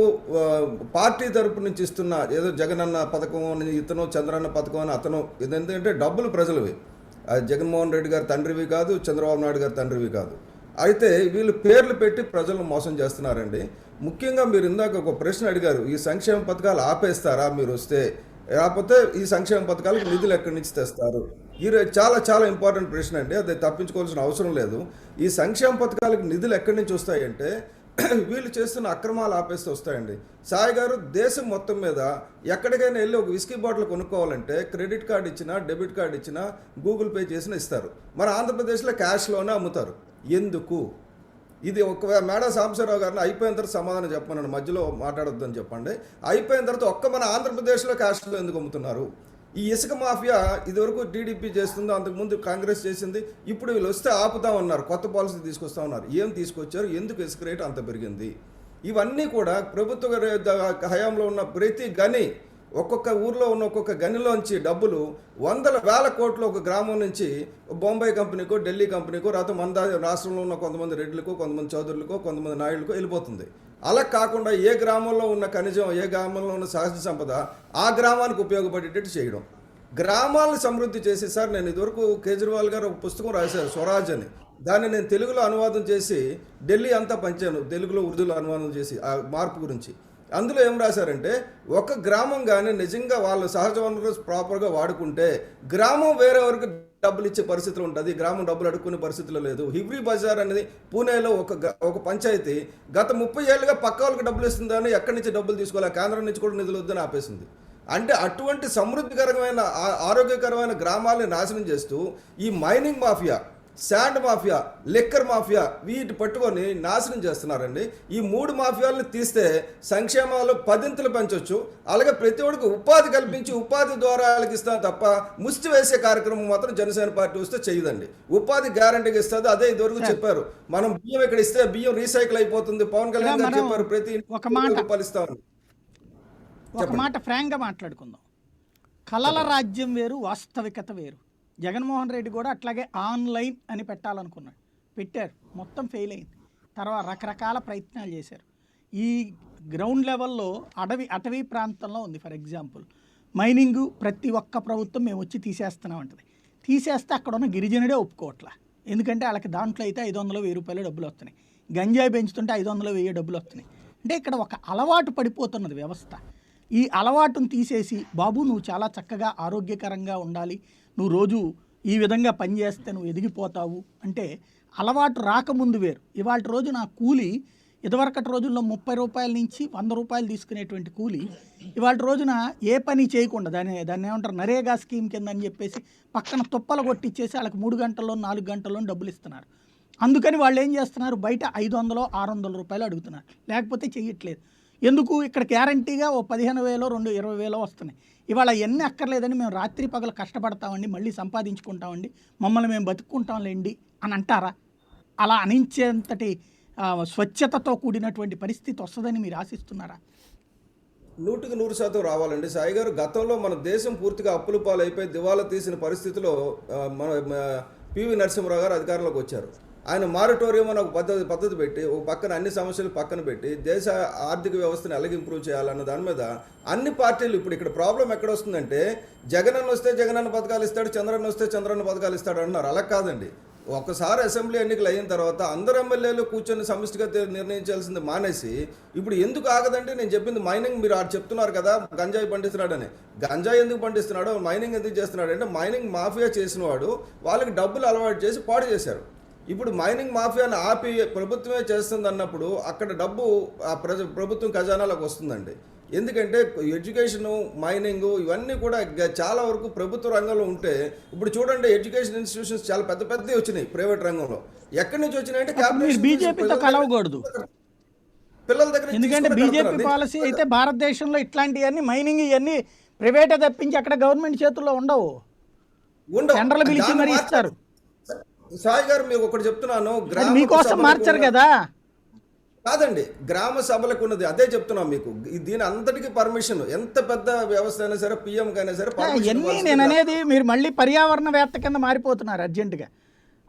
పార్టీ తరపు నుంచి ఇస్తున్న ఏదో జగనన్న పథకం అని ఇతను, చంద్రన్న పథకం అని అతను, ఇదేంటంటే డబ్బులు ప్రజలవి. జగన్మోహన్ రెడ్డి గారి తండ్రివి కాదు, చంద్రబాబు నాయుడు గారి తండ్రివి కాదు. అయితే వీళ్ళు పేర్లు పెట్టి ప్రజలను మోసం చేస్తున్నారండి. ముఖ్యంగా మీరు ఇందాక ఒక ప్రశ్న అడిగారు, ఈ సంక్షేమ పథకాలు ఆపేస్తారా మీరు వస్తే, లేకపోతే ఈ సంక్షేమ పథకాలకు నిధులు ఎక్కడి నుంచి తెస్తారు? ఈ చాలా చాలా ఇంపార్టెంట్ ప్రశ్న అండి, అది తప్పించుకోవాల్సిన అవసరం లేదు. ఈ సంక్షేమ పథకాలకు నిధులు ఎక్కడి నుంచి వస్తాయంటే వీళ్ళు చేస్తున్న అక్రమాలు ఆపేస్తే వస్తాయండి. సాయి గారు, దేశం మొత్తం మీద ఎక్కడికైనా వెళ్ళి ఒక విస్కీ బాటిల్ కొనుక్కోవాలంటే క్రెడిట్ కార్డు ఇచ్చినా, డెబిట్ కార్డు ఇచ్చినా, గూగుల్ పే చేసినా ఇస్తారు. మన ఆంధ్రప్రదేశ్లో క్యాష్లోనే అమ్ముతారు. ఎందుకు? ఇది ఒక మేడా సాంబశివరావు గారిని అయిపోయిన తర్వాత సమాధానం చెప్పమన్నాను, మధ్యలో మాట్లాడొద్దని చెప్పండి. అయిపోయిన తర్వాత మన ఆంధ్రప్రదేశ్లో క్యాష్లో ఎందుకు అమ్ముతున్నారు? ఈ ఇసుక మాఫియా ఇదివరకు టీడీపీ చేస్తుంది, అంతకుముందు కాంగ్రెస్ చేసింది. ఇప్పుడు వీళ్ళు వస్తే ఆపుతామన్నారు, కొత్త పాలసీ తీసుకొస్తామన్నారు. ఏం తీసుకొచ్చారు? ఎందుకు ఇసుక రేటు అంత పెరిగింది? ఇవన్నీ కూడా ప్రభుత్వ హయాంలో ఉన్న ప్రతి గని, ఒక్కొక్క ఊర్లో ఉన్న ఒక్కొక్క గనిలోంచి డబ్బులు వందల వేల కోట్లు ఒక గ్రామం నుంచి బొంబాయి కంపెనీకో, ఢిల్లీ కంపెనీకో, రాత్రి మన రాష్ట్రంలో ఉన్న కొంతమంది రెడ్లకో, కొంతమంది చౌదరులకో, కొంతమంది నాయుడులకో వెళ్ళిపోతుంది. అలా కాకుండా ఏ గ్రామంలో ఉన్న ఖనిజం, ఏ గ్రామంలో ఉన్న సహజ సంపద ఆ గ్రామానికి ఉపయోగపడేటట్టు చేయడం, గ్రామాలను సమృద్ధి చేసి. సార్, నేను ఇదివరకు కేజ్రీవాల్ గారు ఒక పుస్తకం రాశారు, స్వరాజ్ అని. దాన్ని నేను తెలుగులో అనువాదం చేసి ఢిల్లీ అంతా పంచాను, తెలుగులో ఉర్దూలో అనువాదం చేసి ఆ మార్పు గురించి. అందులో ఏం రాశారంటే, ఒక గ్రామం కానీ నిజంగా వాళ్ళు సహజ వనరులు ప్రాపర్గా వాడుకుంటే గ్రామం వేరేవరకు డబ్బులు ఇచ్చే పరిస్థితులు ఉంటుంది, గ్రామం డబ్బులు అడుక్కునే పరిస్థితులు లేదు. హివ్రీ బజార్ అనేది పూణేలో ఒక పంచాయతీ గత 30 ఏళ్ళుగా పక్క వాళ్ళకి డబ్బులు ఇస్తుందని ఎక్కడి నుంచి డబ్బులు తీసుకోవాలి, కేంద్రం నుంచి కూడా నిధులు వద్దని ఆపేసింది. అంటే అటువంటి సమృద్ధికరమైన ఆరోగ్యకరమైన గ్రామాలని నాశనం చేస్తూ ఈ mining mafia, sand mafia, liquor mafia వీటి పట్టుకొని నాశనం చేస్తున్నారండి. ఈ 3 మాఫియాలను తీస్తే సంక్షేమాలు 10 పెంచవచ్చు. అలాగే ప్రతి ఒక్కరికి ఉపాధి కల్పించి ఉపాధి ద్వారా వాళ్ళకి ఇస్తాం తప్ప ముష్టి వేసే కార్యక్రమం మాత్రం జనసేన పార్టీ వస్తే చేయదండి. ఉపాధి గ్యారంటీగా ఇస్తుంది. అదే ఇదివరకు చెప్పారు, మనం బియ్యం ఇక్కడ ఇస్తే బియ్యం రీసైకిల్ అయిపోతుంది. పవన్ కళ్యాణ్ గారు చెప్పారు, ప్రతి రూపాయలు ఇస్తామని. ఒక మాట ఫ్రాంక్గా మాట్లాడుకుందాం. కలల రాజ్యం వేరు, వాస్తవికత వేరు. జగన్మోహన్ రెడ్డి కూడా అట్లాగే ఆన్లైన్ అని పెట్టాలనుకున్నాడు, పెట్టారు, మొత్తం ఫెయిల్ అయింది. తర్వాత రకరకాల ప్రయత్నాలు చేశారు. ఈ గ్రౌండ్ లెవెల్లో అటవీ ప్రాంతంలో ఉంది. ఫర్ ఎగ్జాంపుల్ మైనింగ్ ప్రతి ఒక్క ప్రభుత్వం మేము వచ్చి తీసేస్తున్నాం అంటది. తీసేస్తే అక్కడ ఉన్న గిరిజనుడే ఒప్పుకోవట్లా. ఎందుకంటే వాళ్ళకి దాంట్లో అయితే 500-1000 రూపాయలు డబ్బులు వస్తున్నాయి. గంజాయి పెంచుతుంటే 500-1000 డబ్బులు వస్తున్నాయి. అంటే ఇక్కడ ఒక అలవాటు పడిపోతున్నది వ్యవస్థ. ఈ అలవాటును తీసేసి, బాబు నువ్వు చాలా చక్కగా ఆరోగ్యకరంగా ఉండాలి, నువ్వు రోజు ఈ విధంగా పనిచేస్తే నువ్వు ఎదిగిపోతావు అంటే అలవాటు రాకముందు వేరు. ఇవాళ రోజు నా కూలి ఇదివరకటి రోజుల్లో 30 రూపాయల నుంచి 100 రూపాయలు తీసుకునేటువంటి కూలి ఇవాళ రోజున ఏ పని చేయకుండా దాన్ని ఏమంటారు, నరేగా స్కీమ్ కింద అని చెప్పేసి పక్కన తుప్పలు కొట్టిచ్చేసి వాళ్ళకి 3 గంటల్లో 4 గంటల్లో డబ్బులు ఇస్తున్నారు. అందుకని వాళ్ళు ఏం చేస్తున్నారు, బయట 500-600 రూపాయలు అడుగుతున్నారు, లేకపోతే చెయ్యట్లేదు. ఎందుకు? ఇక్కడ గ్యారంటీగా ఓ 15,000 20,000 వస్తున్నాయి. ఇవాళ ఎన్ని అక్కర్లేదని మేము రాత్రి పగలు కష్టపడతామండి, మళ్ళీ సంపాదించుకుంటామండి, మమ్మల్ని మేము బతుక్కుంటాంలేండి అని అంటారా? అలా అనించేంతటి స్వచ్ఛతతో కూడినటువంటి పరిస్థితి వస్తుందని మీరు ఆశిస్తున్నారా? 100% రావాలండి. సాయి గారు, గతంలో మన దేశం పూర్తిగా అప్పుల పాలైపోయి దివాలా తీసిన పరిస్థితిలో మన పివి నరసింహరావు గారు అధికారంలోకి వచ్చారు. ఆయన మారటోరియం అని ఒక పద్ధతి పెట్టి ఒక పక్కన అన్ని సమస్యలు పక్కన పెట్టి దేశ ఆర్థిక వ్యవస్థను ఎలాగ ఇంప్రూవ్ చేయాలన్న దాని మీద అన్ని పార్టీలు. ఇప్పుడు ఇక్కడ ప్రాబ్లం ఎక్కడ వస్తుందంటే, జగనన్న వస్తే జగనన్న పథకాలు ఇస్తాడు, చంద్రన్న వస్తే చంద్రన్న పథకాలు ఇస్తాడు అంటున్నారు. అలా కాదండి. ఒక్కసారి అసెంబ్లీ ఎన్నికలు అయిన తర్వాత అందరు ఎమ్మెల్యేలు కూర్చొని సమిష్టిగా నిర్ణయించాల్సింది మానేసి ఇప్పుడు ఎందుకు ఆగదంటే, నేను చెప్పింది మైనింగ్, మీరు చెప్తున్నారు కదా గంజాయి పండిస్తున్నాడని. గంజాయి ఎందుకు పండిస్తున్నాడు, మైనింగ్ ఎందుకు చేస్తున్నాడు అంటే, మైనింగ్ మాఫియా చేసిన వాడు వాళ్ళకి డబ్బులు అలవాటు చేసి పాడు చేశారు. ఇప్పుడు మైనింగ్ మాఫియాను ఆపి ప్రభుత్వమే చేస్తుంది అన్నప్పుడు అక్కడ డబ్బు ప్రభుత్వం ఖజానాలకు వస్తుందండి. ఎందుకంటే ఎడ్యుకేషను, మైనింగ్ ఇవన్నీ కూడా చాలా వరకు ప్రభుత్వ రంగంలో ఉంటే, ఇప్పుడు చూడండి ఎడ్యుకేషన్ ఇన్స్టిట్యూషన్స్ చాలా పెద్దవి వచ్చినాయి ప్రైవేట్ రంగంలో. ఎక్కడి నుంచి వచ్చినాయంటే బీజేపీతో కలవకూడదు పిల్లల దగ్గర. ఎందుకంటే బీజేపీ పాలసీ అయితే భారతదేశంలో ఇట్లాంటివన్నీ మైనింగ్ ఇవన్నీ ప్రైవేటే తప్పించి అక్కడ గవర్నమెంట్ చేతుల్లో ఉండవు. టెండర్లు పిలిచి మరి ఇస్తారు. సాయి గారు మీకు ఒకటి చెప్తున్నాను, మీకోసం మార్చారు కదా. కాదండి, గ్రామ సభలకు ఉన్నది అదే చెప్తున్నాం మీకు. దీని అంతటికి పర్మిషన్, ఎంత పెద్ద వ్యవస్థ అయినా సరే, పిఎం అయినా సరే ఎన్ని నేను అనేది మీరు మళ్ళీ పర్యావరణవేత్త కింద మారిపోతున్నారు అర్జెంటుగా.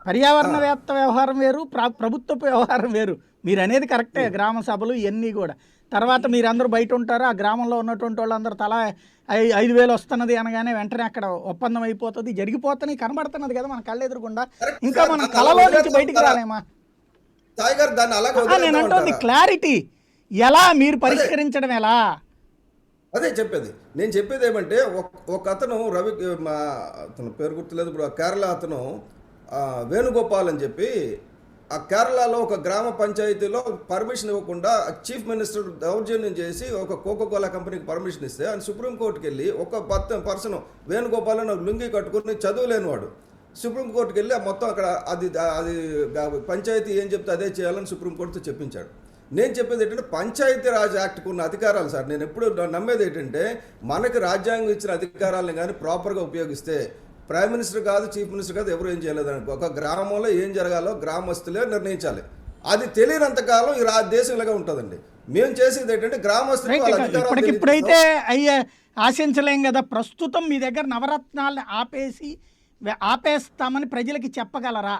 పర్యావరణవేత్త వ్యవహారం వేరు, ప్రభుత్వపు వ్యవహారం వేరు. మీరు అనేది కరెక్టే, గ్రామ సభలు ఇవన్నీ కూడా. తర్వాత మీరందరూ బయట ఉంటారు, ఆ గ్రామంలో ఉన్నటువంటి వాళ్ళందరూ తలా 5,000 వస్తున్నది అనగానే వెంటనే అక్కడ ఒప్పందం అయిపోతుంది, జరిగిపోతుంది, కనబడుతున్నది కదా మన కళ్ళు ఎదురుకుండా. ఇంకా మనం కళలో నుంచి బయటికి రాలేమా? నేను అంటుంది క్లారిటీ, ఎలా మీరు పరిష్కరించడం ఎలా? అదే చెప్పేది. నేను చెప్పేది ఏమంటే, ఒక అతను రవి, మా అతను పేరు గుర్తులేదు ఇప్పుడు, కేరళ అతను వేణుగోపాల్ అని చెప్పి, ఆ కేరళలో ఒక గ్రామ పంచాయతీలో పర్మిషన్ ఇవ్వకుండా చీఫ్ మినిస్టర్ దౌర్జన్యం చేసి ఒక కోకోకోలా కంపెనీకి పర్మిషన్ ఇస్తే ఆయన సుప్రీంకోర్టుకి వెళ్ళి ఒక పర్సన్ వేణుగోపాల్ అని లుంగి కట్టుకుని చదువు లేనివాడు సుప్రీంకోర్టుకి వెళ్ళి మొత్తం అక్కడ అది పంచాయతీ ఏం చెప్తే అదే చేయాలని సుప్రీంకోర్టుతో చెప్పించాడు. నేను చెప్పేది ఏంటంటే, పంచాయతీరాజ్ యాక్ట్కు ఉన్న అధికారాలు సార్, నేను ఎప్పుడు నమ్మేది ఏంటంటే, మనకి రాజ్యాంగం ఇచ్చిన అధికారాలను కానీ ప్రాపర్గా ఉపయోగిస్తే, ప్రైమ్ మినిస్టర్ కాదు, చీఫ్ మినిస్టర్ కాదు, ఎవరు ఏం చేయలేదనుకో, ఒక గ్రామంలో ఏం జరగాలో గ్రామస్తులే నిర్ణయించాలి. అది తెలియనంతకాలం ఈ దేశం ఇలాగా ఉంటుందండి. మేము చేసేది ఏంటంటే, గ్రామస్తులు ఇప్పుడైతే అయ్యే ఆశించలేం కదా. ప్రస్తుతం మీ దగ్గర నవరత్నాలను ఆపేస్తామని ప్రజలకి చెప్పగలరా?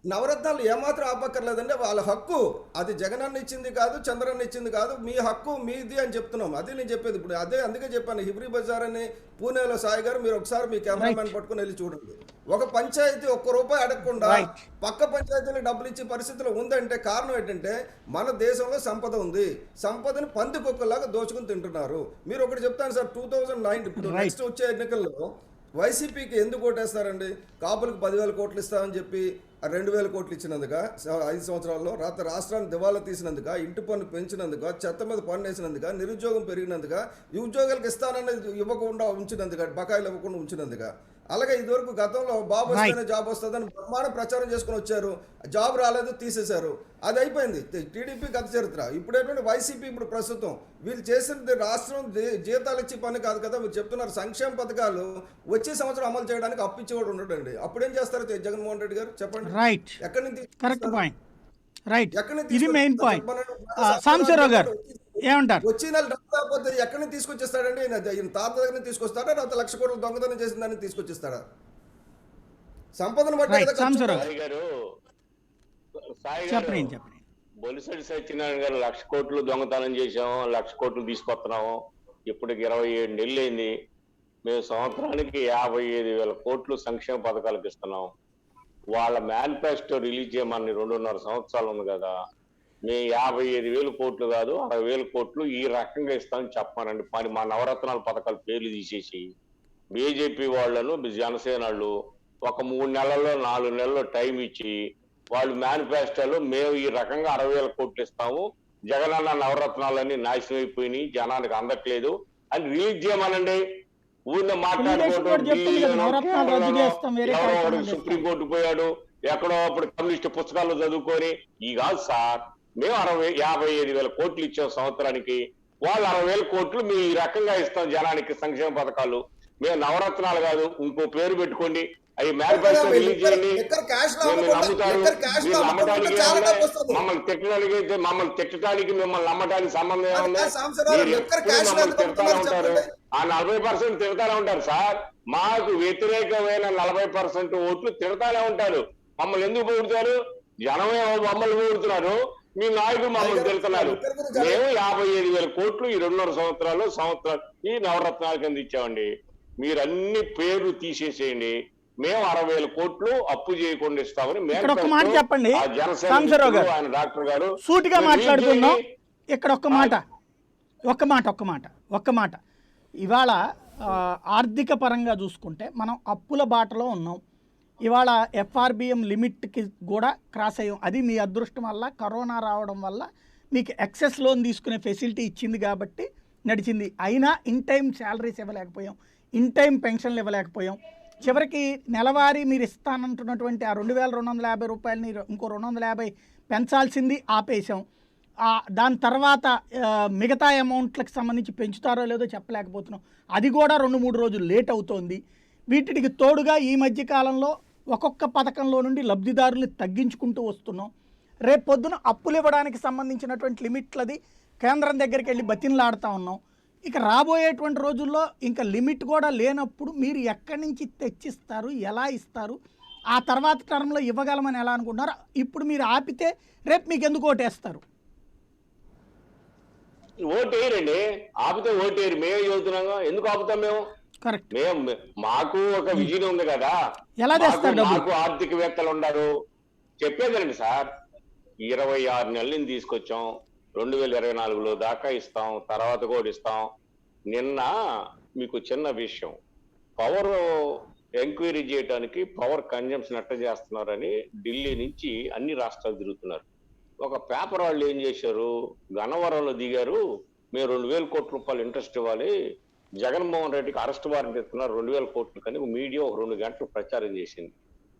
నవరత్నాలు ఏమాత్రం ఆపక్కర్లేదండి, వాళ్ళ హక్కు. అది జగనన్న ఇచ్చింది కాదు, చంద్రన్న ఇచ్చింది కాదు, మీ హక్కు మీది అని చెప్తున్నాం. అదే నేను చెప్పేది ఇప్పుడు. అందుకే చెప్పాను, హిబ్రీ బజార్ అని పూణేలో సాయి గారు, మీరు ఒకసారి మీ కెమెరామెన్ పట్టుకుని వెళ్ళి చూడండి. ఒక పంచాయతీ ₹1 అడగకుండా పక్క పంచాయతీలకు డబ్బులు ఇచ్చే పరిస్థితిలో ఉందంటే కారణం ఏంటంటే, మన దేశంలో సంపద ఉంది, సంపదని పందికొక్కలాగా దోచుకుని తింటున్నారు. మీరు ఒకటి చెప్తాను సార్, 2009 ఇప్పుడు నెక్స్ట్ వచ్చే ఎన్నికల్లో వైసీపీకి ఎందుకు ఓటేస్తారండి? కాపులకు 10,000 కోట్లు ఇస్తామని చెప్పి 2,000 కోట్లు ఇచ్చినందుక, 5 సంవత్సరాల్లో రాష్ట్రాన్ని దివాలా తీసినందుక, ఇంటి పన్ను పెంచినందుక, చెత్త మీద పన్ను వేసినందుక, నిరుద్యోగం పెరిగినందుక, ఉద్యోగాలకు ఇస్తానన్నది ఇవ్వకుండా ఉంచినందుక, బకాయిలు ఇవ్వకుండా ఉంచినందుక. అలాగే ఇదివరకు గతంలో బాబు వస్తేనే జాబ్ వస్తుందని బ్రహ్మాండ ప్రచారం చేసుకుని వచ్చారు, జాబ్ రాలేదు, తీసేశారు. అది అయిపోయింది టీడీపీ గత చరిత్ర. ఇప్పుడు ఏంటంటే వైసీపీ ఇప్పుడు ప్రస్తుతం వీళ్ళు చేసిన రాష్ట్రం జీతాలు ఇచ్చి పని కాదు కదా, మీరు చెప్తున్నారు సంక్షేమ పథకాలు వచ్చే సంవత్సరం అమలు చేయడానికి అప్పిచ్చేవాడు ఉండడండి. అప్పుడేం చేస్తారు జగన్మోహన్ రెడ్డి గారు చెప్పండి? రైట్, ఎక్కడి నుంచి? కరెక్ట్ పాయింట్, రైట్, ఇది మెయిన్ పాయింట్. సాంబశివరావు గారు ఏమంటారు? వచ్చే నెల డబ్బు రాకపోతే ఎక్కడి నుంచి తీసుకొచ్చేస్తాడండి? ఈయన తాత దగ్గర తీసుకొస్తాడా, లేకపోతే 1,00,000 కోట్లు దొంగతనం చేసిన దాన్ని తీసుకొచ్చేస్తాడా? సంపదను బట్టి బొలిశెట్టి సత్యనారాయణ గారు 1,00,000 కోట్లు దొంగతనం చేసాము, 1,00,000 కోట్లు తీసుకొస్తున్నాము. ఇప్పటికి 27 నెలలు అయింది. మేము సంవత్సరానికి 55,000 కోట్లు సంక్షేమ పథకాలకు ఇస్తున్నాం. వాళ్ళ మేనిఫెస్టో రిలీజ్ చేయమని 2.5 సంవత్సరాలు ఉంది కదా, మేము 55,000 కోట్లు కాదు 60,000 కోట్లు ఈ రకంగా ఇస్తామని చెప్పానండి. మరి మా నవరత్నాల పథకాల పేర్లు తీసేసి బీజేపీ వాళ్ళను, జనసేన వాళ్ళు ఒక 3 నెలల్లో 4 నెలల్లో టైం ఇచ్చి వాళ్ళు మేనిఫెస్టోలో మేము ఈ రకంగా 60,000 కోట్లు ఇస్తాము, జగనన్న నవరత్నాలన్నీ నాశనం అయిపోయినాయి, జనానికి అందట్లేదు అని రిలీజ్ చేయమనండి. ఊరిని మాట్లాడుకోవడం, సుప్రీంకోర్టు పోయాడు, ఎక్కడో అప్పుడు కమ్యూనిస్ట్ పుస్తకాల్లో చదువుకొని ఈ కాదు సార్, మేము 55,000 కోట్లు ఇచ్చాం సంవత్సరానికి, వాళ్ళు 60,000 కోట్లు మేము ఈ రకంగా ఇస్తాం జనానికి సంక్షేమ పథకాలు. మేము నవరత్నాలు కాదు, ఇంకో పేరు పెట్టుకోండి, అవి మేనిఫెస్టో రిలీజ్ చేయండి, నమ్ముతారు. మీరు నమ్మటానికి మమ్మల్ని తిట్టడానికి మిమ్మల్ని నమ్మటానికి సంబంధం ఏముంది? మమ్మల్ని తిడతానే ఉంటారు, ఆ 40% తిడతానే ఉంటారు సార్. మాకు వ్యతిరేకమైన 40% ఓట్లు తిడతానే ఉంటారు. మమ్మల్ని ఎందుకు పొగుడుతారు? జనమే మమ్మల్ని పొగుడుతున్నారు, మీ నాయకులు మమ్మల్ని తిడుతున్నారు. మేము 55,000 కోట్లు ఈ 2.5 సంవత్సరాలు ఈ నవరత్నాల కింద ఇచ్చామండి. మీరు అన్ని పేర్లు తీసేసేయండి, మేము 60,000 కోట్లు అప్పు చేయకుండా ఇస్తామని చెప్పండి. ఆయన డాక్టర్ గారు సూటిగా మాట్లాడుతున్నాం. ఇక్కడ ఒక్క మాట ఇవాళ ఆర్థిక పరంగా చూసుకుంటే మనం అప్పుల బాటలో ఉన్నాం. ఇవాళ FRBM లిమిట్కి కూడా క్రాస్ అయ్యాం. అది మీ అదృష్టం వల్ల, కరోనా రావడం వల్ల మీకు ఎక్సెస్ లోన్ తీసుకునే ఫెసిలిటీ ఇచ్చింది కాబట్టి నడిచింది. అయినా ఇన్ టైం శాలరీస్ ఇవ్వలేకపోయాం, ఇన్ టైం పెన్షన్లు ఇవ్వలేకపోయాం. చివరికి నెలవారీ మీరు ఇస్తానంటున్నటువంటి ఆ 2,250 రూపాయలని ఇంకో 250 పెంచాల్సింది ఆపేశాం. దాని తర్వాత మిగతా అమౌంట్లకు సంబంధించి పెంచుతారో లేదో చెప్పలేకపోతున్నాం. అది కూడా 2-3 రోజులు లేట్ అవుతోంది. వీటికి తోడుగా ఈ మధ్యకాలంలో ఒక్కొక్క పథకంలో నుండి లబ్ధిదారులు తగ్గించుకుంటూ వస్తున్నాం. రేపు పొద్దున అప్పులు ఇవ్వడానికి సంబంధించినటువంటి లిమిట్లది కేంద్రం దగ్గరికి వెళ్ళి బతిన్లాడుతూ ఉన్నాం. ఇక రాబోయేటువంటి రోజుల్లో ఇంకా లిమిట్ కూడా లేనప్పుడు మీరు ఎక్కడి నుంచి తెచ్చిస్తారు, ఎలా ఇస్తారు, ఆ తర్వాత టర్మ్లో ఇవ్వగలమని ఎలా అనుకుంటున్నారు? ఇప్పుడు మీరు ఆపితే రేపు మీకు ఎందుకు ఓటేస్తారు? ఓటేయరండి, ఆపితే ఓటేయరు. మేమే చదువుతున్నాగా, ఎందుకు ఆపుతాం మేము? కరెక్ట్. మేము మాకు ఒక విజన్ ఉంది కదా, ఎలా తెస్తారు డబ్బులు? మాకు ఆర్థికవేత్తలు ఉన్నారు. చెప్పేదండి సార్, 26 నెలలు తీసుకొచ్చాం, 2024లో దాకా ఇస్తాం, తర్వాత కూడా ఇస్తాం. నిన్న మీకు చిన్న విషయం, పవర్ ఎంక్వైరీ చేయడానికి పవర్ కన్జంప్షన్ ఎట్ట చేస్తున్నారని ఢిల్లీ నుంచి అన్ని రాష్ట్రాలు తిరుగుతున్నారు. ఒక పేపర్ వాళ్ళు ఏం చేశారు, గన్నవరంలో దిగారు, మేము 2000 కోట్ల రూపాయలు ఇంట్రెస్ట్ ఇవ్వాలి, జగన్మోహన్ రెడ్డికి అరెస్ట్ వారెంట్ ఇస్తున్నారు 2000 కోట్లు కానీ మీడియా ఒక 2 గంటలు ప్రచారం చేసింది.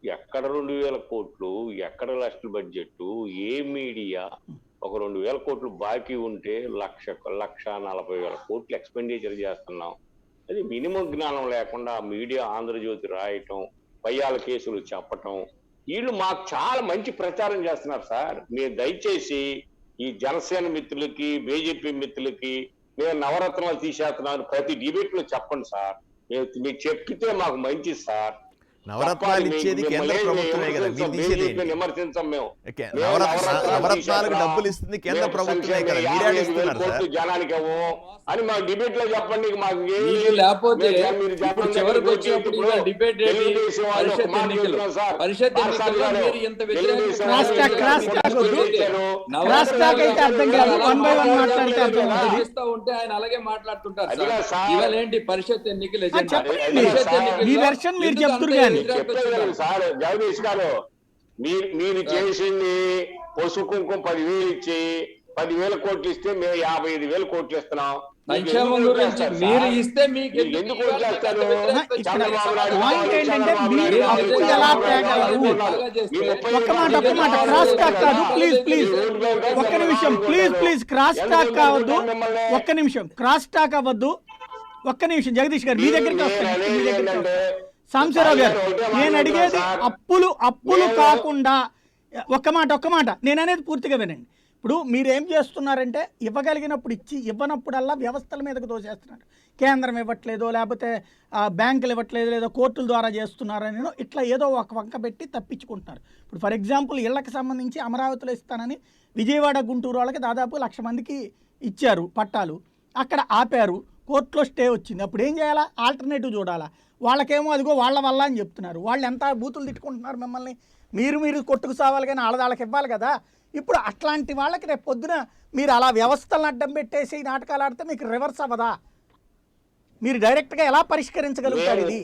ఎక్కడ 2000 కోట్లు, ఎక్కడ లక్షల బడ్జెట్, ఏ మీడియా? ఒక 2000 కోట్లు బాకీ ఉంటే 1,40,000 కోట్లు ఎక్స్పెండిచర్ చేస్తున్నాం. అది మినిమం జ్ఞానం లేకుండా మీడియా ఆంధ్రజ్యోతి రాయటం, పయ్యాల కేసులు చెప్పటం, వీళ్ళు మాకు చాలా మంచి ప్రచారం చేస్తున్నారు సార్. మీరు దయచేసి ఈ జనసేన మిత్రులకి, బీజేపీ మిత్రులకి మేము నవరత్నాలు తీసేస్తున్నాను ప్రతి డిబేట్ లో చెప్పండి సార్. మీరు చెప్పితే మాకు మంచిది సార్. నవరత్నాలు ఇచ్చేది కేంద్ర ప్రభుత్వమే కదా, మీరు తీసేది విమర్శించాం మేము. నవరత్నాలకు డబ్బులు ఇస్తుంది కేంద్ర ప్రభుత్వమే కదా, మీరే ఇస్తున్నారు సార్. జనానికి అని మా డిబేట్ లో చెప్పండి. మాకు లేకపోతే చివరికి వచ్చినప్పుడు డిబేట్ ఉంటే ఆయన అలాగే మాట్లాడుతుంటారు. ఇవాళ ఏంటి పరిషత్ ఎన్నికలు సార్? జగదీష్ గారు, మీరు చేసింది పసుపు కుంకుమ 10,000 ఇచ్చి 10,000 కోట్లు ఇస్తే మేము 55,000 కోట్లు ఇస్తున్నాం. సంక్షేమం గురించి మీరు ఇస్తే మీకు ఎందుకు ఓట్లేస్తారు? ఒక్క నిమిషం జగదీష్ గారు, మీ దగ్గరికి సాంబశివరావు గారు, నేను అడిగేది అప్పులు కాకుండా ఒక్క మాట నేను అనేది పూర్తిగా వినండి. ఇప్పుడు మీరు ఏం చేస్తున్నారంటే ఇవ్వగలిగినప్పుడు ఇచ్చి ఇవ్వనప్పుడల్లా వ్యవస్థల మీదకు దోసేస్తున్నారు. కేంద్రం ఇవ్వట్లేదు, లేకపోతే బ్యాంకులు ఇవ్వట్లేదు, లేదా కోర్టుల ద్వారా చేస్తున్నారని ఇట్లా ఏదో ఒక వంక పెట్టి తప్పించుకుంటున్నారు. ఇప్పుడు ఫర్ ఎగ్జాంపుల్ ఇళ్లకు సంబంధించి అమరావతిలో ఇస్తానని విజయవాడ, గుంటూరు వాళ్ళకి దాదాపు 1,00,000 మందికి ఇచ్చారు పట్టాలు, అక్కడ ఆపారు, కోర్టులో స్టే వచ్చింది. అప్పుడు ఏం చేయాలా? ఆల్టర్నేటివ్ చూడాలా? వాళ్ళకేమో అదిగో వాళ్ళ వల్ల అని చెప్తున్నారు. వాళ్ళు ఎంత బూతులు తిట్టుకుంటున్నారు మిమ్మల్ని. మీరు కొట్టుకు సావాలి కానీ వాళ్ళకి ఇవ్వాలి కదా. ఇప్పుడు అట్లాంటి వాళ్ళకి రేపు పొద్దున మీరు అలా వ్యవస్థలను అడ్డం పెట్టేసి నాటకాలు ఆడితే మీకు రివర్స్ అవ్వదా? మీరు డైరెక్ట్గా ఎలా పరిష్కరించగలుగుతారు ఇది?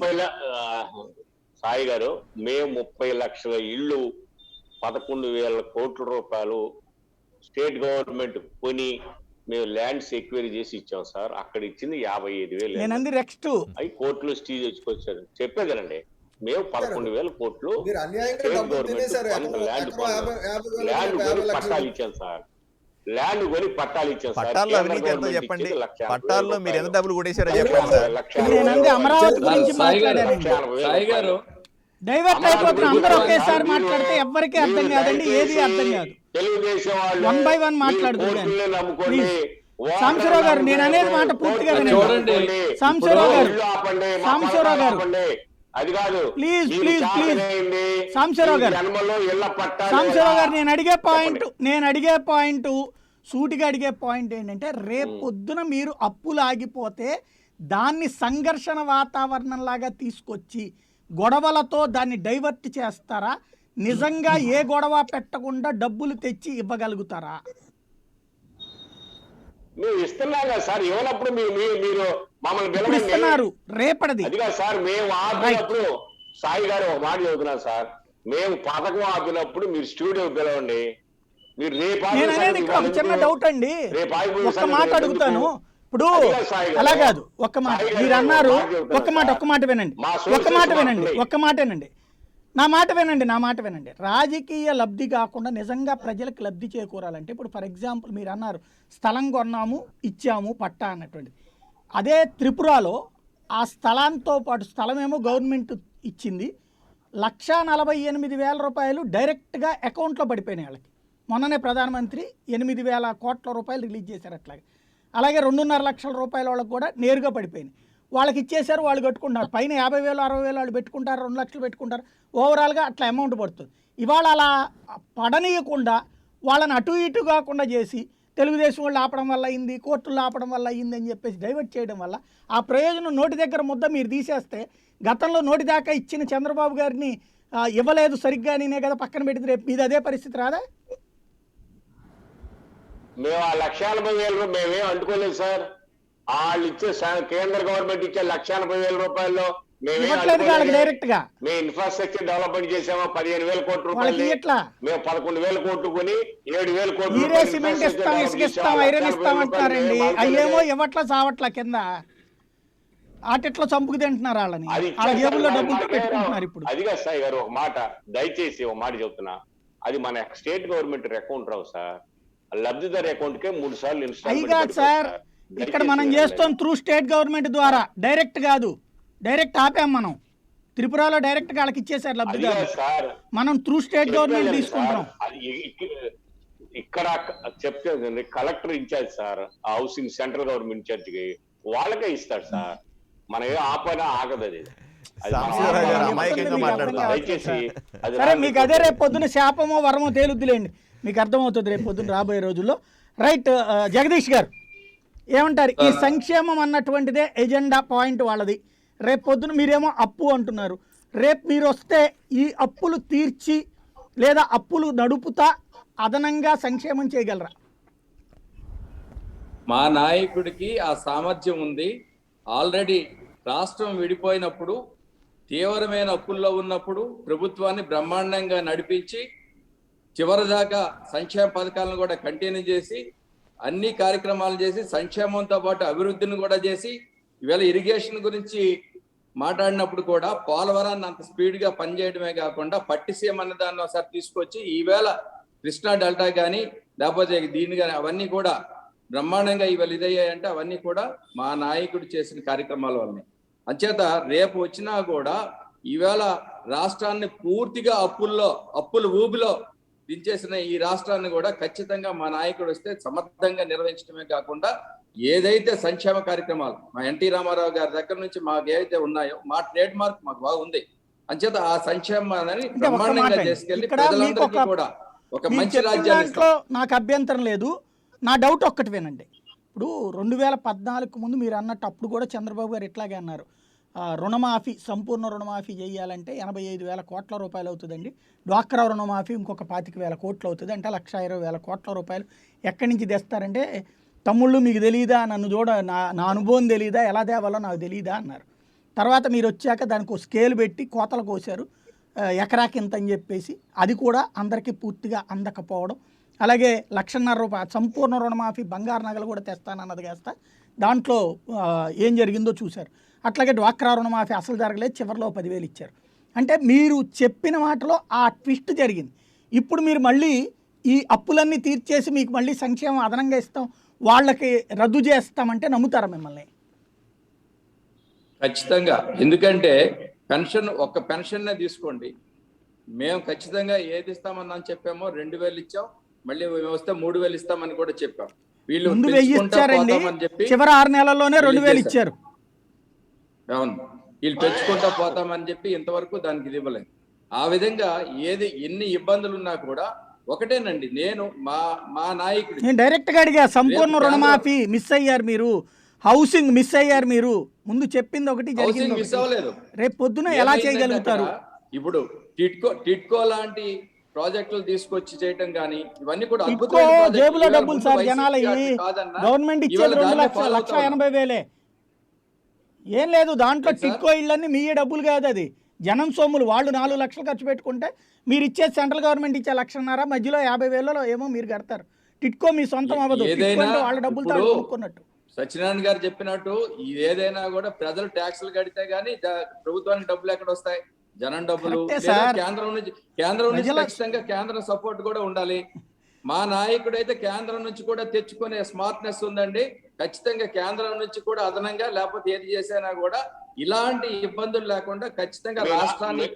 సాయి గారు, మేము 30 లక్షల ఇళ్ళు 11,000 కోట్ల రూపాయలు స్టేట్ గవర్నమెంట్ కొని మేము ల్యాండ్స్ ఎక్వైరీ చేసి ఇచ్చాం సార్. అక్కడ ఇచ్చింది 55,000. నేనంది నెక్స్ట్ అవి కోర్టులో స్టే తెచ్చుకొచ్చారు. చెప్పేదనండి, మేము 11,000 కోట్లు ల్యాండ్ కొని పట్టాలు ఇచ్చాం సార్. ల్యాండ్ కొని పట్టాలు ఇచ్చాం సార్. పట్టాల్లో అవినీతి ఎంతో చెప్పండి, పట్టాల్లో మీరు ఎంత డబ్బులు కొట్టేశారో చెప్పండి సార్. అమరావతి గురించి మాట్లాడారు, డైవర్ట్ అయిపోతున్నారు. అందరూ ఒకేసారి మాట్లాడితే ఎవరికి అర్థం కాదండి, ఏది అర్థం కాదు. తెలుగుదేశం వాళ్ళు 1 by 1 మాట్లాడుతున్నారు. సాంబశివరావు గారు, నేను అనేది మాట పూర్తిగా వినండి. సాంబశివరావు గారు అది కాదు, ప్లీజ్ సాంబశివరావు గారు, నేను అడిగే పాయింట్ సూటిగా అడిగే పాయింట్ ఏంటంటే, రేపు పొద్దున మీరు అప్పులు ఆగిపోతే దాన్ని సంఘర్షణ వాతావరణం లాగా తీసుకొచ్చి గొడవలతో దాన్ని డైవర్ట్ చేస్తారా? నిజంగా ఏ గొడవ పెట్టకుండా డబ్బులు తెచ్చి ఇవ్వగలుగుతారా? మేము ఇస్తున్నాం కదా సార్. ఇవ్వనప్పుడు మీరు మమ్మల్ని ఇస్తున్నారు. రేపటిది అది కాదు సార్. మేము ఆపినప్పుడు సాయి గారు ఒక మాట చెబుతున్నాం సార్, మేము పథకం ఆపినప్పుడు మీరు స్టూడియో పిలవండి. మీరు రేపు చిన్న డౌట్ అండి, ఒక్క మాట అడుగుతాను. ఇప్పుడు అలా కాదు, ఒక్క మాట మీరు అన్నారు, ఒక్క మాట వినండి, నా మాట వినండి. రాజకీయ లబ్ధి కాకుండా నిజంగా ప్రజలకు లబ్ధి చేకూరాలంటే, ఇప్పుడు ఫర్ ఎగ్జాంపుల్ మీరు అన్నారు స్థలం కొన్నాము ఇచ్చాము పట్టా అన్నటువంటిది. అదే త్రిపురలో ఆ స్థలంతో పాటు స్థలమేమో గవర్నమెంట్ ఇచ్చింది, 1,48,000 రూపాయలు డైరెక్ట్గా అకౌంట్లో పడిపోయినాయి వాళ్ళకి. మొన్ననే ప్రధానమంత్రి 8,000 కోట్ల రూపాయలు రిలీజ్ చేశారు. అట్లాగే అలాగే 2.5 లక్షల రూపాయల వాళ్ళకి కూడా నేరుగా పడిపోయింది. వాళ్ళకి ఇచ్చేశారు, వాళ్ళు కట్టుకుంటారు. పైన 50,000 60,000 వాళ్ళు పెట్టుకుంటారు, 2 లక్షలు పెట్టుకుంటారు. ఓవరాల్గా అట్లా అమౌంట్ పడుతుంది. ఇవాళ అలా పడనీయకుండా వాళ్ళని అటు ఇటు కాకుండా చేసి తెలుగుదేశం వాళ్ళు ఆపడం వల్ల అయింది, కోర్టుల్లో ఆపడం వల్ల అయింది అని చెప్పేసి డైవర్ట్ చేయడం వల్ల ఆ ప్రయోజనం నోటి దగ్గర ముద్ద మీరు తీసేస్తే, గతంలో నోటి దాకా ఇచ్చిన చంద్రబాబు గారిని ఇవ్వలేదు సరిగ్గా నేనే కదా పక్కన పెట్టింది, రేపు మీది అదే పరిస్థితి రాదా? మేము ఆ 1,80,000 మేమేం అంటుకోలేదు సార్. వాళ్ళు ఇచ్చే కేంద్ర గవర్నమెంట్ ఇచ్చే 1,80,000 రూపాయల్లో డైరెక్ట్ గా మేము ఇన్ఫ్రాస్ట్రక్చర్ డెవలప్మెంట్ చేసామా 15,000 కోట్ల రూపాయలు, మేము 11,000 కోట్లు కొని 7,000 కోట్లు సిమెంట్ ఇస్తాం, ఇసుక ఇస్తాం, ఐరన్ ఇస్తాం అంటారండి. అయ్యేమో ఇవ్వట్లా చావట్లా కింద ఆటిట్లో చంపుకు తింటున్నారు వాళ్ళని, వాళ్ళ జేబుల్లో డబ్బులు పెట్టుకుంటున్నారు. ఇప్పుడు అదిగా సాయి గారు ఒక మాట దయచేసి ఒక మాట చెప్తున్నా, అది మన స్టేట్ గవర్నమెంట్ అకౌంట్ రావు సార్, లబ్ధిదారు అకౌంట్ కే 3 సార్లు ఇన్స్టాల్మెంట్ సార్. ఇక్కడ మనం చేస్తాం త్రూ స్టేట్ గవర్నమెంట్ ద్వారా, డైరెక్ట్ కాదు. డైరెక్ట్ ఆపాం మనం, త్రిపురలో డైరెక్ట్ వాళ్ళకి ఇచ్చేసారు లబ్ధిదారు. మనం త్రూ స్టేట్ గవర్నమెంట్ తీసుకుంటున్నాం. ఇక్కడ చెప్తే collector in charge sir, housing central government ఇన్ఛార్జ్కి వాళ్ళకే ఇస్తాడు సార్. మన ఏ ఆపైనా ఆగదు అది. సరే, మీకు అదే రేపు పొద్దున శాపమో వరమో తేలుద్దులేండి, మీకు అర్థమవుతుంది రేపు పొద్దున రాబోయే రోజుల్లో. రైట్, జగదీష్ గారు ఏమంటారు? ఈ సంక్షేమం అన్నటువంటిదే ఎజెండా పాయింట్ వాళ్ళది. రేపు పొద్దున మీరేమో అప్పు అంటున్నారు. రేపు మీరు వస్తే ఈ అప్పులు తీర్చి లేదా అప్పులు నడుపుతా అదనంగా సంక్షేమం చేయగలరా? మా నాయకుడికి ఆ సామర్థ్యం ఉంది. ఆల్రెడీ రాష్ట్రం విడిపోయినప్పుడు, తీవ్రమైన అప్పుల్లో ఉన్నప్పుడు ప్రభుత్వాన్ని బ్రహ్మాండంగా నడిపించి చివరిదాకా సంక్షేమ పథకాలను కూడా కంటిన్యూ చేసి అన్ని కార్యక్రమాలు చేసి సంక్షేమంతో పాటు అభివృద్ధిని కూడా చేసి, ఈవేళ ఇరిగేషన్ గురించి మాట్లాడినప్పుడు కూడా పోలవరాన్ని అంత స్పీడ్గా పనిచేయడమే కాకుండా పట్టిసీమ అన్న దాన్ని ఒకసారి తీసుకొచ్చి ఈవేళ కృష్ణా డెల్టా కానీ లేకపోతే దీన్ని కానీ అవన్నీ కూడా బ్రహ్మాండంగా ఈవేళ ఇదయ్యాయంటే అవన్నీ కూడా మా నాయకుడు చేసిన కార్యక్రమాల వల్లనే. అంచేత రేపు వచ్చినా కూడా ఈవేళ రాష్ట్రాన్ని పూర్తిగా అప్పుల ఊబిలో దించేసిన ఈ రాష్ట్రాన్ని కూడా ఖచ్చితంగా మా నాయకుడు వస్తే సమర్థంగా నిర్వహించడమే కాకుండా ఏదైతే సంక్షేమ కార్యక్రమాలు మా ఎన్టీ రామారావు గారి దగ్గర నుంచి మాకు ఏవైతే ఉన్నాయో మా ట్రేడ్ మార్క్ మాకు బాగుంది. అంచేత ఆ సంక్షేమాన్ని బ్రహ్మాండంగా చేసుకెళ్ళి ప్రజలందరికీ కూడా ఒక మంచి రాజ్యాన్ని. నాకు అభ్యంతరం లేదు. నా డౌట్ ఒక్కటి వినండి. ఇప్పుడు 2014 ముందు మీరు అన్నట్టు అప్పుడు కూడా చంద్రబాబు గారు ఇట్లాగే అన్నారు, రుణమాఫీ సంపూర్ణ రుణమాఫీ చేయాలంటే 85,000 కోట్ల రూపాయలు అవుతుందండి, డ్వాక్రా రుణమాఫీ ఇంకొక 25,000 కోట్లు అవుతుంది, అంటే 1,20,000 కోట్ల రూపాయలు ఎక్కడి నుంచి తెస్తారంటే, తమ్ముళ్ళు మీకు తెలియదా, నన్ను నా అనుభవం తెలియదా, ఎలా తేవాలో నాకు తెలియదా అన్నారు. తర్వాత మీరు వచ్చాక దానికి ఒక స్కేల్ పెట్టి కోతలు కోసారు, ఎకరాకి ఇంత అని చెప్పేసి. అది కూడా అందరికీ పూర్తిగా అందకపోవడం. అలాగే 1,50,000 రూపాయలు సంపూర్ణ రుణమాఫీ, బంగారు నగలు కూడా తెస్తానన్నది కాస్త దాంట్లో ఏం జరిగిందో చూశారు. అట్లాగే డ్వాక్రా రుణమాఫీ అసలు జరగలేదు, చివరిలో 10,000 ఇచ్చారు. అంటే మీరు చెప్పిన మాటలో ఆ ట్విస్ట్ జరిగింది. ఇప్పుడు మీరు మళ్ళీ ఈ అప్పులన్నీ తీర్చేసి మీకు మళ్ళీ సంక్షేమం అదనంగా ఇస్తాం, వాళ్ళకి రద్దు చేస్తామంటే నమ్ముతారా మిమ్మల్ని? ఖచ్చితంగా. ఎందుకంటే ఒక్క పెన్షన్నే తీసుకోండి, మేము ఖచ్చితంగా ఏది ఇస్తామని చెప్పామో 2,000 ఇచ్చాం, మళ్ళీ వస్తే 3,000 ఇస్తామని కూడా చెప్పాం. వీళ్ళు 2,000 ఇచ్చారండి, చివరి 6 నెలల్లోనే 2,000 ఇచ్చారు. అవును, వీళ్ళు పెంచుకుంటా పోతామని చెప్పి ఇంతవరకు దానికి ఇది ఇవ్వలేదు. ఆ విధంగా ఎన్ని ఇబ్బందులు ఉన్నా కూడా ఒకటేనండి, నేను మా నాయకుడు నేను డైరెక్ట్ గా అడిగా, సంపూర్ణ రుణమాఫీ మిస్ అయ్యారు మీరు, హౌసింగ్ మిస్ అయ్యారు మీరు, ముందు చెప్పింది ఒకటి జరిగింది మిస్ అవ్వలేదు. రేపు పొద్దున ఎలా చేయగలుగుతారు? ఇప్పుడు టిట్కో లాంటి ప్రాజెక్టులు తీసుకొచ్చి చేయటం కానీ ఇవన్నీ కూడా జేబులో డబ్బులు సార్ జనాల, గవర్నమెంట్ ఇచ్చేది 2,80,000 ఏం లేదు దాంట్లో. టిట్కో ఇళ్ళన్నీ మీ డబ్బులు కాదు, అది జనం సొమ్ములు. వాళ్ళు 4 లక్షలు ఖర్చు పెట్టుకుంటే మీరు ఇచ్చేది సెంట్రల్ గవర్నమెంట్ ఇచ్చే 1,50,000, మధ్యలో 50,000 ఏమో మీరు కడతారు. టిట్కో మీ సొంతం అవ్వదు, వాళ్ళ డబ్బులతో కొనుక్కున్నట్టు. సత్యనారాయణ గారు చెప్పినట్టు ఏదైనా కూడా ప్రజలు ట్యాక్సులు కడితే గానీ ప్రభుత్వానికి డబ్బులు ఎక్కడ వస్తాయి? జనం డబ్బులు. కేంద్రం నుంచి ఖచ్చితంగా కేంద్రం సపోర్ట్ కూడా ఉండాలి. మా నాయకుడు అయితే కేంద్రం నుంచి కూడా తెచ్చుకునే స్మార్ట్నెస్ ఉందండి. ఖచ్చితంగా కేంద్రం నుంచి కూడా అదనంగా లేకపోతే ఏది చేసినా కూడా ఇలాంటి ఇబ్బందులు లేకుండా ఖచ్చితంగా రాష్ట్రాన్ని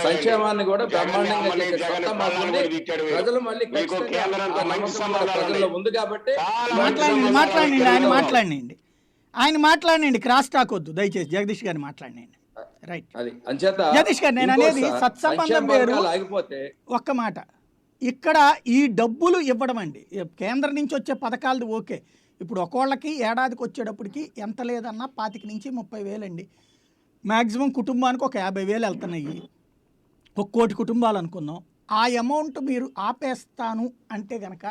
సంక్షేమాన్ని కూడా బ్రహ్మాండంగా చేసే సత్తా మాకుంది. ప్రజలు మళ్ళీ ప్రజల్లో ఉంది కాబట్టి ఆయన మాట్లాడినండి క్రాస్ టాక్ వద్దు దయచేసి. జగదీష్ గారిని మాట్లాడినండి. రైట్, అది అంచేత జగదీష్ గారు నేను అనేది సత్సంబంధం వేరు. ఆగిపోతే ఒక్క మాట, ఇక్కడ ఈ డబ్బులు ఇవ్వడం అండి కేంద్రం నుంచి వచ్చే పథకాలది ఓకే. ఇప్పుడు ఒక్కోళ్ళకి ఏడాదికి వచ్చేటప్పటికి ఎంత లేదన్నా 25 నుంచి 30,000 అండి. మ్యాక్సిమం కుటుంబానికి ఒక 50,000 వెళ్తున్నాయి. 1 కోటి కుటుంబాలు అనుకుందాం. ఆ అమౌంట్ మీరు ఆపేస్తాను అంటే కనుక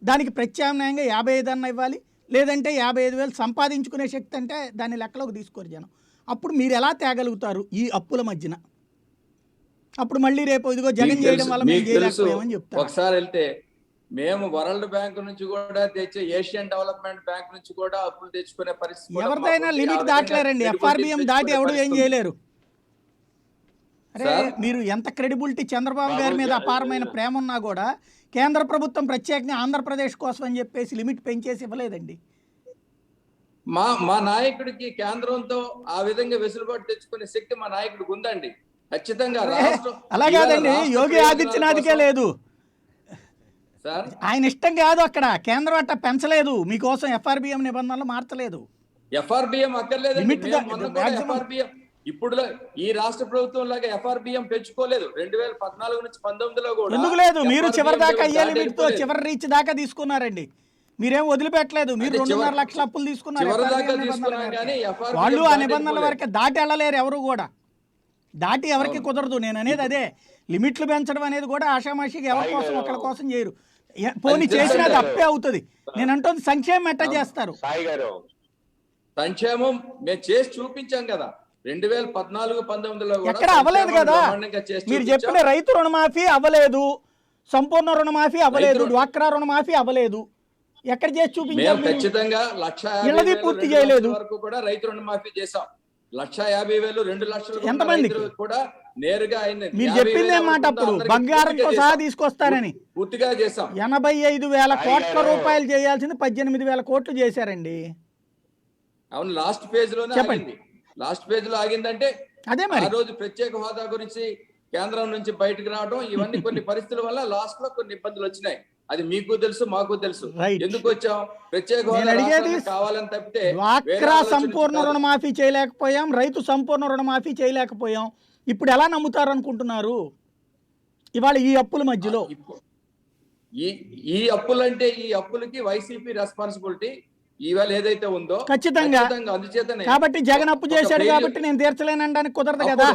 దానికి ప్రత్యామ్నాయంగా 55 అన్న ఇవ్వాలి, లేదంటే 55,000 సంపాదించుకునే శక్తి అంటే దాన్ని లెక్కలోకి తీసుకోరు జనం. అప్పుడు మీరు ఎలా తేగలుగుతారు ఈ అప్పుల మధ్యన? అప్పుడు మళ్ళీ రేపు ఇదిగో జగన్ చేయడం వల్ల మేము చేయలేకపోయామని చెప్తారు. ఒకసారి వెళ్తే మేము వరల్డ్ బ్యాంక్ నుంచి కూడా తెచ్చే ఏషియన్ డెవలప్మెంట్ బ్యాంక్ నుంచి కూడా అప్పులు తెచ్చుకునే పరిస్థితి ఎవరిదైనా లిమిట్ దాటలేరండి. FRBM దాటి ఎవడు ఏం చేయలేరు. అరే మీరు ఎంత క్రెడిబిలిటీ చంద్రబాబు గారి మీద అపారమైన ప్రేమ ఉన్నా కూడా కేంద్ర ప్రభుత్వం ప్రత్యేకంగా ఆంధ్రప్రదేశ్ కోసం అని చెప్పేసి లిమిట్ పెంచేసి ఇవ్వలేదండి. మా నాయకుడికి కేంద్రంతో ఆ విధంగా వెసులుబాటు తెచ్చుకునే శక్తి మా నాయకుడికి ఉందండి. ఖచ్చితంగా అలా కాదండి, యోగి ఆదిత్యనాథ్కే లేదు. ఆయన ఇష్టం కాదు, అక్కడ కేంద్రం అట్ట పెంచలేదు మీకోసం. FRBM నిబంధనలు మార్చలేదు. FRBM అక్కర్లేదు. ఇప్పుడు ఈ రాష్ట్ర ప్రభుత్వం లాగా FRBM పెంచుకోలేదు. 2014 నుంచి 19లో కూడా ఎందుకు లేదు? మీరు చివరి దాకా అయ్యే లిమిట్ తో చివరి రీచ్ దాకా తీసుకున్నారండి. మీరేం వదిలిపెట్టలేదు. మీరు 2.5 లక్షల అప్పులు తీసుకున్నారు. వాళ్ళు ఆ నిబంధనల వరకే దాటి వెళ్ళలేరు ఎవరు కూడా. దాటి ఎవరికి కుదరదు. నేను అనేది అదే, లిమిట్లు పెంచడం అనేది కూడా ఆషామాషిగా ఎవరి కోసం ఒకళ్ళ కోసం చేయరు. పోనీ చేసినా తప్పే అవుతుంది. నేను అంటుంది సంక్షేమం ఎట్లా చేస్తారు? సంక్షేమం మేము చేసి చూపించాం కదా 2014-19లో ఎక్కడ అవ్వలేదు కదా. మీరు చెప్పిన రైతు రుణమాఫీ అవ్వలేదు, సంపూర్ణ రుణమాఫీ అవ్వలేదు, డ్వాక్రా రుణమాఫీ అవ్వలేదు. ఎక్కడ చేసి చూపించాం? ఖచ్చితంగా 1,50,000 పూర్తి చేయలేదు వరకు కూడా రైతు రుణమాఫీ చేసాం. 1,50,000 2 లక్షలు ఎంతమందికి కూడా నేరుగా ఆయన మీరు చెప్పిందే మాట అప్పుడు బంగారంతో సహా తీసుకొస్తారని పూర్తిగా చేసాం. 85,000 కోట్ల రూపాయలు చేయాల్సింది 18,000 కోట్లు చేశారండి. అవును, లాస్ట్ పేజ్ లోనే ఆగింది. లాస్ట్ పేజ్ లో ఆగిందంటే అదే మరి. ఆ రోజు ప్రత్యేక హోదా గురించి కేంద్రం నుంచి బయటకు రావడం, ఇవన్నీ కొన్ని పరిస్థితుల వల్ల లాస్ట్ లో కొన్ని ఇబ్బందులు వచ్చినాయి. అది మీకు తెలుసు, మాకు తెలుసు. ఎందుకు వచ్చాం? ప్రత్యేక హోదా కావాలని తప్పితే డ్వాక్రా సంపూర్ణ రుణమాఫీ చేయలేకపోయాం, రైతు సంపూర్ణ రుణమాఫీ చేయలేకపోయాం. ఇప్పుడు ఎలా నమ్ముతారు అనుకుంటున్నారు ఇవాళ ఈ అప్పుల మధ్యలో? ఈ అప్పులంటే ఈ అప్పులకి వైసీపీ రెస్పాన్సిబిలిటీ ఇవాళ ఏదైతే ఉందో ఖచ్చితంగా. అందుచేతనే కాబట్టి జగన్ అప్పు చేశాడు కాబట్టి నేను తీర్చలేనడానికి కుదరదు కదా.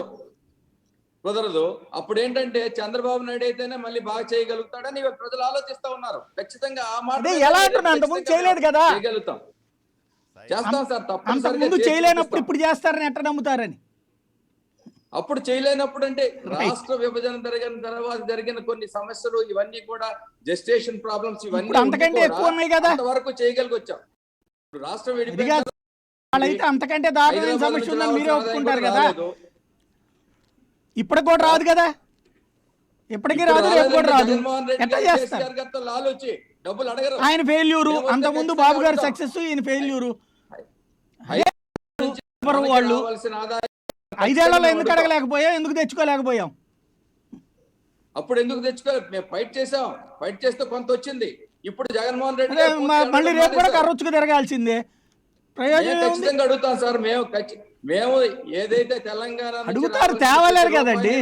కుదరదు. అప్పుడు ఏంటంటే చంద్రబాబు నాయుడు అయితేనే మళ్ళీ బాగా చేయగలుగుతాడని ప్రజలు ఆలోచిస్తా ఉన్నారు. ఖచ్చితంగా ఆ మాట ఎలా అంటున్నా, అంతకుముందు చేయలేదు కదా. చేయగలుగుతాం, చేస్తాం సార్. అంతకుముందు చేయలేనప్పుడు ఇప్పుడు చేస్తారని ఎట్లా నమ్ముతారని? అప్పుడు చేయలేనప్పుడు అంటే రాష్ట్ర విభజన జరిగిన తర్వాత జరిగిన కొన్ని సమస్యలు ఇవన్నీ కూడా జెస్టేషన్ ప్రాబ్లమ్స్ ఇవన్నీ అంతకంటే ఎక్కువ ఉన్నాయి కదా. అంతవరకు చేయగలిగొచ్చాం. రాష్ట్రం విడిపోయితే అంతకంటే దారుణమైన సమస్య ఉందని మీరే ఒప్పుకుంటారు కదా. ఇప్పటికి కూడా రాదు కదా, ఇప్పటికీ రాదు, రేపు కూడా రాదు. ఎట్లా చేస్తారు? ఆయన ఫెయిల్యూరు, అంతకుముందు బాబు గారు సక్సెస్, ఈయన ఫెయిల్యూరు. వాళ్ళు 5 ఏళ్లలో ఎందుకు అడగలేకపోయాం, ఎందుకు తెచ్చుకోలేకపోయాం? అప్పుడు ఎందుకు తెచ్చుకోలేదు? మేము ఫైట్ చేసాం, ఫైట్ చేస్తే కొంత వచ్చింది. ఇప్పుడు జగన్మోహన్ రెడ్డి మళ్ళీ రేపు కూడా కర్రొచ్చుకు తిరగాల్సిందే. ప్రయోజనం ఖచ్చితంగా అడుగుతాం సార్. మేము ఏదైతే తెలంగాణ అడుగుతారు, తేవలేరు కదండి.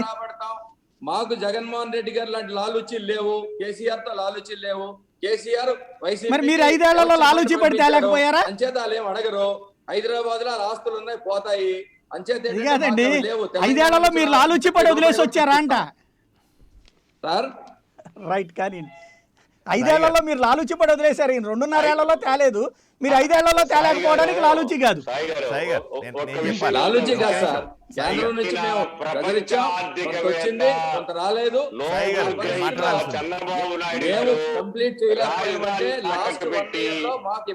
మాకు జగన్మోహన్ రెడ్డి గారు లాంటి లాలూచీలు లేవు, కేసీఆర్ తో లాలూచీలు లేవు. కేసీఆర్ వైసీపీ మరి మీరు 5 ఏళ్లలో లాలూచీ పడి తేలేకపోయారా? అంచేతాలు ఏం అడగరు. హైదరాబాద్ లో ఆస్తులు ఉన్నాయి, పోతాయి. అంచేత 5 ఏళ్లలో మీరు లాలూచీ పడి వదిలేసి వచ్చారా అంట సార్? రైట్, కానీ 5 ఏళ్లలో మీరు లాలూచీ పడి వదిలేశారు. 2.5 ఏళ్లలో తేలేదు. మీరు 5 ఏళ్లలో తేలేకపోవడానికి లాలూచీ కాదు. లాలూచీ కాదు సార్. కేంద్రం నుంచి మేము ప్రజలిచ్చాం, వచ్చింది, కొంత రాలేదు. మేము కంప్లీట్ చేయలేకపోతే లాస్ట్ 1 year లో మాకు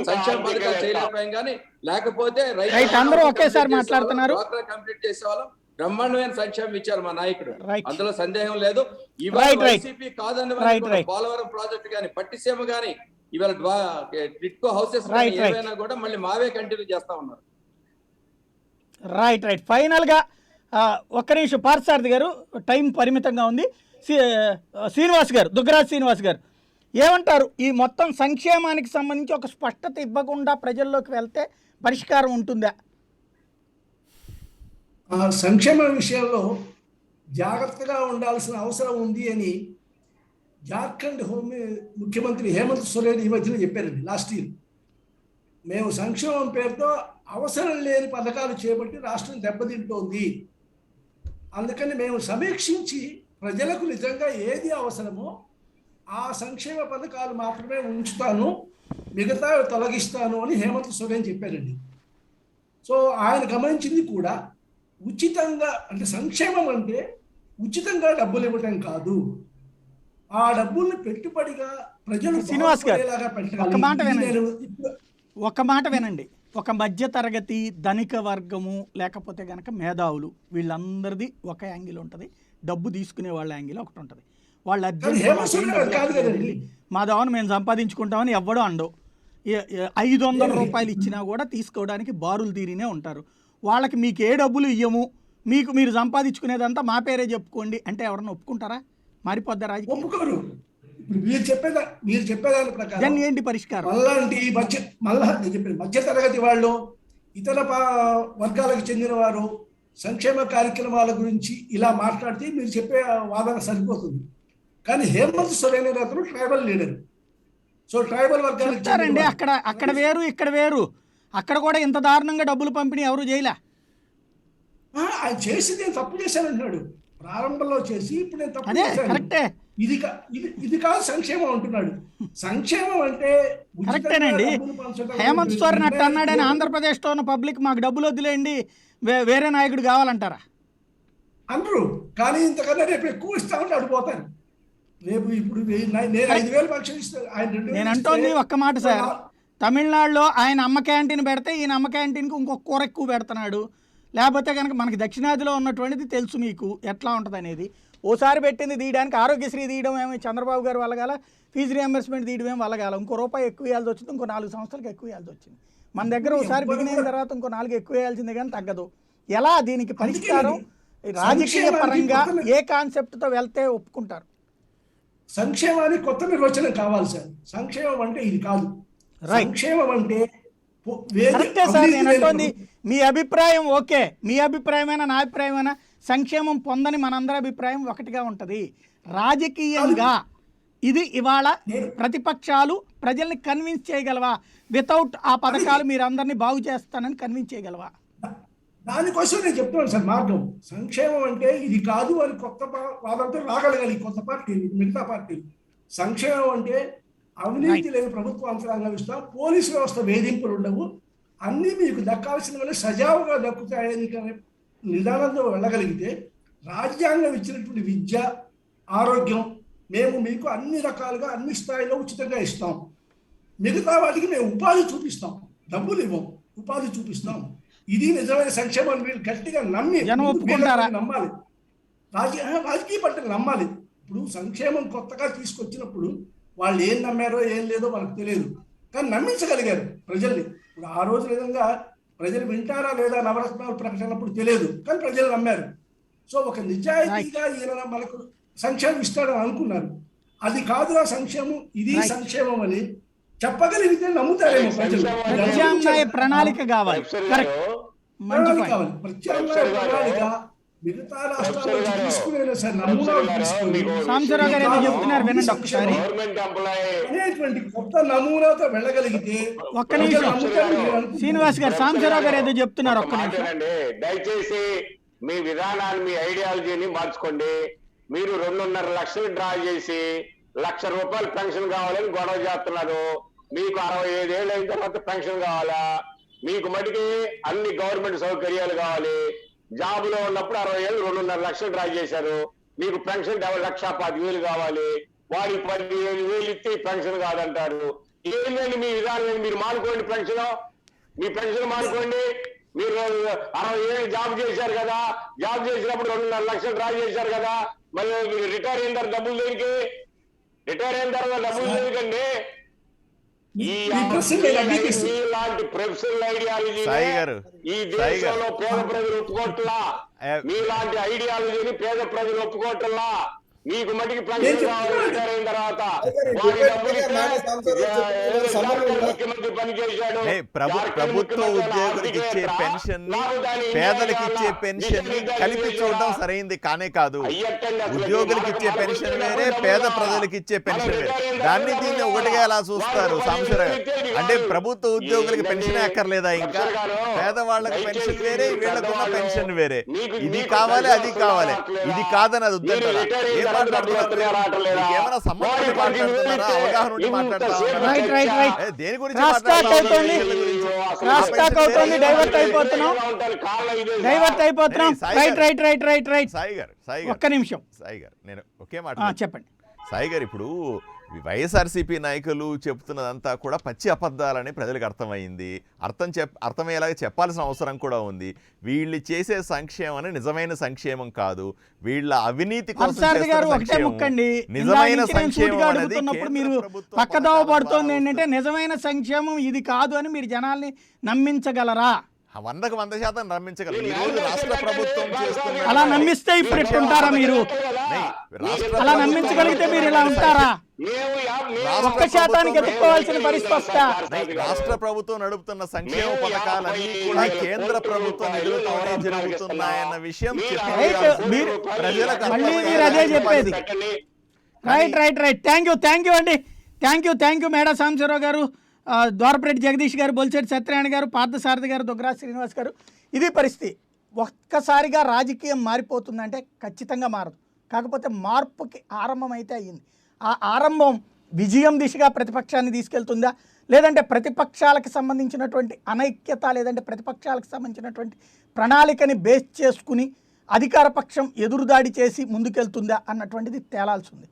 సంక్షేమ పథకాలు చేయలేకపోయాం. కానీ లేకపోతే అందరూ ఒకేసారి మాట్లాడుతున్నారు. కంప్లీట్ చేసేవాళ్ళం. బ్రహ్మాండమైన సంక్షేమం ఇచ్చారు మా నాయకుడు, Right. అందులో సందేహం లేదు. ఇవాళ Right. వైసీపీ కాదని Right. పోలవరం ప్రాజెక్టు గాని, పట్టిసీమ గాని, ఇవాళ టిట్కో హౌసెస్ Right. ఏవైనా కూడా మళ్ళీ మావే కంటిన్యూ చేస్తా ఉన్నారు. రైట్ ఫైనల్గా ఒక్క నిమిషం పార్థసారథి గారు, టైం పరిమితంగా ఉంది. శ్రీనివాస్ గారు, దుగ్గరాజు శ్రీనివాస్ గారు ఏమంటారు? ఈ మొత్తం సంక్షేమానికి సంబంధించి ఒక స్పష్టత ఇవ్వకుండా ప్రజల్లోకి వెళ్తే పరిష్కారం ఉంటుందా? సంక్షేమ విషయంలో జాగ్రత్తగా ఉండాల్సిన అవసరం ఉంది అని జార్ఖండ్ ముఖ్యమంత్రి హేమంత్ సోరెన్ ఈ మధ్యన చెప్పారండి. లాస్ట్ ఇయర్ మేము సంక్షేమం పేరుతో అవసరం లేని పథకాలు చేపట్టి రాష్ట్రం దెబ్బతింటోంది, అందుకని మేము సమీక్షించి ప్రజలకు నిజంగా ఏది అవసరమో ఆ సంక్షేమ పథకాలు మాత్రమే ఉంచుతాను, మిగతా తొలగిస్తాను అని హేమంత్ సోరెన్ చెప్పారండి. సో ఆయన గమనించింది కూడా ఉచితంగా, అంటే సంక్షేమం అంటే ఉచితంగా డబ్బులు ఇవ్వటం కాదు, ఆ డబ్బుల్ని పెట్టుబడిగా ప్రజలు శ్రీనివాస్ గారు పెట్టాలి. ఒక మాట వినండి. ఒక మధ్య తరగతి ధనిక వర్గము లేకపోతే కనుక మేధావులు వీళ్ళందరిది ఒక యాంగిల్ ఉంటుంది, డబ్బు తీసుకునే వాళ్ళ యాంగిల్ ఒకటి ఉంటుంది. వాళ్ళు మా దావను మేము సంపాదించుకుంటామని ఎవ్వడూ అండవు. 500 రూపాయలు ఇచ్చినా కూడా తీసుకోవడానికి బారులు తీరినే ఉంటారు. వాళ్ళకి మీకు ఏ డబ్బులు ఇయ్యము, మీరు సంపాదించుకునేదంతా మా పేరే చెప్పుకోండి అంటే ఎవరన్నా ఒప్పుకుంటారా? మారిపోద్దా రాజకీయం? ఒప్పుకోరు. మీరు చెప్పేదాని ప్రకారం ఏంటి పరిష్కారం? అలాంటి మధ్య తరగతి వాళ్ళు, ఇతర వర్గాలకు చెందిన వారు సంక్షేమ కార్యక్రమాల గురించి ఇలా మాట్లాడితే మీరు చెప్పే వాదన సరిపోతుంది. కానీ హేమంత్ సోరెన్ అతను ట్రైబల్ లీడర్. సో ట్రైబల్ వర్గాలకు చెప్తారండి, అక్కడ వేరు ఇక్కడ వేరు. అక్కడ కూడా ఇంత దారుణంగా డబ్బులు పంపిణీ ఎవరు చేయలే. ఆయన చేసి నేను తప్పు చేశానంటున్నాడు ప్రారంభంలో చేసి, ఇప్పుడు నేను తప్పు చేశాను, కరెక్టే, ఇది కాదు సంక్షేమం అంటున్నాడు. సంక్షేమం అంటే కరెక్టేనండి. హేమంత్ సోరెన్ అట్ట అన్నాడని ఆంధ్రప్రదేశ్లో ఉన్న పబ్లిక్ మాకు డబ్బులు వదిలేయండి వేరే నాయకుడు కావాలంటారా? అందరూ. కానీ ఇంతకన్నా రేపు ఎక్కువ ఇస్తామంటే అడిపోతారు. రేపు ఇప్పుడు నేను 5,000 పెన్షన్ ఇస్తాను, ఆయన నేను అంటోంది ఒక్క మాట సార్. తమిళనాడులో ఆయన అమ్మ క్యాంటీన్ పెడితే ఈయన అమ్మ క్యాంటీన్కి ఇంకొక కూర ఎక్కువ పెడుతున్నాడు. లేకపోతే కనుక మనకి దక్షిణాదిలో ఉన్నటువంటిది తెలుసు మీకు ఎట్లా ఉంటుంది అనేది. ఓసారి పెట్టింది తీయడానికి ఆరోగ్యశ్రీ తీయడం ఏమో చంద్రబాబు గారు వల్లగాల, ఫీజు రియంబర్స్మెంట్ తీయడం ఏమో వల్లగాల. ఇంకో రూపాయి ఎక్కువ వేయాల్సి వచ్చింది, ఇంకో 4 సంవత్సరాలకు ఎక్కువ వేయాల్సి వచ్చింది. మన దగ్గర ఒకసారి బిగిన్ అయిన తర్వాత ఇంకో 4 ఎక్కువ వేయాల్సిందే కానీ తగ్గదు. ఎలా దీనికి పరిష్కారం? రాజకీయ పరంగా ఏ కాన్సెప్ట్తో వెళ్తే ఒప్పుకుంటారు? సంక్షేమానికి కొత్త నిర్వచనం కావాలి సార్. సంక్షేమం అంటే ఇది కాదు. సంక్షేమం అంటే కరెక్టే సార్. నేను అంటోంది మీ అభిప్రాయం ఓకే, మీ అభిప్రాయమైనా నా అభిప్రాయమైనా సంక్షేమం పొందని మనందరి అభిప్రాయం ఒకటిగా ఉంటుంది. రాజకీయంగా ఇది ఇవాళ ప్రతిపక్షాలు ప్రజల్ని కన్విన్స్ చేయగలవా? వితౌట్ ఆ పథకాలు మీరు అందరినీ బాగు చేస్తానని కన్విన్స్ చేయగలవా? దానికోసం నేను చెప్తున్నాను సార్ మార్గం. సంక్షేమం అంటే ఇది కాదు అని కొత్త వాదంతో రాగలగాలి కొత్త పార్టీలు, మిగతా పార్టీలు. సంక్షేమం అంటే అవినీతి లేని ప్రభుత్వ యంత్రాంగం ఇస్తాం, పోలీసు వ్యవస్థ వేధింపులు ఉండవు, అన్నీ మీకు దక్కాల్సిన సజావుగా దక్కుతాయని నిదానంతో వెళ్ళగలిగితే, రాజ్యాంగం ఇచ్చినటువంటి విద్య, ఆరోగ్యం మేము మీకు అన్ని రకాలుగా అన్ని స్థాయిలో ఉచితంగా ఇస్తాం, మిగతా వాటికి మేము ఉపాధి చూపిస్తాం, డబ్బులు ఇవ్వం, ఉపాధి చూపిస్తాం. ఇది నిజమైన సంక్షేమం. వీళ్ళు గట్టిగా నమ్మాలి, రాజకీయ పార్టీలు నమ్మాలి. ఇప్పుడు సంక్షేమం కొత్తగా తీసుకొచ్చినప్పుడు వాళ్ళు ఏం నమ్మారో ఏం లేదో మనకు తెలియదు, కానీ నమ్మించగలిగారు ప్రజల్ని. ఇప్పుడు ఆ రోజు విధంగా ప్రజలు వింటారా లేదా నవరత్నాలు ప్రకటనప్పుడు తెలియదు, కానీ ప్రజలు నమ్మారు. సో ఒక నిజాయితీగా ఈయన మనకు సంక్షేమం ఇస్తాడని అనుకున్నారు. అది కాదురా సంక్షేమం, ఇది సంక్షేమం అని చెప్పగలిగితే నమ్ముతారేమో ప్రజలు. ప్రత్యామ్నాయ ప్రణాళిక కావాలి. కావాలి ప్రత్యామ్నాయ ప్రణాళిక. మిగతా రాష్ట్రాల్లో తీసుకునే సార్ సాంబశివరావు గారు ఏదో చెప్తున్నారు వినండి ఒకసారి. అనేటువంటి కొత్త నమూనాతో వెళ్ళగలిగితే ఒక్క నిమిషం శ్రీనివాస్ గారు, సాంబశివరావు గారు ఏదో చెప్తున్నారు, ఒక్క నిమిషం. దయచేసి మీ విధానాన్ని, మీ ఐడియాలజీని మార్చుకోండి. మీరు 2.5 లక్షలు డ్రా చేసి 1,00,000 రూపాయలు పెన్షన్ కావాలని గొడవ చేస్తున్నారు. మీకు 65 ఏళ్ళు అయిన తర్వాత పెన్షన్ కావాలా? మీకు మటుకి అన్ని గవర్నమెంట్ సౌకర్యాలు కావాలి. జాబులో ఉన్నప్పుడు 60 ఏళ్ళు 2.5 లక్షలు డ్రా చేశారు. మీకు పెన్షన్ 1,25,000 కావాలి. వాడికి 15,000 ఇస్తే పెన్షన్ కాదంటారు. ఏంటండి మీ విధానం? మీరు మానుకోండి పెన్షన్, మీ పెన్షన్ మానుకోండి. మీరు 60 ఏళ్ళు జాబ్ చేశారు కదా, జాబ్ చేసినప్పుడు 2.5 లక్షలు డ్రా చేశారు కదా, మరి రిటైర్ అయిన తర్వాత డబ్బులు దేనికి? రిటైర్ అయిన తర్వాత డబ్బులు దేనికండి? ఇలాంటి ప్రొఫెషనల్ ఐడియాలజీ ఈ దేశంలో పేద ప్రజలు ఒప్పుకోవట్లా. మీలాంటి ఐడియాలజీని పేద ప్రజలు ఒప్పుకోవట్లా. మీకు మటుకి పెన్షన్ రిటైర్ అయిన తర్వాత ముఖ్యమంత్రి పనిచేశాడు. ప్రభుత్వ ఉద్యోగులకు ఇచ్చే పెన్షన్ పేదలకు ఇచ్చే పెన్షన్ కలిపి చూడడం సరైంది కానే కాదు. ఉద్యోగులకు ఇచ్చే పెన్షన్ వేరే, పేద ప్రజలకు ఇచ్చే పెన్షన్ వేరే. దాన్ని దీన్ని ఒకటిగా ఎలా చూస్తారు సాంబశివరావు? అంటే ప్రభుత్వ ఉద్యోగులకి పెన్షన్ అక్కర్లేదా? ఇంకా పేదవాళ్ళకి పెన్షన్ వేరే, వీళ్ళకున్న పెన్షన్ వేరే. ఇది కావాలి, అది కావాలి, ఇది కాదని అది వద్దంటారా? ఏమైనా సంబంధం మాట్లాడుతున్నారా? అవగాహన ఉండి మాట్లాడుతున్నారా? దేని గురించి ఒక్క నిమిషం సాయి గారు, నేను ఒకే మాట చెప్పండి. సాయి గారు, ఇప్పుడు వైఎస్ఆర్సీపీ నాయకులు చెప్తున్నదంతా కూడా పచ్చి అబద్ధాలని ప్రజలకు అర్థమైంది. అర్థమయ్యేలాగా చెప్పాల్సిన అవసరం కూడా ఉంది. వీళ్ళు చేసే సంక్షేమం నిజమైన సంక్షేమం కాదు, వీళ్ళ అవినీతి కోసం నిజమైన సంక్షేమం. మీరు పక్కదోవ పడుతోంది ఏంటంటే నిజమైన సంక్షేమం ఇది కాదు అని మీరు జనాల్ని నమ్మించగలరా? 100% నమ్మించగలరు. ఈ రోజు రాష్ట్ర ప్రభుత్వం చేస్తున్న అలా నమ్మిస్తే ఇప్పుడు ఎట్టుంటారా? మీరు అలా నమ్మించగలిగితే మీరు ఇలా ఉంటారా? 1% ఎత్తుకోవాల్సిన పరిస్థితి వస్తా. రాష్ట్ర ప్రభుత్వం నడుపుతున్న సంక్షేమ పథకాలన్నీ కూడా కేంద్ర ప్రభుత్వం నిధులతోనే జరుగుతున్నాయన్న విషయం మళ్ళీ మీరు అదే చెప్పేది. రైట్. థ్యాంక్ యూ అండి. థ్యాంక్ యూ మేడా సాంబశివరావు గారు, ద్వారపరెడ్డి జగదీష్ గారు, బొలిశెట్టి సత్యనారాయణ గారు, పార్థసారథి గారు, దుగ్గరాజు శ్రీనివాస్ గారు. ఇది పరిస్థితి. ఒక్కసారిగా రాజకీయం మారిపోతుందంటే ఖచ్చితంగా మారదు. కాకపోతే మార్పుకి ఆరంభం అయితే అయ్యింది. ఆ ఆరంభం విజయం దిశగా ప్రతిపక్షాన్ని తీసుకెళ్తుందా, లేదంటే ప్రతిపక్షాలకు సంబంధించినటువంటి అనైక్యత, లేదంటే ప్రతిపక్షాలకు సంబంధించినటువంటి ప్రణాళికని బేస్ చేసుకుని అధికార పక్షం ఎదురుదాడి చేసి ముందుకెళ్తుందా అన్నటువంటిది తేలాల్సి ఉంది.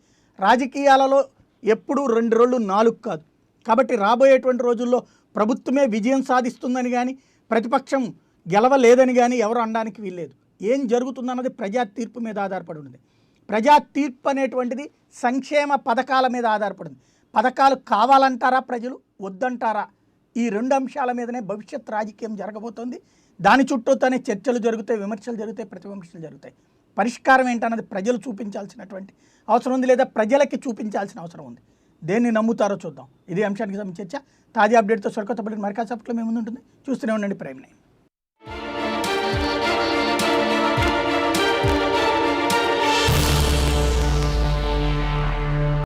రాజకీయాలలో ఎప్పుడూ 2 రోజులు 4 కాదు. కాబట్టి రాబోయేటువంటి రోజుల్లో ప్రభుత్వమే విజయం సాధిస్తుందని కానీ, ప్రతిపక్షం గెలవలేదని కానీ ఎవరు అనడానికి వీల్లేదు. ఏం జరుగుతుందన్నది ప్రజా తీర్పు మీద ఆధారపడి ఉంది. ప్రజా తీర్పు అనేటువంటిది సంక్షేమ పథకాల మీద ఆధారపడింది. పథకాలు కావాలంటారా ప్రజలు, వద్దంటారా? ఈ 2 అంశాల మీదనే భవిష్యత్ రాజకీయం జరగబోతోంది. దాని చుట్టూతోనే చర్చలు జరుగుతాయి, విమర్శలు జరుగుతాయి, ప్రతివిమర్శలు జరుగుతాయి. పరిష్కారం ఏంటన్నది ప్రజలు చూపించాల్సినటువంటి అవసరం ఉంది, లేదా ప్రజలకి చూపించాల్సిన అవసరం ఉంది. దేన్ని నమ్ముతారో చూద్దాం. ఇది అంశానికి సంబంధించి చర్చ. తాజా అప్డేట్తో సరికొత్త పడిన మరికాసేపట్లో మేము ముందు ఉంటుంది. చూస్తూనే ఉండండి ప్రైమ్9.